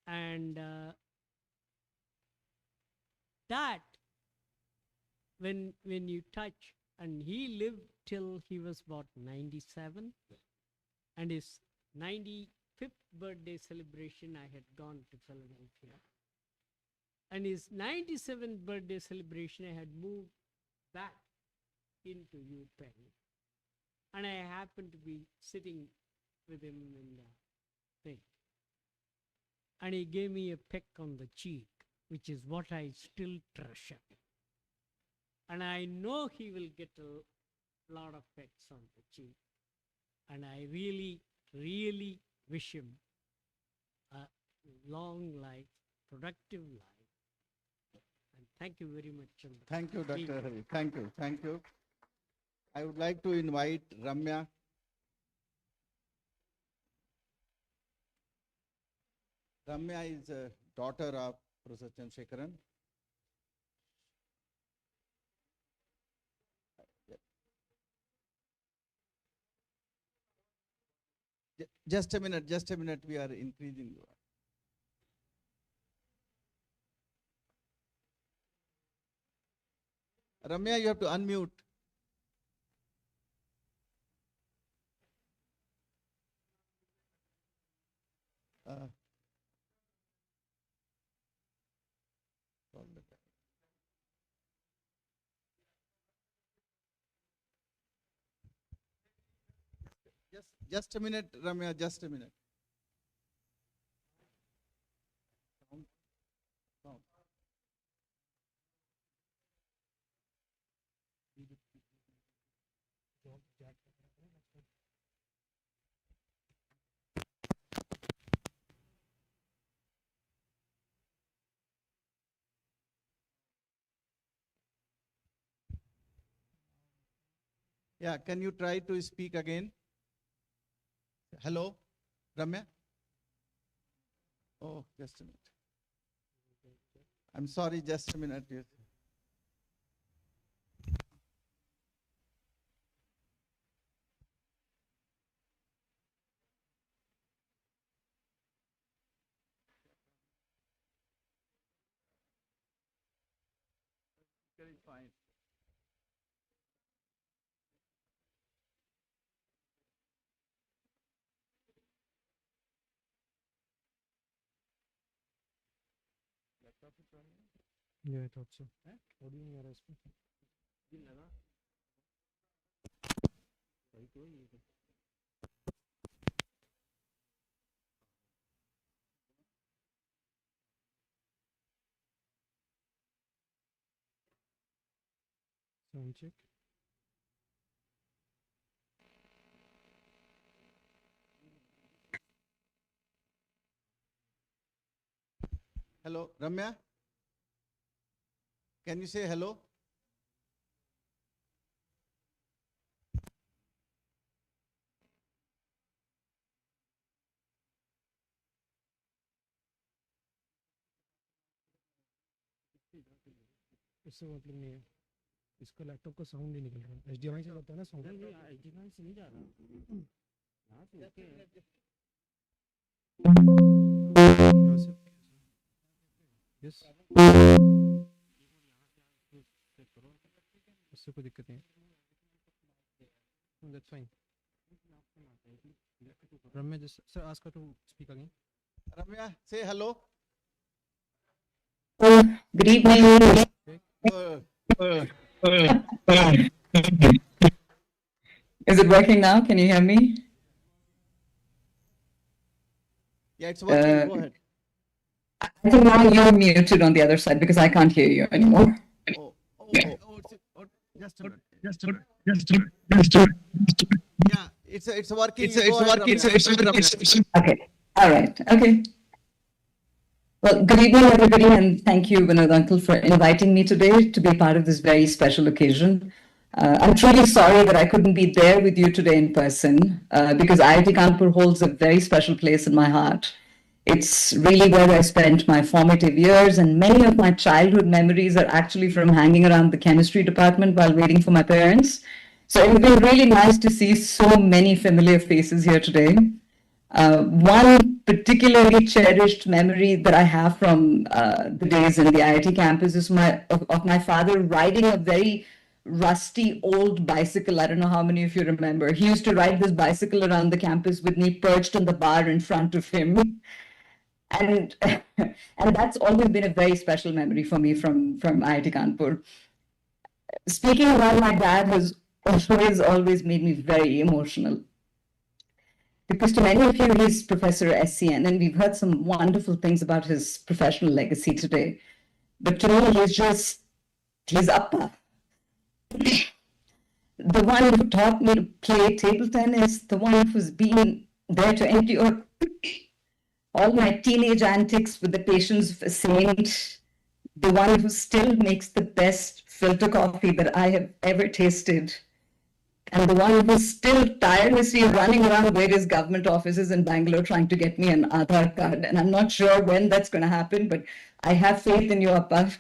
And that, when you touch, and he lived till he was about 97, and his 95th birthday celebration, I had gone to Philadelphia. And his 97th birthday celebration, I had moved back into UPenn. And I happened to be sitting with him in the thing. And he gave me a peck on the cheek, which is what I still treasure. And I know he will get a lot of pecks on the cheek. And I really, really wish him a long life, productive life. And thank you very much, Chandra. Thank you, Dr. Hari. Thank you. I would like to invite Ramya. Ramya is a daughter of Professor Chandrasekaharan. Just a minute, we are increasing you. Ramya, you have to unmute. Just a minute, Ramya, just a minute. Sound. Yeah, can you try to speak again? Hello, Ramya? Oh, just a minute. I'm sorry, just a minute. Yes. Very fine. Yeah, I thought so. Audio in your response. Sound check. Hello, Ramya? Can you say hello? इससे मतलब नहीं है, इसका laptop का sound नहीं निकल रहा। HDMI से जाता है ना साउंड? HDMI से नहीं जा रहा। यहाँ से ओके है। यस, उससे कोई दिक्कत नहीं है। That's fine. Ramya, just sir, ask her to speak again. Ramya, say hello. Good evening. Is it working now? Can you hear me? Yeah, it's working. Go ahead. I think now you're muted on the other side because I can't hear you anymore. Just a minute. Yeah, it's working. Go ahead, Ramya. Okay. All right. Okay. Well, good evening, everybody, and thank you, Vinod Uncle, for inviting me today to be part of this very special occasion. I'm truly sorry that I couldn't be there with you today in person because IIT Kanpur holds a very special place in my heart. It's really where I spent my formative years, and many of my childhood memories are actually from hanging around the chemistry department while waiting for my parents. So it's been really nice to see so many familiar faces here today. One particularly cherished memory that I have from the days in the IIT campus is of my father riding a very rusty old bicycle. I don't know how many of you remember. He used to ride this bicycle around the campus with me perched on the bar in front of him. And and that's always been a very special memory for me from IIT Kanpur. Speaking about my dad has always made me very emotional. Because to many of you, he's Professor SCN, and we've heard some wonderful things about his professional legacy today. But to me, he's Appa. The one who taught me to play table tennis, the one who's been there to endure all my teenage antics with the patience of a saint, the one who still makes the best filter coffee that I have ever tasted, and the one who's still tirelessly running around various government offices in Bangalore trying to get me an Aadhaar card. And I'm not sure when that's going to happen, but I have faith in you, Appa.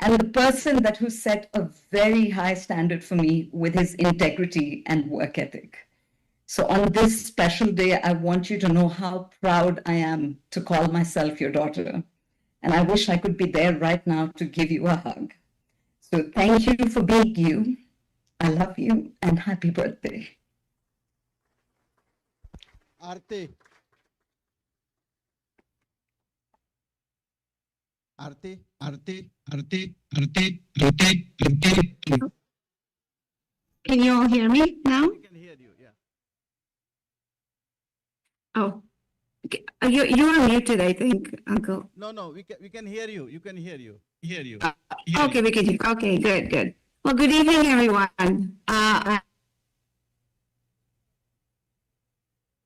And the person who set a very high standard for me with his integrity and work ethic. So on this special day, I want you to know how proud I am to call myself your daughter. And I wish I could be there right now to give you a hug. So thank you for being you. I love you and happy birthday. Aarti. Aarti. Can you all hear me now? We can hear you, yeah. Oh, okay. You are muted, I think, Uncle. No, we can hear you. You can hear you. Okay, we can hear. Okay, good. Well, good evening, everyone.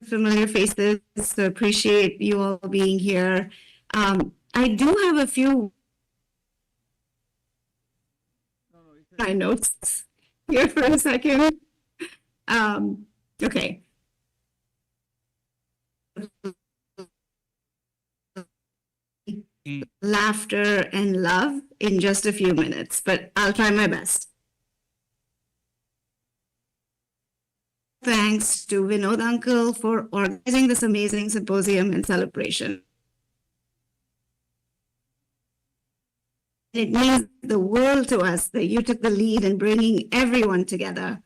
Familiar faces, so appreciate you all being here. I do have a few my notes here for a second. Okay. Laughter and love in just a few minutes, but I'll try my best. Thanks to Vinod Uncle for organizing this amazing symposium and celebration. It means the world to us that you took the lead in bringing everyone together.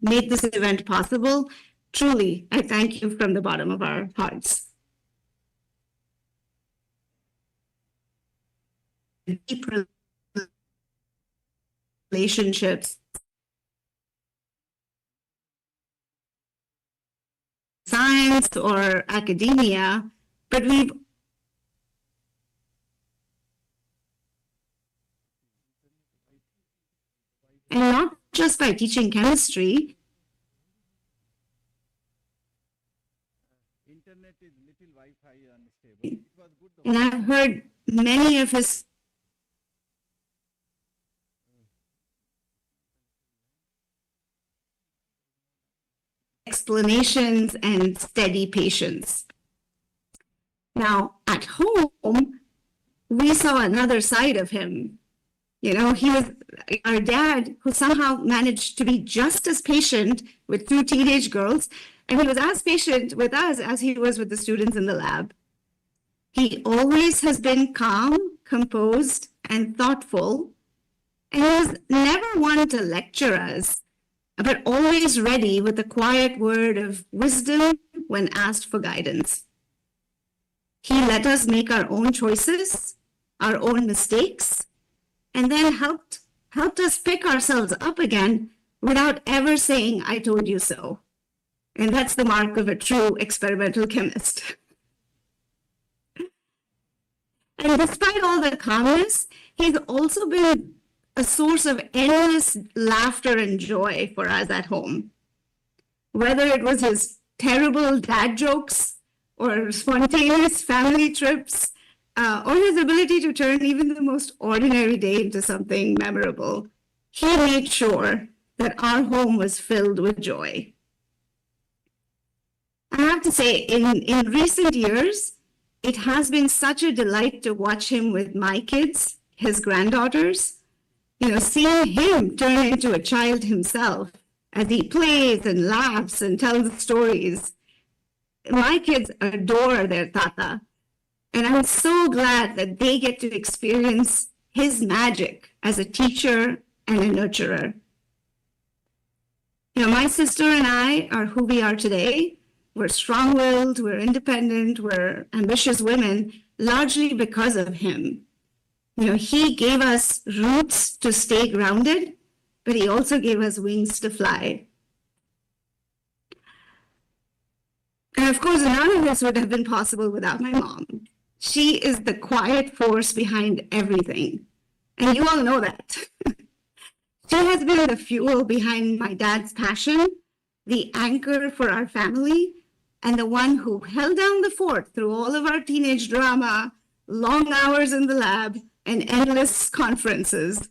Made this event possible. Truly, I thank you from the bottom of our hearts. Deep relationships, science or academia, but we've and not just by teaching chemistry. Internet is little Wi-Fi unstable. It was good. And I've heard many of his explanations and steady patience. Now, at home, we saw another side of him. You know, he was our dad who somehow managed to be just as patient with two teenage girls, and he was as patient with us as he was with the students in the lab. He always has been calm, composed, and thoughtful, and he was never one to lecture us, but always ready with a quiet word of wisdom when asked for guidance. He let us make our own choices, our own mistakes, and then helped us pick ourselves up again without ever saying, "I told you so." And that's the mark of a true experimental chemist. And despite all the calmness, he's also been a source of endless laughter and joy for us at home. Whether it was his terrible dad jokes or spontaneous family trips, or his ability to turn even the most ordinary day into something memorable, he made sure that our home was filled with joy. I have to say, in recent years, it has been such a delight to watch him with my kids, his granddaughters. You know, seeing him turn into a child himself as he plays and laughs and tells stories. My kids adore their tata, and I'm so glad that they get to experience his magic as a teacher and a nurturer. You know, my sister and I are who we are today. We're strong-willed, we're independent, we're ambitious women, largely because of him. You know, he gave us roots to stay grounded, but he also gave us wings to fly. And of course, none of this would have been possible without my mom. She is the quiet force behind everything. And you all know that. She has been the fuel behind my dad's passion, the anchor for our family, and the one who held down the fort through all of our teenage drama, long hours in the lab, and endless conferences.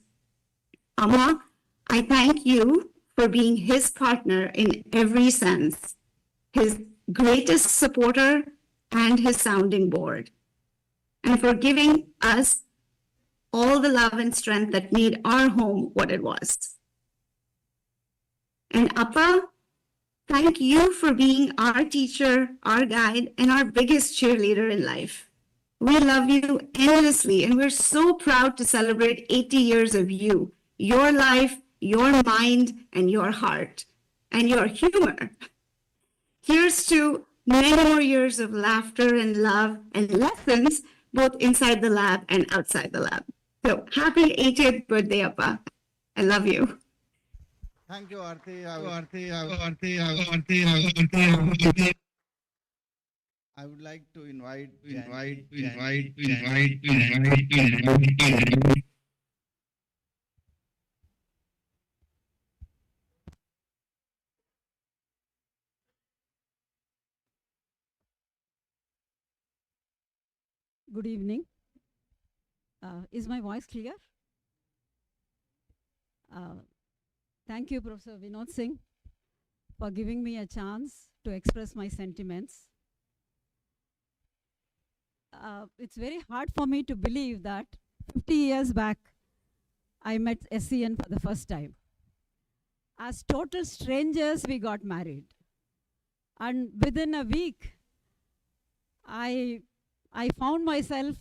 Amma, I thank you for being his partner in every sense, his greatest supporter and his sounding board, and for giving us all the love and strength that made our home what it was. And Appa, thank you for being our teacher, our guide, and our biggest cheerleader in life. We love you endlessly, and we're so proud to celebrate 80 years of you, your life, your mind, and your heart, and your humor. Here's to many more years of laughter and love and lessons, both inside the lab and outside the lab. So happy 80th birthday, Appa. I love you. Thank you, Aarti. I would like to invite. Good evening. Is my voice clear? Thank you, Professor Vinod Singh, for giving me a chance to express my sentiments. It's very hard for me to believe that 50 years back, I met SCN for the first time. As total strangers, we got married. And within a week, I found myself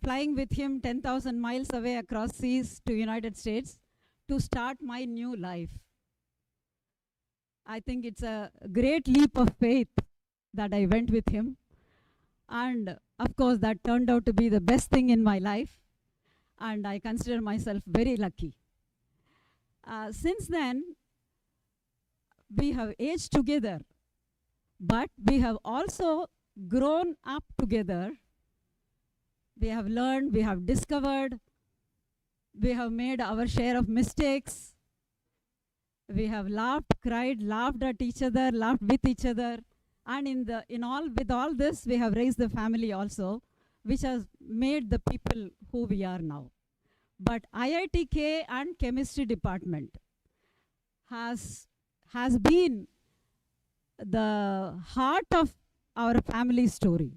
flying with him 10,000 miles away across seas to United States to start my new life. I think it's a great leap of faith that I went with him. And of course, that turned out to be the best thing in my life. And I consider myself very lucky. Since then, we have aged together, but we have also grown up together. We have learned, we have discovered, we have made our share of mistakes, We have laughed, cried, laughed at each other, laughed with each other. And with all this, we have raised the family also, which has made the people who we are now. But IITK and chemistry department has been the heart of our family story.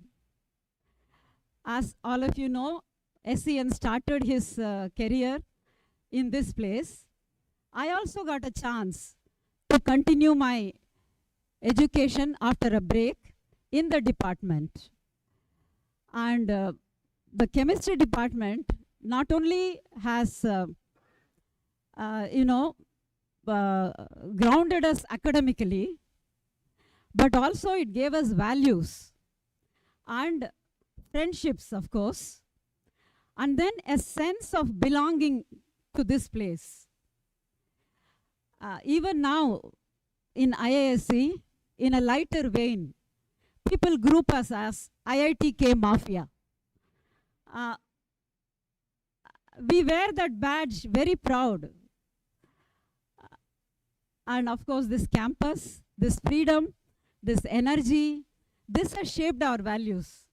As all of you know, SEN started his career in this place. I also got a chance to continue my education after a break in the department. And the chemistry department not only has, grounded us academically, but also it gave us values and friendships, of course, and then a sense of belonging to this place. Even now, in IISc, in a lighter vein, people group us as IITK Mafia. We wear that badge very proud. And of course, this campus, this freedom, this energy, this has shaped our values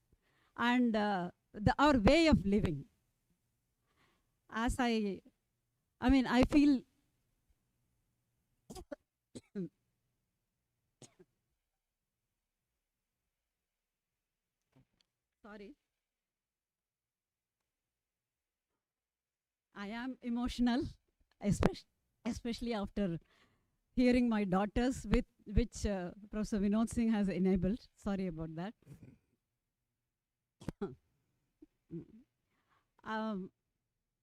and our way of living. As I feel sorry. I am emotional, especially after hearing my daughters, which Professor Vinod Singh has enabled. Sorry about that.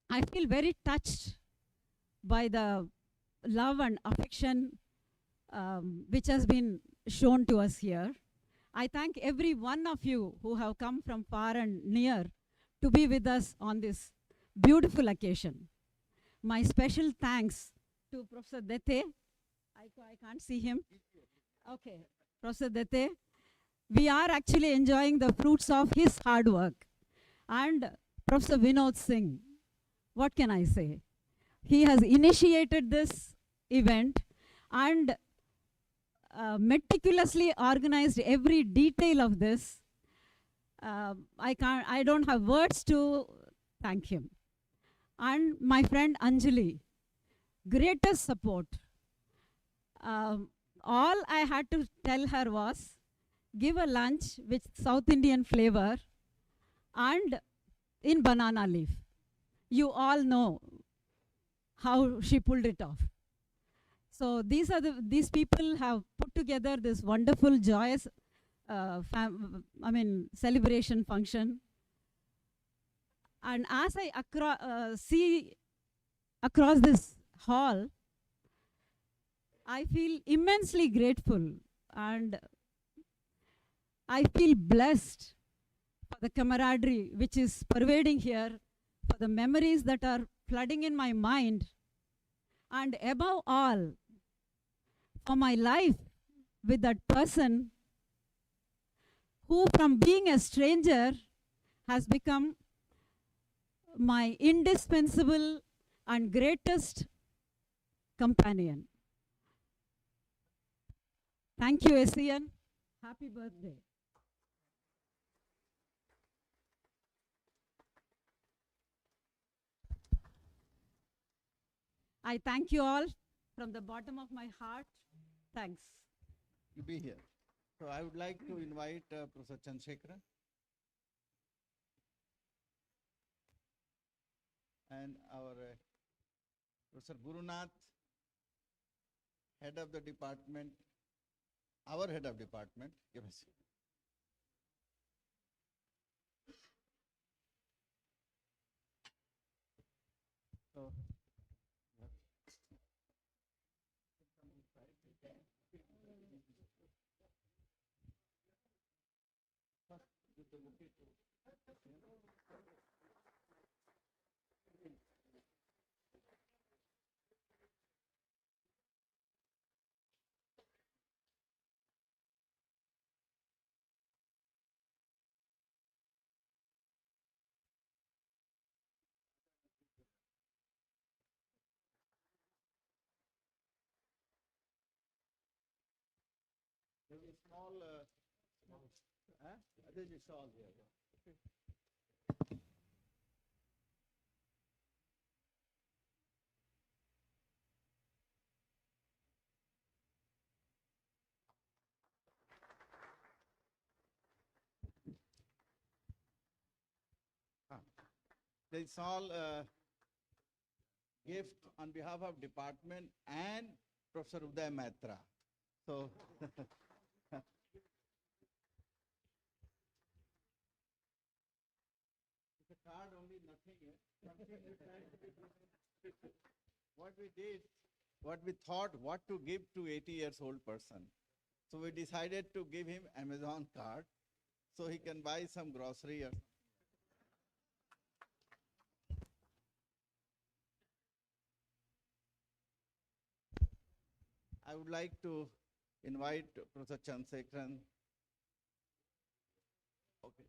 I feel very touched by the love and affection which has been shown to us here. I thank every one of you who have come from far and near to be with us on this beautiful occasion. My special thanks to Professor Dete. I can't see him. Okay, Professor Dete. We are actually enjoying the fruits of his hard work. And Professor Vinod Singh, what can I say? He has initiated this event and meticulously organized every detail of this. I don't have words to thank him. And my friend Anjali, greatest support. All I had to tell her was, give a lunch with South Indian flavor and in banana leaf. You all know how she pulled it off. So these people have put together this wonderful, joyous, celebration function. And as I see across this hall, I feel immensely grateful and I feel blessed for the camaraderie which is pervading here, for the memories that are flooding in my mind, and above all, for my life with that person who, from being a stranger, has become my indispensable and greatest companion. Thank you, SEN. Happy birthday. I thank you all from the bottom of my heart. Thanks. You be here. So I would like to invite Professor Chandrasekaharan and our Professor Gurunath, head of the department, our head of department. Give us. So, small, there's a shawl here. There is all gift on behalf of department and Professor Uday Maitra. So it's a card only, nothing. What we did, what we thought, what to give to 80 years old person. So we decided to give him Amazon card so he can buy some grocery or I would like to invite Professor Chandrasekaharan. Okay.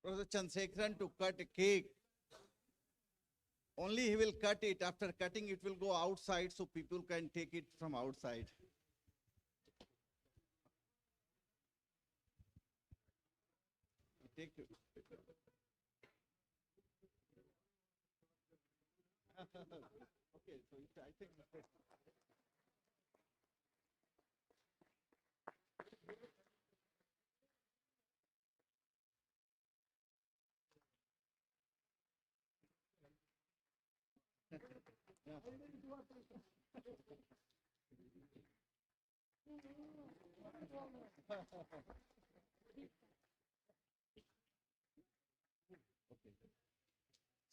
Professor Chandrasekaharan to cut a cake. Only he will cut it. After cutting, it will go outside so people can take it from outside. Take it. Okay, so I think.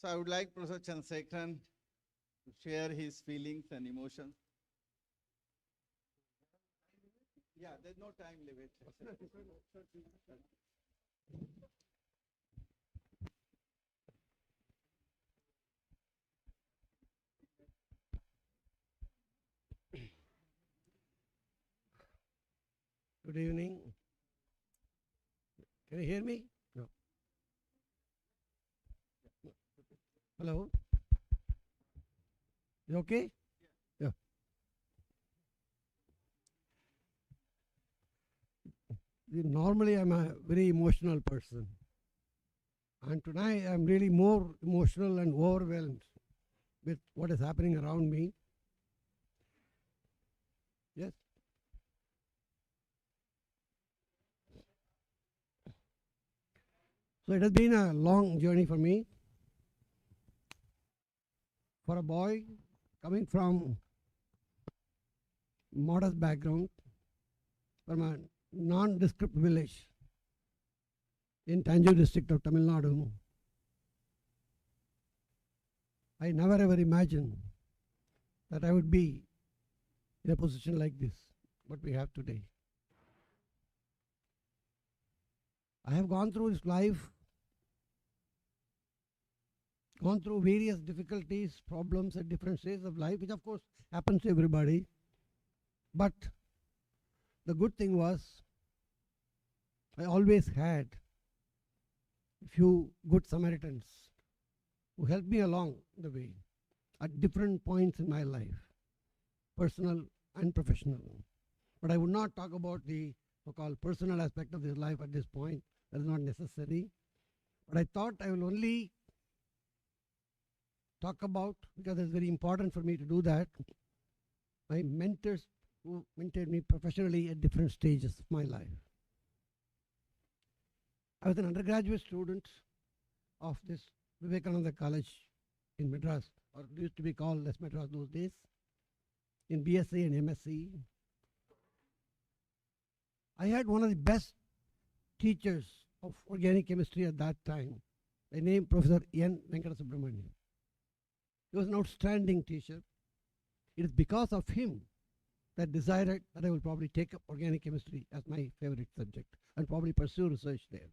So I would like Professor Chandrasekaharan to share his feelings and emotions. Yeah, there's no time limit. Good evening. Can you hear me? No. Hello? You okay? Yeah. Normally, I'm a very emotional person. And tonight, I'm really more emotional and overwhelmed with what is happening around me. Yes? So it has been a long journey for me. For a boy coming from modest background, from a nondescript village in Tanjore district of Tamil Nadu, I never ever imagined that I would be in a position like this, what we have today. I have gone through this life, gone through various difficulties, problems at different stages of life, which of course happens to everybody. But the good thing was, I always had a few good Samaritans who helped me along the way at different points in my life, personal and professional. But I would not talk about the so-called personal aspect of this life at this point. That is not necessary. But I thought I will only talk about, because it's very important for me to do that, my mentors who mentored me professionally at different stages of my life. I was an undergraduate student of this Vivekananda College in Madras, or it used to be called as Madras those days, in BSc and MSc. I had one of the best teachers of organic chemistry at that time, by name Professor N. Venkatasubramanian. He was an outstanding teacher. It is because of him that I decided that I will probably take up organic chemistry as my favorite subject and probably pursue research there.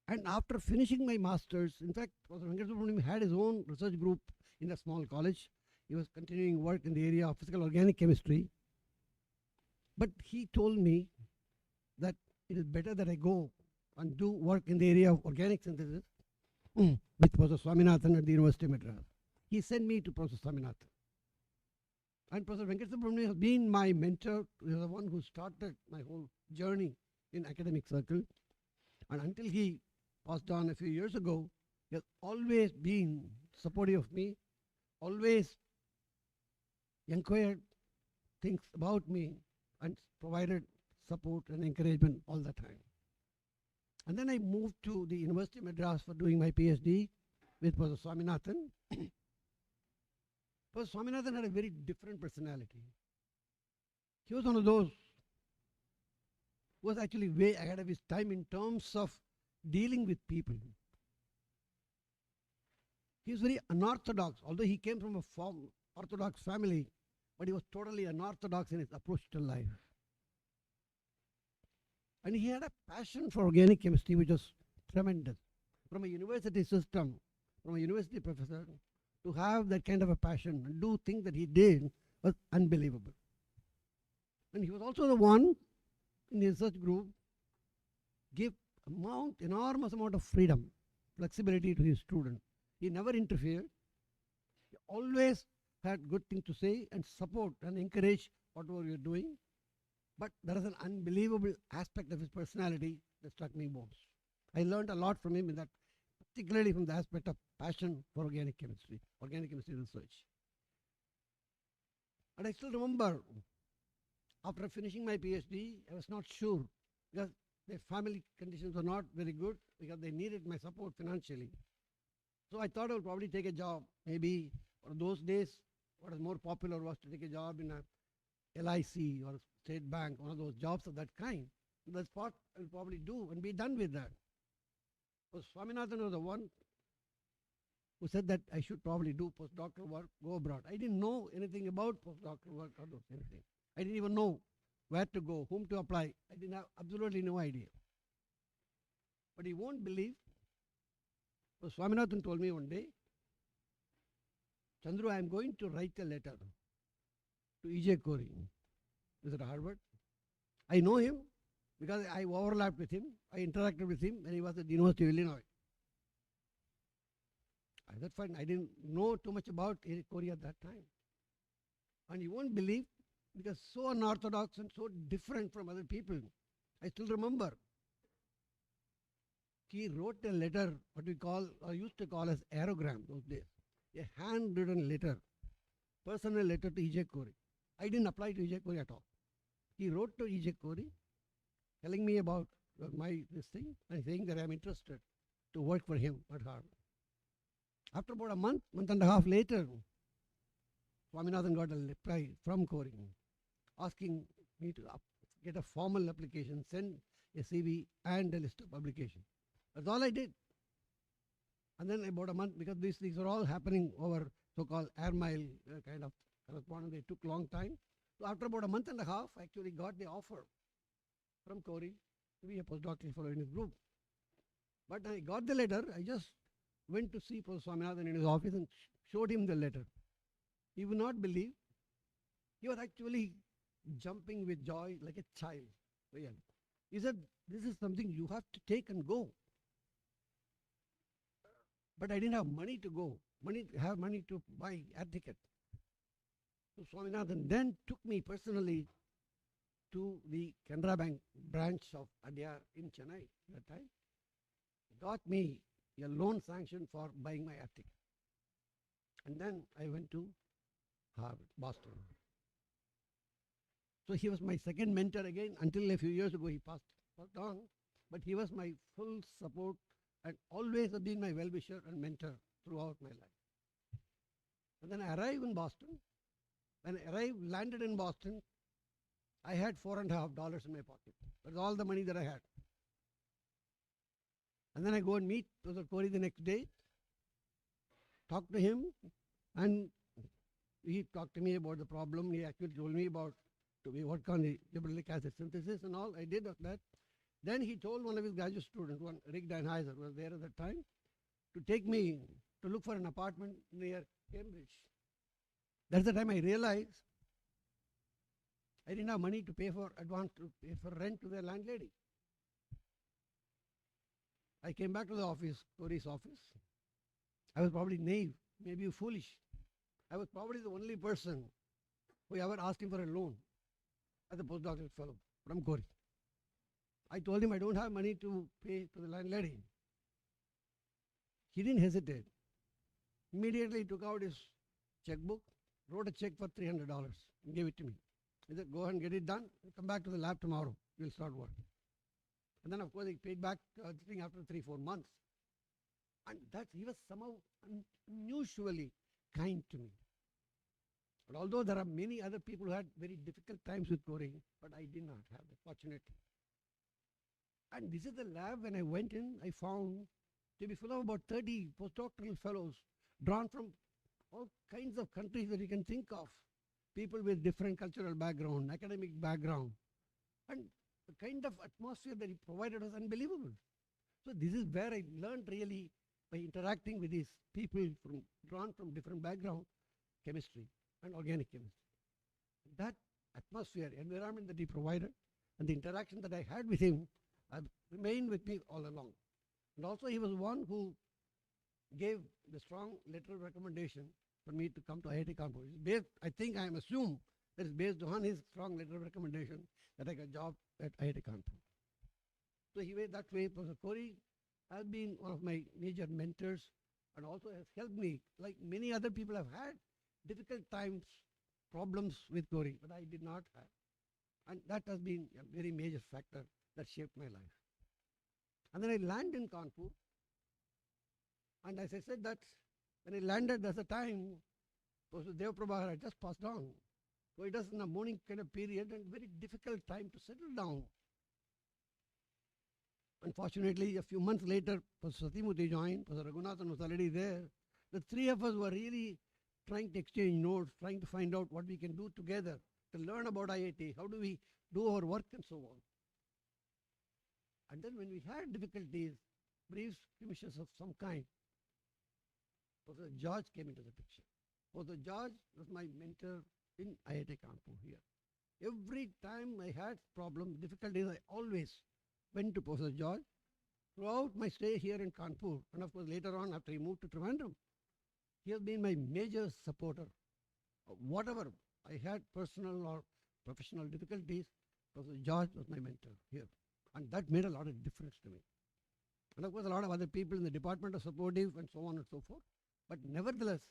And after finishing my master's, in fact, Professor Venkata had his own research group in a small college. He was continuing work in the area of physical organic chemistry. But he told me that it is better that I go and do work in the area of organic synthesis with Professor Swaminathan at the University of Madras. He sent me to Professor Swaminathan. And Professor Venkata has been my mentor. He was the one who started my whole journey in academic circle. And until he passed on a few years ago, he has always been supportive of me, always inquired things about me and provided support and encouragement all the time. And then I moved to the University of Madras for doing my PhD with Professor Swaminathan. Professor Swaminathan had a very different personality. He was one of those who was actually way ahead of his time in terms of dealing with people. He was very unorthodox, although he came from a orthodox family, but he was totally unorthodox in his approach to life. And he had a passion for organic chemistry, which was tremendous. From a university system, from a university professor, to have that kind of a passion and do things that he did was unbelievable. And he was also the one in the research group gave enormous amount of freedom, flexibility to his students. He never interfered. He always had good things to say and support and encourage whatever you're doing. But there is an unbelievable aspect of his personality that struck me most. I learned a lot from him in that, particularly from the aspect of passion for organic chemistry research. And I still remember, after finishing my PhD, I was not sure because their family conditions were not very good because they needed my support financially. So I thought I would probably take a job. Maybe for those days, what was more popular was to take a job in a LIC or State Bank, one of those jobs of that kind. That's what I'll probably do and be done with that. So Swaminathan was the one who said that I should probably do postdoctoral work, go abroad. I didn't know anything about postdoctoral work or anything. I didn't even know where to go, whom to apply. I didn't have absolutely no idea. But you won't believe, so Swaminathan told me one day, Chandru, I am going to write a letter to E.J. Corey. He's at Harvard. I know him because I overlapped with him. I interacted with him when he was at the University of Illinois. That's fine. I didn't know too much about E.J. Corey at that time. And you won't believe, because so unorthodox and so different from other people. I still remember he wrote a letter, what we call, or used to call as aerogram those days, a handwritten letter, personal letter to E.J. Corey. I didn't apply to E.J. Corey at all. He wrote to E.J. Corey telling me about this thing and saying that I am interested to work for him at Harvard. After about a month and a half later, Swaminathan got a reply from Corey asking me to get a formal application, send a CV and a list of publications. That's all I did. And then about a month, because these things are all happening over so-called air mile kind of correspondence, they took long time. So after about a month and a half, I actually got the offer from Corey to be a postdoctoral fellow in his group. But I got the letter, I just went to see Professor Swaminathan in his office and showed him the letter. He would not believe. He was actually jumping with joy like a child. Really. He said, this is something you have to take and go. But I didn't have money to go, have money to buy air ticket. So Swaminathan then took me personally to the Canara Bank branch of Adyar in Chennai at that time. Got me a loan sanction for buying my air ticket. And then I went to Harvard, Boston. So he was my second mentor again until a few years ago he passed on. But he was my full support and always has been my well-wisher and mentor throughout my life. And then I arrived in Boston. When I landed in Boston, I had $4.50 in my pocket. That's all the money that I had. And then I go and meet Professor Corey the next day, talk to him, and he talked to me about the problem. He actually told me about to work on the gibberellic acid synthesis and all. I did that. Then he told one of his graduate students, one Rick Danheiser was there at the time, to take me to look for an apartment near Cambridge. That's the time I realized I didn't have money to pay for advance, to pay for rent to their landlady. I came back to the office, Corey's office. I was probably naive, maybe foolish. I was probably the only person who ever asked him for a loan as a postdoctoral fellow from Corey. I told him I don't have money to pay to the landlady. He didn't hesitate. Immediately he took out his checkbook, wrote a check for $300 and gave it to me. He said, go ahead and get it done, come back to the lab tomorrow, we'll start work. And then of course he paid back the thing after 3-4 months. And that he was somehow unusually kind to me. But although there are many other people who had very difficult times with Corey, but I did not have that fortunately. And this is the lab. When I went in, I found to be full of about 30 postdoctoral fellows drawn from all kinds of countries that you can think of. People with different cultural background, academic background. And the kind of atmosphere that he provided was unbelievable. So this is where I learned really by interacting with these people drawn from different background, chemistry and organic chemistry. That atmosphere, environment that he provided and the interaction that I had with him have remained with me all along. And also he was one who gave the strong letter of recommendation for me to come to IIT Kanpur. It's based, I think I am assumed that it's based on his strong letter of recommendation that I got a job at IIT Kanpur. So that way, Professor Corey has been one of my major mentors and also has helped me, like many other people have had difficult times, problems with Corey, but I did not have. And that has been a very major factor that shaped my life. And then I landed in Kanpur. And as I said that, when I landed, there's a time, Professor Deva Prabhakar had just passed on. So it was in a morning kind of period and very difficult time to settle down. Unfortunately, a few months later, Professor Satimurthy joined, Professor Raghunathan was already there. The three of us were really trying to exchange notes, trying to find out what we can do together to learn about IIT, how do we do our work and so on. And then when we had difficulties, brief skirmishes of some kind, Professor George came into the picture. Professor George was my mentor in IIT Kanpur here. Every time I had problems, difficulties, I always went to Professor George. Throughout my stay here in Kanpur, and of course later on after he moved to Trivandrum, he has been my major supporter. Whatever I had personal or professional difficulties, Professor George was my mentor here. And that made a lot of difference to me. And of course a lot of other people in the department are supportive and so on and so forth. But nevertheless,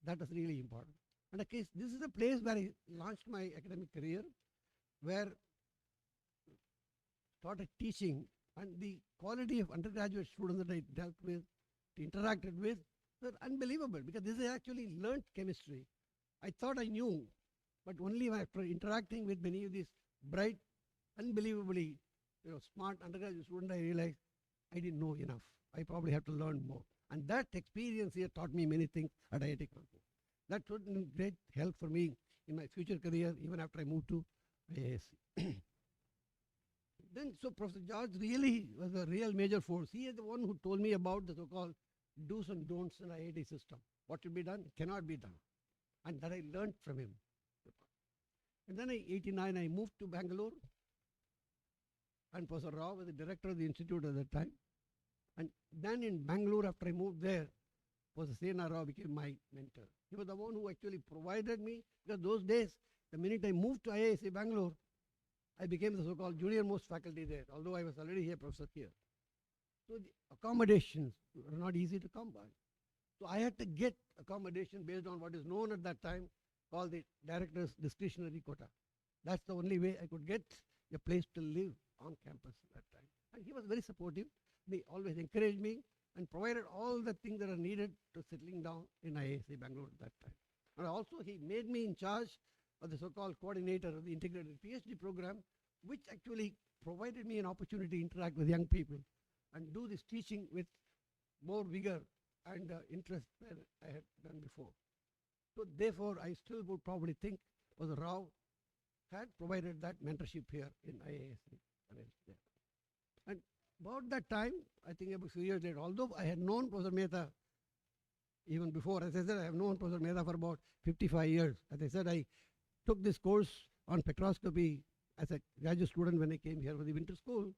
that is really important. And this is a place where I launched my academic career, where I started teaching, and the quality of undergraduate students that I dealt with, interacted with, were unbelievable, because this is actually learned chemistry. I thought I knew, but only after interacting with many of these bright, unbelievably smart undergraduate students, I realized I didn't know enough. I probably have to learn more. And that experience here taught me many things at IIT Kanpur. That was great help for me in my future career, even after I moved to IISc. Then, so Professor George really was a real major force. He is the one who told me about the so-called do's and don'ts in the IIT system. What should be done, cannot be done. And that I learned from him. And then in 1989, I moved to Bangalore. And Professor Rao was the director of the institute at that time. And then in Bangalore, after I moved there, Professor Sena Rao became my mentor. He was the one who actually provided me, because those days, the minute I moved to IISc Bangalore, I became the so-called junior most faculty there, although I was already a professor here. So the accommodations were not easy to come by. So I had to get accommodation based on what is known at that time called the director's discretionary quota. That's the only way I could get a place to live on campus at that time. And he was very supportive. He always encouraged me and provided all the things that are needed to settling down in IISc Bangalore at that time. And also he made me in charge of the so-called coordinator of the integrated PhD program, which actually provided me an opportunity to interact with young people and do this teaching with more vigor and interest than I had done before. So therefore, I still would probably think Professor Rao had provided that mentorship here in IISc. about that time, I think about a few years later, although I had known Professor Mehta even before, as I said, I have known Professor Mehta for about 55 years. As I said, I took this course on spectroscopy as a graduate student when I came here for the winter school.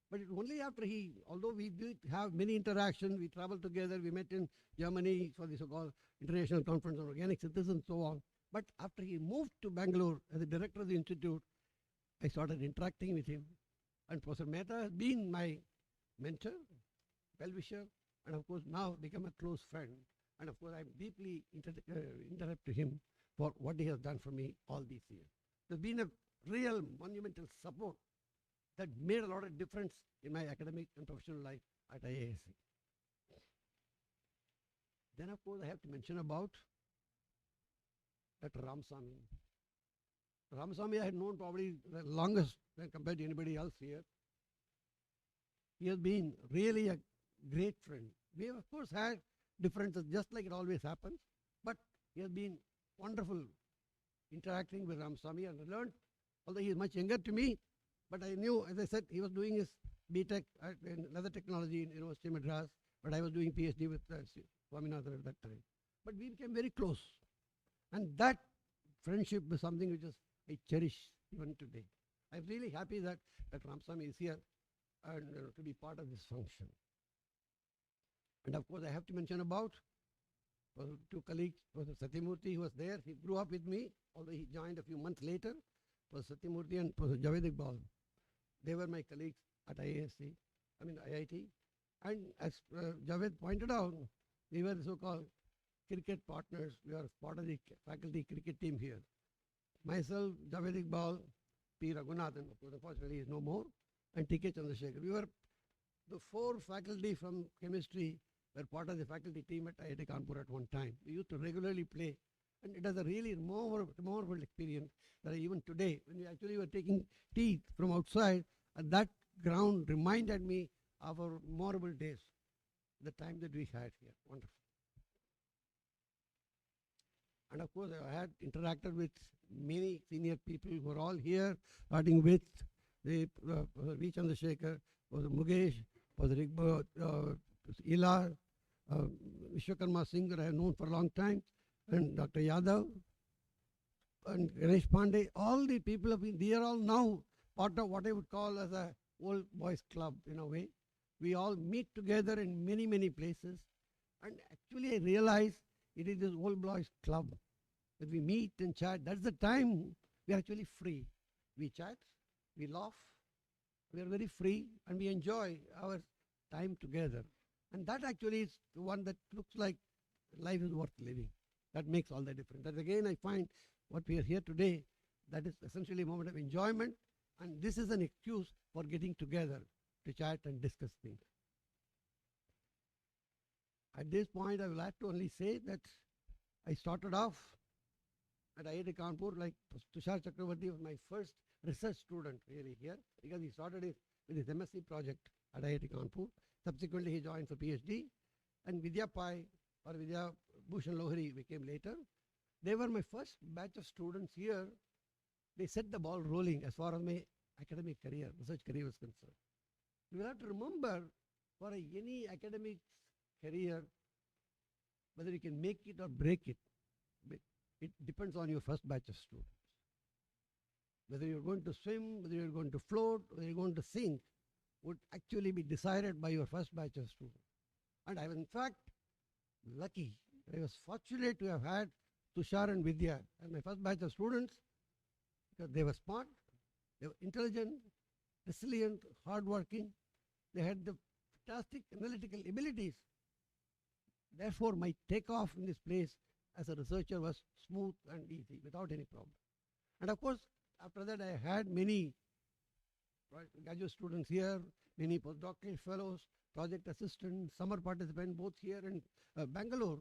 But only after although we did have many interactions, we traveled together, we met in Germany for the so-called International Conference on Organic Synthesis and so on. But after he moved to Bangalore as the director of the institute, I started interacting with him. And Professor Mehta has been my mentor, well-wisher, and of course now become a close friend. And of course I'm deeply indebted to him for what he has done for me all these years. There's been a real monumental support that made a lot of difference in my academic and professional life at IISc. Then of course I have to mention about Dr. Ramasamy. Ramasamy I had known probably the longest when compared to anybody else here. He has been really a great friend. We have of course had differences just like it always happens, but he has been wonderful interacting with Ramasamy, and I learned, although he is much younger to me, but I knew, as I said, he was doing his BTech in another technology in University of Madras, but I was doing PhD with Swaminathan at that time. But we became very close. And that friendship is something which I cherish even today. I'm really happy that Ramasamy is here and to be part of this function. And of course, I have to mention about two colleagues, Professor Satyamurthy, who was there. He grew up with me, although he joined a few months later. Professor Satyamurthy and Professor Javed Iqbal. They were my colleagues at IIT. And as Javed pointed out, we were the so-called cricket partners. We are part of the faculty cricket team here. Myself, Javed Iqbal, P. Raghunathan, of course, unfortunately he is no more, and T.K. Chandrasekaharan. We were the four faculty from chemistry were part of the faculty team at IIT Kanpur at one time. We used to regularly play, and it was a really memorable experience that even today, when we actually were taking tea from outside, and that ground reminded me of our memorable days, the time that we had here. Wonderful. And of course, I had interacted with many senior people who are all here, starting with the V. Chandrasekhar, Professor Mukesh, Professor Iqbal, Ila, Vishwakarma Singh, that I have known for a long time, and Dr. Yadav, and Ganesh Pandey. All the people they are all now part of what I would call as a old boys club in a way. We all meet together in many, many places. And actually I realize it is this old boys club that we meet and chat. That's the time we are actually free. We chat, we laugh, we are very free, and we enjoy our time together. And that actually is the one that looks like life is worth living. That makes all the difference. That again, I find what we are here today, that is essentially a moment of enjoyment, and this is an excuse for getting together to chat and discuss things. At this point, I would like to only say that I started off at IIT Kanpur, like Tushar Chakravarti was my first research student really here, because he started it with his MSc project at IIT Kanpur. Subsequently, he joined for PhD, and Vidya Pai or Vidya Bhushan Lohri became later. They were my first batch of students here. They set the ball rolling as far as my academic career, research career was concerned. You will have to remember, for any academic career, whether you can make it or break it, it depends on your first batch of students. Whether you're going to swim, whether you're going to float, whether you're going to sink, would actually be decided by your first batch of students. And I was in fact lucky. I was fortunate to have had Tushar and Vidya as my first batch of students, because they were smart, they were intelligent, resilient, hardworking. They had the fantastic analytical abilities. Therefore, my takeoff in this place as a researcher was smooth and easy, without any problem. And of course, after that, I had many graduate students here, many postdoctoral fellows, project assistants, summer participants, both here in Bangalore.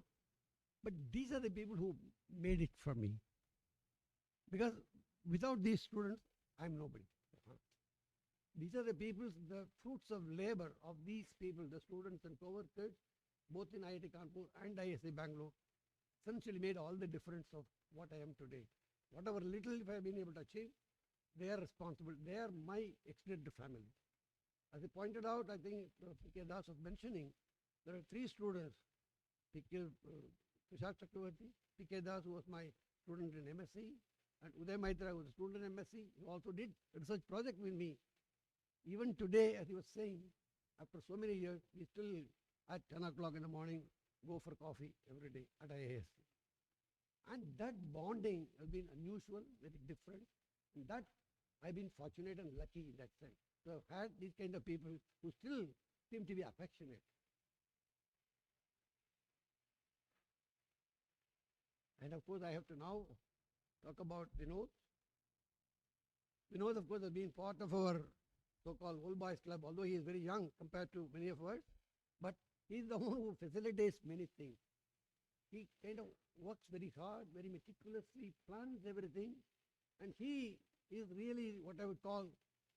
But these are the people who made it for me. Because without these students, I'm nobody. These are the people, the fruits of labor of these people, the students and co-workers, both in IIT Kanpur and ISC Bangalore, essentially made all the difference of what I am today. Whatever little if I have been able to achieve, they are responsible. They are my extended family. As I pointed out, I think P.K. Das was mentioning, there are 3 students, Tushar Chakravarti, P.K. Das, who was my student in MSc, and Uday Maitra, who was a student in MSc, who also did a research project with me. Even today, as he was saying, after so many years, we still at 10 o'clock in the morning go for coffee every day at IISc. And that bonding has been unusual, very different. And that I've been fortunate and lucky in that sense. So I've had these kind of people who still seem to be affectionate. And of course, I have to now talk about Vinod. Vinod, of course, has been part of our so-called Old Boys Club, although he is very young compared to many of us. But he's the one who facilitates many things. He kind of works very hard, very meticulously, plans everything. And he is really what I would call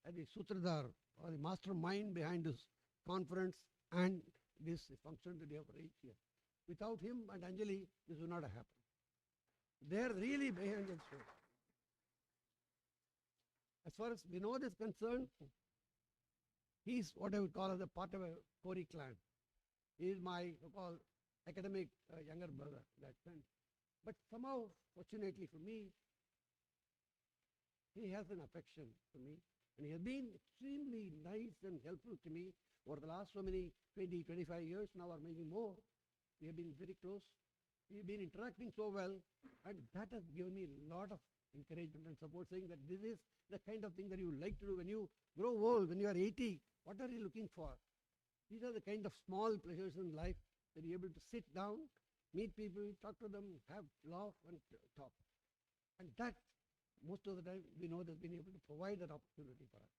as the Sutradhar or the mastermind behind this conference and this function that we have arranged here. Without him and Anjali, this would not have happened. They're really behind the show. As far as Vinod is concerned, he's what I would call as a part of a Kori clan. He is my so-called academic younger brother in that sense. But somehow, fortunately for me, he has an affection for me. And he has been extremely nice and helpful to me over the last so many 20, 25 years now, or maybe more. We have been very close. We have been interacting so well, and that has given me a lot of encouragement and support, saying that this is the kind of thing that you like to do when you grow old, when you are 80. What are you looking for? These are the kind of small pleasures in life that you're able to sit down, meet people, talk to them, have laugh and talk. And that, most of the time, we know has been able to provide that opportunity for us.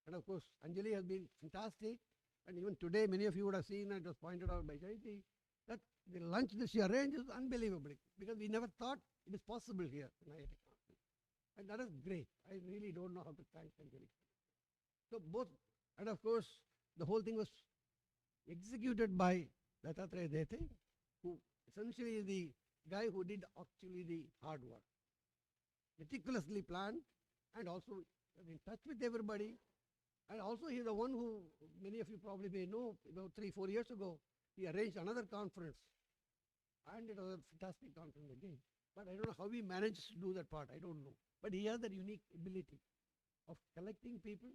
And of course, Anjali has been fantastic. And even today, many of you would have seen, and it was pointed out by Jaiti, that the lunch that she arranged is unbelievable, because we never thought it is possible here in IIT Kanpur. And that is great. I really don't know how to thank Anjali. So both, and of course, the whole thing was executed by Dattatreya Dete, who essentially is the guy who did actually the hard work. Meticulously planned, and also in touch with everybody. And also he's the one who, many of you probably may know, about 3-4 years ago, he arranged another conference. And it was a fantastic conference again. But I don't know how he managed to do that part, I don't know. But he has that unique ability of collecting people,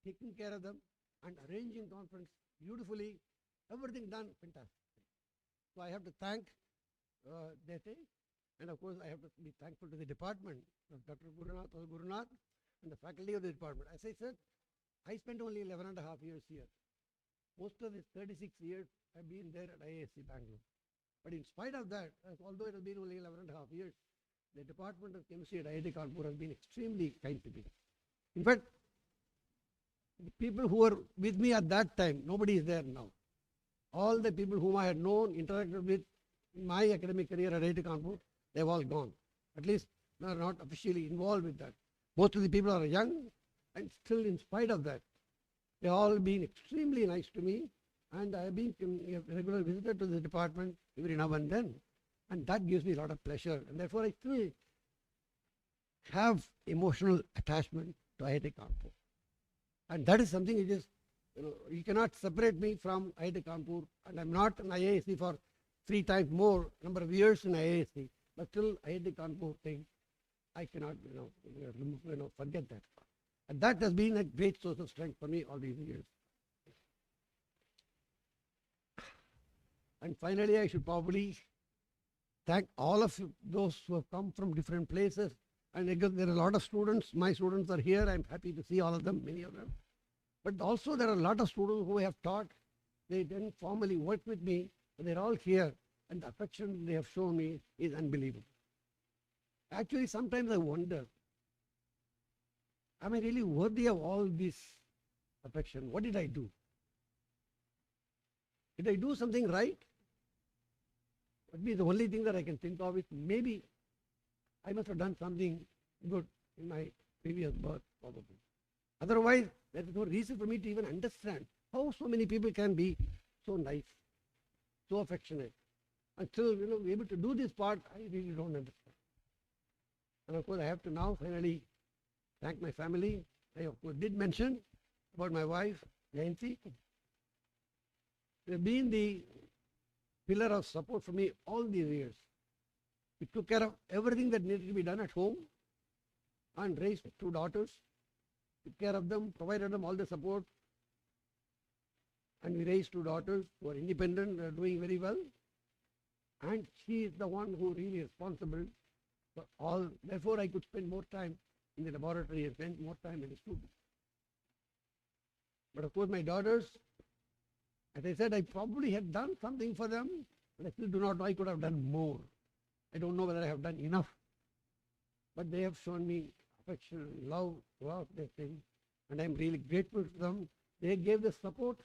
taking care of them, and arranging conference beautifully, everything done fantastic. So I have to thank Dete, and of course I have to be thankful to the department of Dr. Gurunath and the faculty of the department. As I said, I spent only 11.5 years here. Most of the 36 years I've been there at IISc Bangalore. But in spite of that, although it has been only 11.5 years, the Department of Chemistry at IIT Kanpur has been extremely kind to me. In fact, the people who were with me at that time, nobody is there now. All the people whom I had known, interacted with in my academic career at IIT Kanpur, they've all gone. At least they are not officially involved with that. Most of the people are young, and still in spite of that, they all been extremely nice to me, and I have been a regular visitor to the department every now and then, and that gives me a lot of pleasure, and therefore I still have emotional attachment to IIT Kanpur. And that is something which is, you cannot separate me from IIT Kanpur, and I'm not an IISc for 3 times more number of years in IISc, but still IIT Kanpur thing, I cannot forget that. And that has been a great source of strength for me all these years. And finally, I should probably thank all of you, those who have come from different places. And because there are a lot of students, my students are here, I'm happy to see all of them, many of them. But also there are a lot of students who have taught, they didn't formally work with me, but they're all here, and the affection they have shown me is unbelievable. Actually, sometimes I wonder, am I really worthy of all this affection? What did I do? Did I do something right? Maybe the only thing that I can think of is maybe I must have done something good in my previous birth, probably. Otherwise, there is no reason for me to even understand how so many people can be so nice, so affectionate, and still, be able to do this part. I really don't understand. And of course, I have to now finally thank my family. I of course did mention about my wife, Jayanti, they've been the pillar of support for me all these years. We took care of everything that needed to be done at home and raised 2 daughters, took care of them, provided them all the support. And we raised 2 daughters who are independent, they are doing very well. And she is the one who really is responsible for all. Therefore, I could spend more time in the laboratory and spend more time in the students. But of course, my daughters, as I said, I probably had done something for them, but I still do not know I could have done more. I don't know whether I have done enough. But they have shown me affection, love throughout their thing, and I am really grateful to them. They gave the support,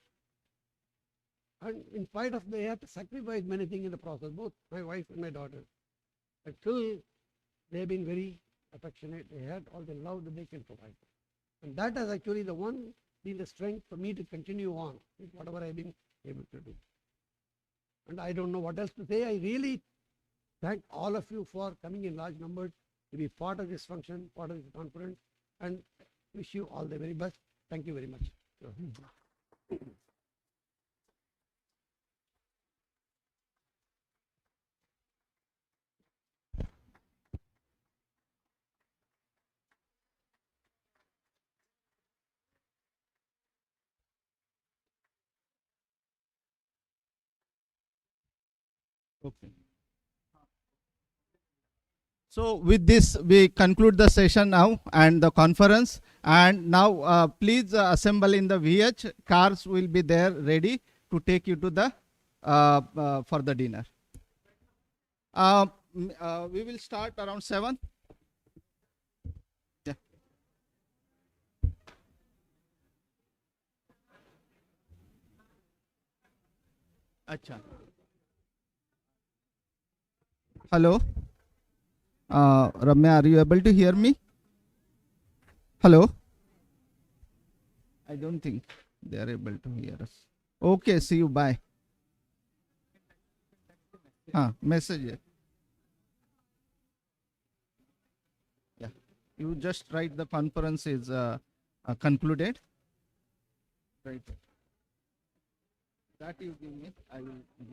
and in spite of they had to sacrifice many things in the process, both my wife and my daughter. But still, they have been very affectionate. They had all the love that they can provide. And that has actually the one been the strength for me to continue on with whatever I've been able to do. And I don't know what else to say. I really thank all of you for coming in large numbers to be part of this function, part of this conference, and wish you all the very best. Thank you very much. Okay. So with this, we conclude the session now and the conference. And now, please assemble in the VH. Cars will be there ready to take you to the for the dinner. We will start around 7. Yeah. Acha. Hello. Ramya, are you able to hear me? Hello? I don't think they are able to hear us. Okay, see you. Bye. Message. Yeah. You just write the conference is concluded. Right. That you give me, I will give.